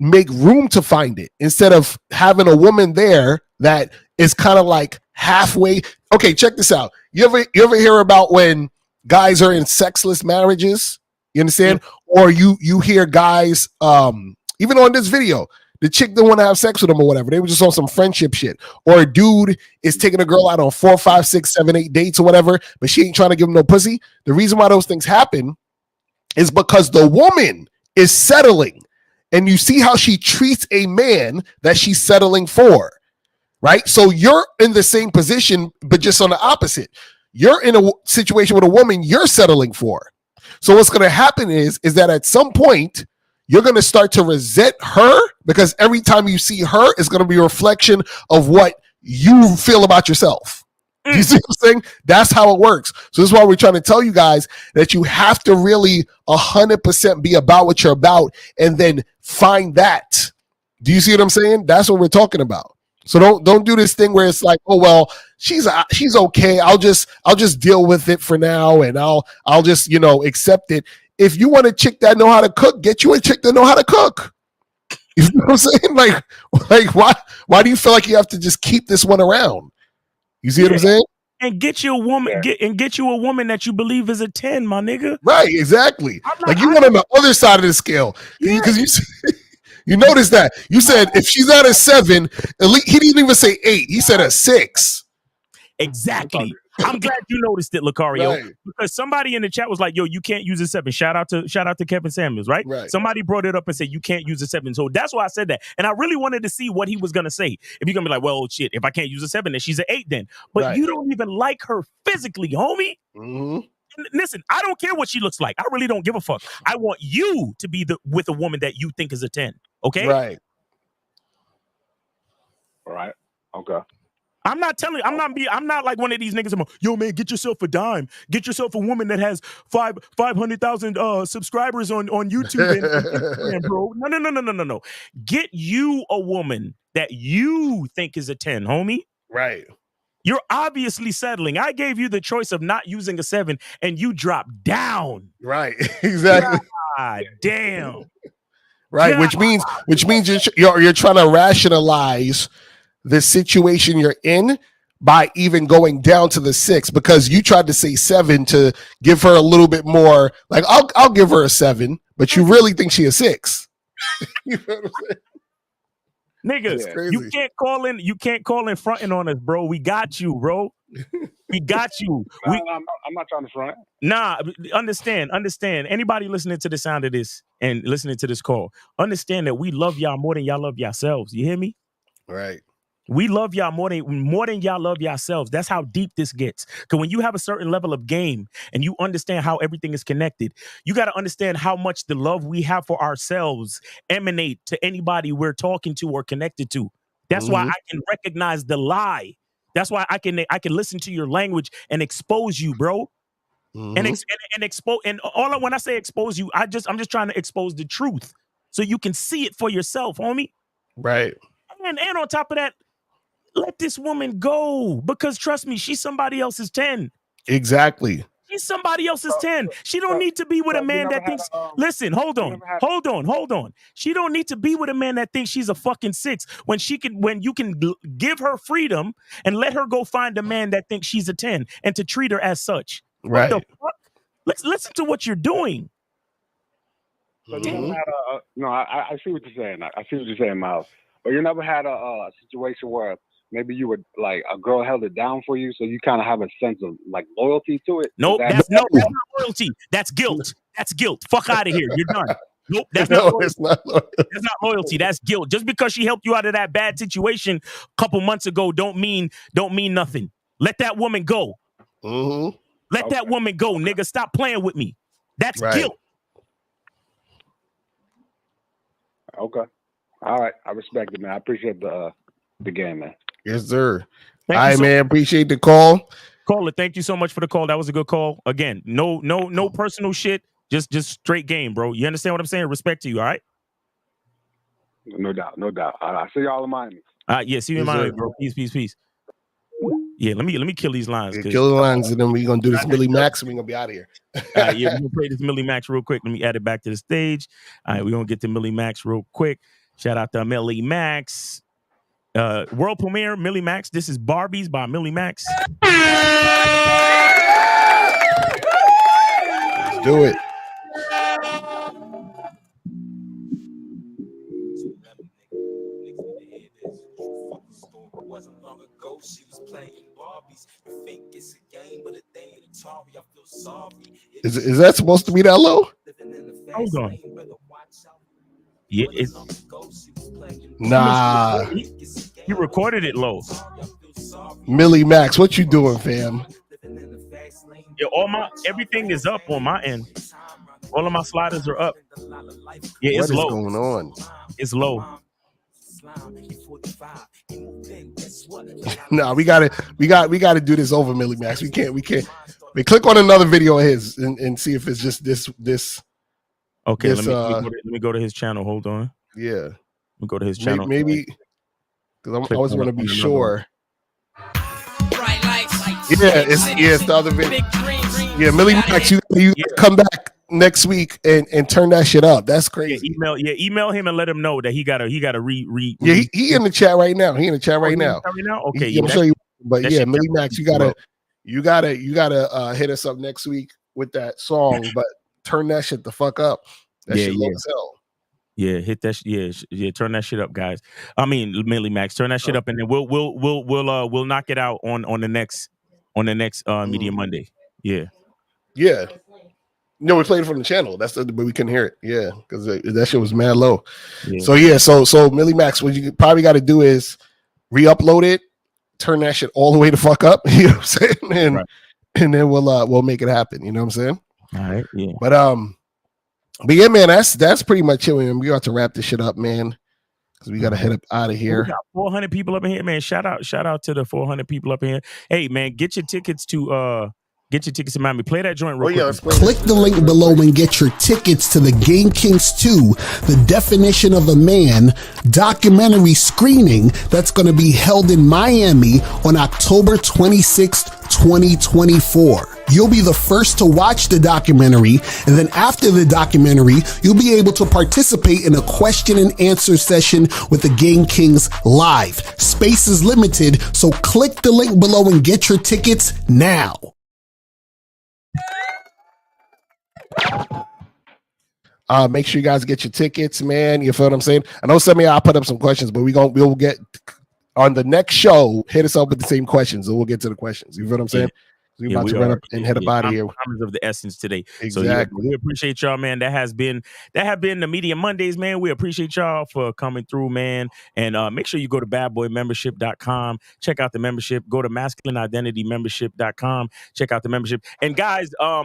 make room to find it instead of having a woman there that is kind of like halfway. Okay, check this out. You ever hear about when guys are in sexless marriages? You understand? Or you hear guys, even on this video, the chick didn't want to have sex with them or whatever. They were just on some friendship shit. Or a dude is taking a girl out on 4, 5, 6, 7, 8 dates or whatever, but she ain't trying to give him no pussy. The reason why those things happen is because the woman is settling. And you see how she treats a man that she's settling for, right? So you're in the same position, but just on the opposite. You're in a situation with a woman you're settling for. So what's going to happen is that at some point, you're going to start to resent her because every time you see her, it's going to be a reflection of what you feel about yourself. Do you see what I'm saying? That's how it works. So this is why we're trying to tell you guys that you have to really 100% be about what you're about and then find that. Do you see what I'm saying? That's what we're talking about. So don't do this thing where it's like, oh well, she's okay. I'll just deal with it for now, and I'll just accept it. If you want a chick that know how to cook, get you a chick that know how to cook. You know what I'm saying? Like why do you feel like you have to just keep this one around? You see what I'm saying? And get you a woman, get you a woman that you believe is a 10, my nigga. Right, exactly. Like you went on the other side of the scale because you notice that you said if she's at a 7, at least he didn't even say 8. He said a 6. Exactly. I'm glad you noticed it, Lucario, Right. because somebody in the chat was like, "Yo, you can't use a 7." Shout out to Kevin Samuels, right? Somebody brought it up and said you can't use a 7, so that's why I said that. And I really wanted to see what he was gonna say. If you're gonna be like, "Well, shit, if I can't use a 7, then she's an 8." Then, but you don't even like her physically, homie. Mm-hmm. Listen, I don't care what she looks like. I really don't give a fuck. I want you to be with a woman that you think is a 10. Okay? Right. All right. Okay. I'm not like one of these niggas. Yo, man, get yourself a dime. Get yourself a woman that has 500,000 subscribers on YouTube and Instagram, bro. No. Get you a woman that you think is a 10, homie. Right. You're obviously settling. I gave you the choice of not using a 7, and you dropped down. Right. Exactly. God damn. Right. Yeah. Which means you're trying to rationalize the situation you're in by even going down to the 6 because you tried to say 7 to give her a little bit more. Like I'll give her a 7, but you really think she a 6. You know what I'm saying? Niggas, you can't call in fronting on us, bro. We got you, bro. We got you. I'm not trying to front. Nah, understand. Anybody listening to the sound of this and listening to this call, understand that we love y'all more than y'all love yourselves. You hear me? Right. We love y'all more than y'all love yourselves. That's how deep this gets. Because when you have a certain level of game and you understand how everything is connected, you got to understand how much the love we have for ourselves emanate to anybody we're talking to or connected to. That's why I can recognize the lie. That's why I can listen to your language and expose you, bro. And expose. And when I say expose you, I'm just trying to expose the truth so you can see it for yourself, homie. Right. And on top of that, let this woman go, because trust me, she's somebody else's 10. Exactly. She's somebody else's 10. She don't need to be with a man that thinks. Listen, hold on. She don't need to be with a man that thinks she's a fucking 6 when you can give her freedom and let her go find a man that thinks she's a 10 and to treat her as such. Right. What the fuck? Let's listen to what you're doing. So you never had I see what you're saying. I see what you're saying, Miles. But you never had a situation where maybe you would like a girl held it down for you, so you kind of have a sense of like loyalty to it. Nope, that's not loyalty. That's guilt. That's guilt. Fuck out of here. You're done. Nope, that's not loyalty. That's not loyalty. That's guilt. Just because she helped you out of that bad situation a couple months ago, don't mean nothing. Let that woman go. Let that woman go, nigga. Stop playing with me. That's guilt. Okay. All right, I respect it, man. I appreciate the game, man. Yes, sir. Thank All you right, so man. Appreciate the call. Caller, thank you so much for the call. That was a good call. Again, no personal shit. Just straight game, bro. You understand what I'm saying? Respect to you, all right? No doubt, no doubt. I see y'all in Miami. Yeah, see you in Miami, bro. Peace. Yeah, let me kill these lines. Yeah, kill the lines, and then we're gonna do this Millie Max, and we're gonna be out of here. Yeah, we're gonna play this Millie Max real quick. Let me add it back to the stage. All right, we're gonna get to Millie Max real quick. Shout out to Millie Max. World premiere, Millie Max. This is Barbies by Millie Max. Let's do it. Wasn't long ago, she was playing Barbies. You think it's a game, but it ain't Atari. I feel sorry. Is that supposed to be that low? Hold on. Yeah, it's nah. He recorded it low. Millie Max, what you doing, fam? Yeah, everything is up on my end. All of my sliders are up. Yeah, it's what is low. going on? It's low. No, we gotta do this over, Millie Max. We can't. We click on another video of his and see if it's just this. Okay, let me go to his channel. Hold on. Yeah, let me go to his channel. Maybe because I was gonna be sure. It's the other video. Yeah, Millie Max, you come back next week and turn that shit up. That's crazy. Email him and let him know that he gotta re. Yeah, he in the chat right now. He in the chat right now. Okay, I'm sure you. But yeah, Millie Max, you gotta hit us up next week with that song. But turn that shit the fuck up. That shit low as hell. Yeah, hit that. Turn that shit up, guys. I mean, Millie Max, turn that shit up, and then we'll knock it out on the next Media Monday. Yeah. No, we played it from the channel. But we couldn't hear it. Yeah, because that shit was mad low. Yeah. So Millie Max, what you probably got to do is re-upload it, turn that shit all the way to fuck up. You know what I'm saying? And then we'll make it happen. You know what I'm saying? All right. Yeah. But yeah, man, that's pretty much it. Man. We got to wrap this shit up, man, because we got to head up out of here. We got 400 people up in here, man. Shout out to the 400 people up in here. Hey, man, get your tickets to Miami. Play that joint real quick. Click the link below and get your tickets to the Game Kings 2, The Definition of a Man documentary screening that's going to be held in Miami on October 26th, 2024. You'll be the first to watch the documentary, and then after the documentary, you'll be able to participate in a question and answer session with the Game Kings live. Space is limited, so click the link below and get your tickets now. Make sure you guys get your tickets, man. You feel what I'm saying? I know some of y'all put up some questions, but we'll get on the next show. Hit us up with the same questions, and we'll get to the questions. You feel what I'm saying? So we're about to run up and head up out of here. Time is of the essence today. Exactly. So we appreciate y'all, man. That have been the Media Mondays, man. We appreciate y'all for coming through, man. And make sure you go to badboymembership.com. Check out the membership. Go to masculineidentitymembership.com. Check out the membership. And guys, I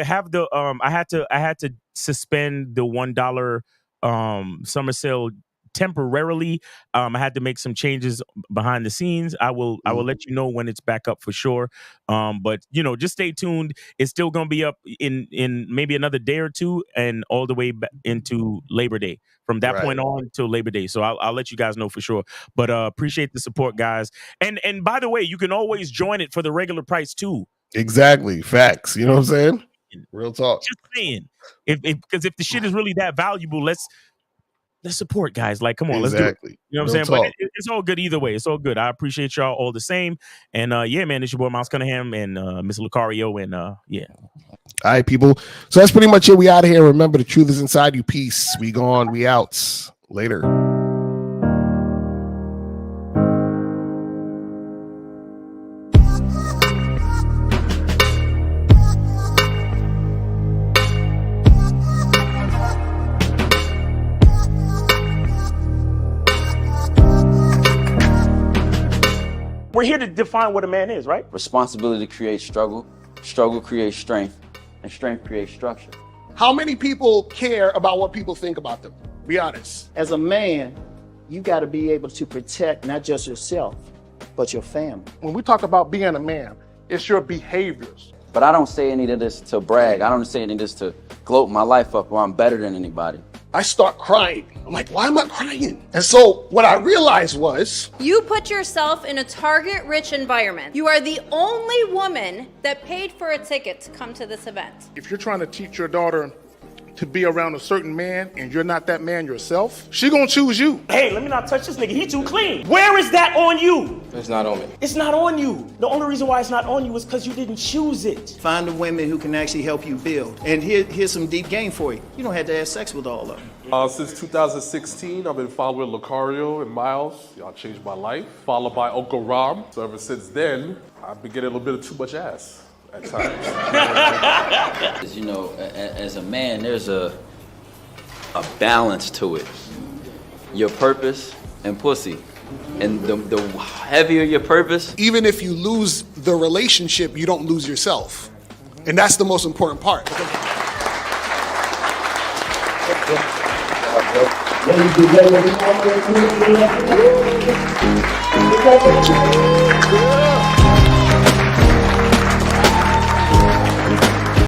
had to suspend the $1 summer sale temporarily. I had to make some changes behind the scenes. I will let you know when it's back up for sure. But just stay tuned. It's still gonna be up in maybe another day or two, and all the way back into Labor Day. From that point on till Labor Day. So I'll let you guys know for sure. But appreciate the support, guys. And by the way, you can always join it for the regular price too. Exactly. Facts. You know what I'm saying? Real talk. Just saying. Because if the shit is really that valuable, let's support, guys. Like, come on, let's do it. You know what I'm saying? But it's all good either way. It's all good. I appreciate y'all all the same. And yeah, man, it's your boy Miles Cunningham and Mr. Lucario. And yeah. All right, people. So that's pretty much it. We out of here. Remember, the truth is inside you. Peace. We gone. We out. Later. We're here to define what a man is, right? Responsibility creates struggle. Struggle creates strength. And strength creates structure. How many people care about what people think about them? Be honest. As a man, you got to be able to protect not just yourself, but your family. When we talk about being a man, it's your behaviors. But I don't say any of this to brag. I don't say any of this to gloat my life up or I'm better than anybody. I start crying. I'm like, why am I crying? And so what I realized was, you put yourself in a target-rich environment. You are the only woman that paid for a ticket to come to this event. If you're trying to teach your daughter to be around a certain man and you're not that man yourself, she gonna choose you. Hey, let me not touch this nigga. He too clean. Where is that on you? It's not on me. It's not on you. The only reason why it's not on you is because you didn't choose it. Find the women who can actually help you build. And here's some deep game for you. You don't have to have sex with all of them. Since 2016, I've been following Lucario and Miles. Y'all changed my life. Followed by Uncle Ram. So ever since then, I've been getting a little bit of too much ass at times. You know, as a man, there's a balance to it. Your purpose and pussy. And the heavier your purpose. even if you lose the relationship, you don't lose yourself. And that's the most important part. Ladies and gentlemen,